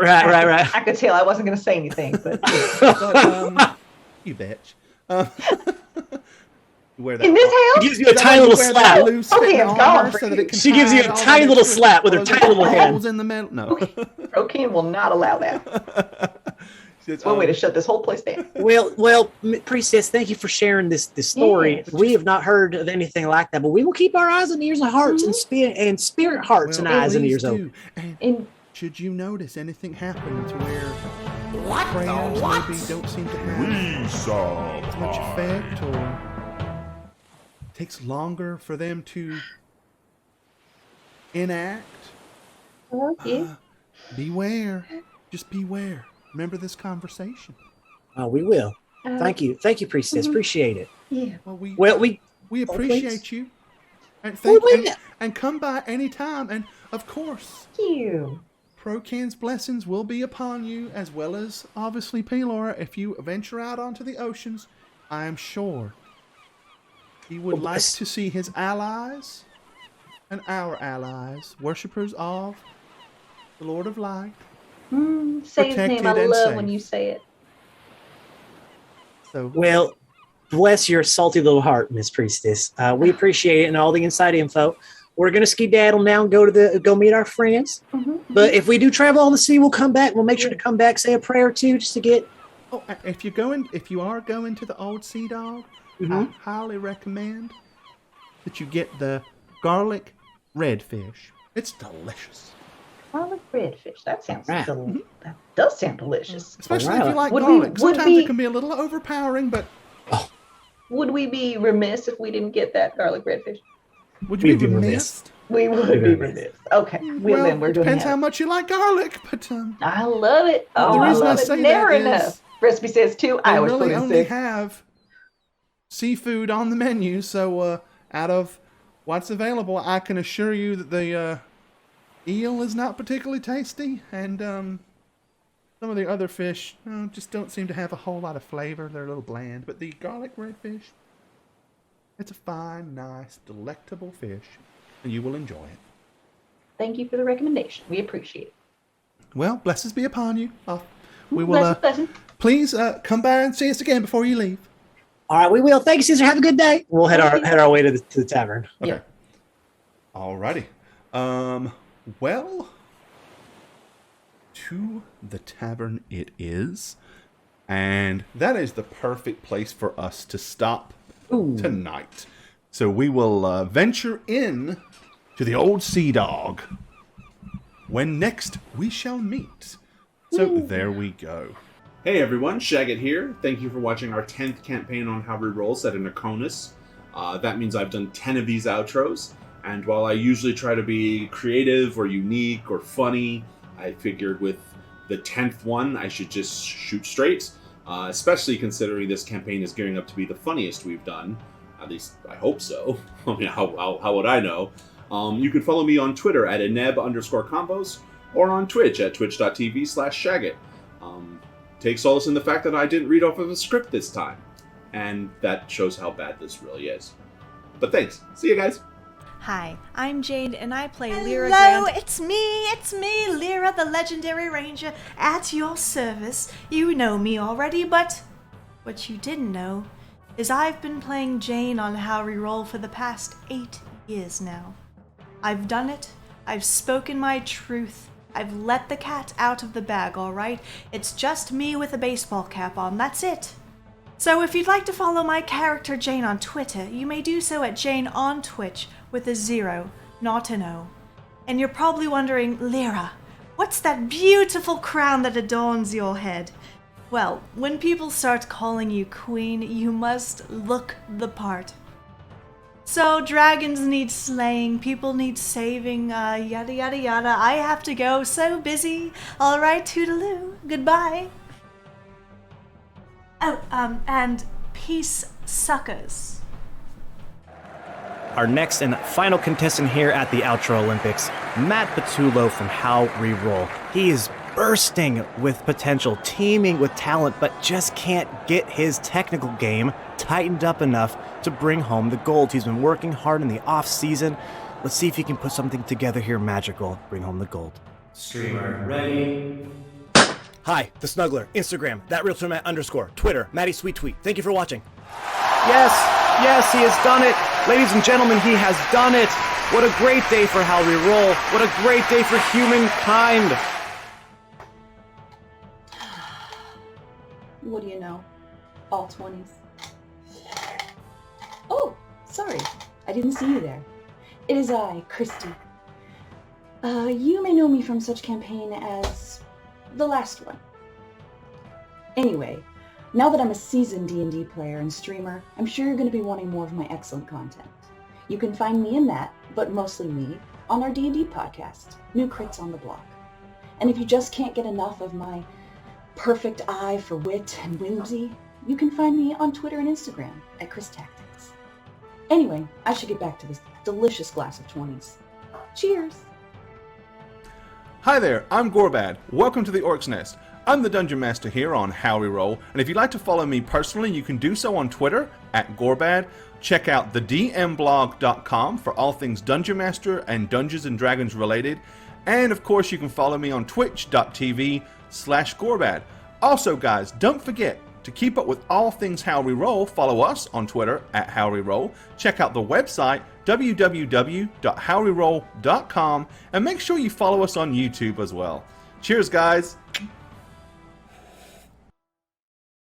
Right. I could tell I wasn't going to say anything, but But, you bitch. Wear that in this She house, gives you a tiny little slap. Okay, I'm gone for you. She gives you a tiny little slap with her tiny little hand. Holes in the middle. No. Procan will not allow that. It's one way to shut this whole place down. Well, Priestess, thank you for sharing this story. Yes. We have not heard of anything like that, but we will keep our eyes and ears and hearts and spirit hearts and eyes and ears open. And should you notice anything happen to where prayers maybe don't seem to have as much effect, or takes longer for them to enact, Okay. beware. Just beware. Remember this conversation. Oh, we will. Thank you, Priestess. Appreciate it. Yeah. Well, we please. appreciate you, and and come by anytime. And of course, Thank you. Procan's blessings will be upon you, as well as obviously Pelor. If you venture out onto the oceans, I am sure he would like to see his allies and our allies, worshippers of the Lord of Light. Say his name. I Protected and love safe. when you say it. So Well, bless your salty little heart, Miss Priestess. We appreciate it and all the inside info. We're gonna skedaddle now and go meet our friends. But if we do travel on the sea, we'll come back. We'll make sure to come back, say a prayer or two, just to get. Oh, if you are going to the old Sea Dog, I highly recommend that you get the garlic redfish. It's delicious. Garlic redfish. That sounds Right. that does sound delicious. Especially if you like Would we- garlic. would Sometimes we- it can be a little overpowering, but Would we be remiss if we didn't get that garlic redfish? would you We'd be be remiss? We would be remiss. Okay. Well, then we're doing depends that. how much you like garlic, but I love it. Oh, the I reason I love say it. Never that enough. is Recipe says 2. they I always really put in only 6. have seafood on the menu. So out of what's available, I can assure you that the eel is not particularly tasty, and some of the other fish just don't seem to have a whole lot of flavor. They're a little bland. But the garlic redfish, it's a fine, nice, delectable fish, and you will enjoy it. Thank you for the recommendation. We appreciate it. Well, blessings be upon you. We will Blessing. please come by and see us again before you leave. All right, we will. Thank you, Caesar. Have a good day. We'll head our way to the tavern. Okay. Yeah. Alrighty. Well, to the tavern it is, and that is the perfect place for us to stop tonight. So we will venture in to the old Sea Dog when next we shall meet. So there we go. Hey everyone, Shagget here. Thank you for watching our 10th campaign on How Reroll set in Akonis. That means I've done 10 of these outros, and while I usually try to be creative or unique or funny, I figured with the 10th one I should just shoot straight, especially considering this campaign is gearing up to be the funniest we've done. At least I hope so. I mean, how would I know? You can follow me on Twitter at ineb_combos or on Twitch at twitch.tv/Shagget. Take solace in the fact that I didn't read off of a script this time. And that shows how bad this really is. But thanks. See you guys. Hi, I'm Jade, and I play Lyra Hello, Grant. it's me, Lyra, the legendary ranger, at your service. You know me already, but what you didn't know is I've been playing Jane on How Reroll for the past 8 years now. I've done it. I've spoken my truth. I've let the cat out of the bag, all right? It's just me with a baseball cap on. That's it. So if you'd like to follow my character Jane on Twitter, you may do so at Jane on Twitch with a 0, not an O. And you're probably wondering, Lyra, what's that beautiful crown that adorns your head? Well, when people start calling you queen, you must look the part. So dragons need slaying, people need saving, yada yada yada. I have to go, so busy. All right, toodaloo, goodbye. Oh, and peace, suckers. Our next and final contestant here at the Outro Olympics, Matt Patullo from How Reroll. He is bursting with potential, teeming with talent, but just can't get his technical game tightened up enough to bring home the gold. He's been working hard in the off-season. Let's see if he can put something together here magical, bring home the gold. Streamer ready. Hi, The Snuggler, Instagram, _, Twitter, Matty Sweet Tweet. Thank you for watching. Yes, he has done it. Ladies and gentlemen, he has done it. What a great day for How Reroll. What a great day for humankind. What do you know? All 20s. Oh, sorry. I didn't see you there. It is I, Christy. You may know me from such campaign as the last one. Anyway, now that I'm a seasoned D&D player and streamer, I'm sure you're going to be wanting more of my excellent content. You can find me in that, but mostly me, on our D&D podcast, New Crits on the Block. And if you just can't get enough of my perfect eye for wit and whimsy, you can find me on Twitter and Instagram at ChrisTactics. Anyway, I should get back to this delicious glass of 20s. Cheers! Hi there, I'm Gorbad. Welcome to the Orc's Nest. I'm the Dungeon Master here on How Reroll, and if you'd like to follow me personally, you can do so on Twitter at Gorbad. Check out thedmblog.com for all things Dungeon Master and Dungeons & Dragons related. And of course, you can follow me on twitch.tv/Gorbad. Also, guys, don't forget to keep up with all things How Reroll. Follow us on Twitter at How Reroll. Check out the website www.howreroll.com and make sure you follow us on YouTube as well. Cheers, guys.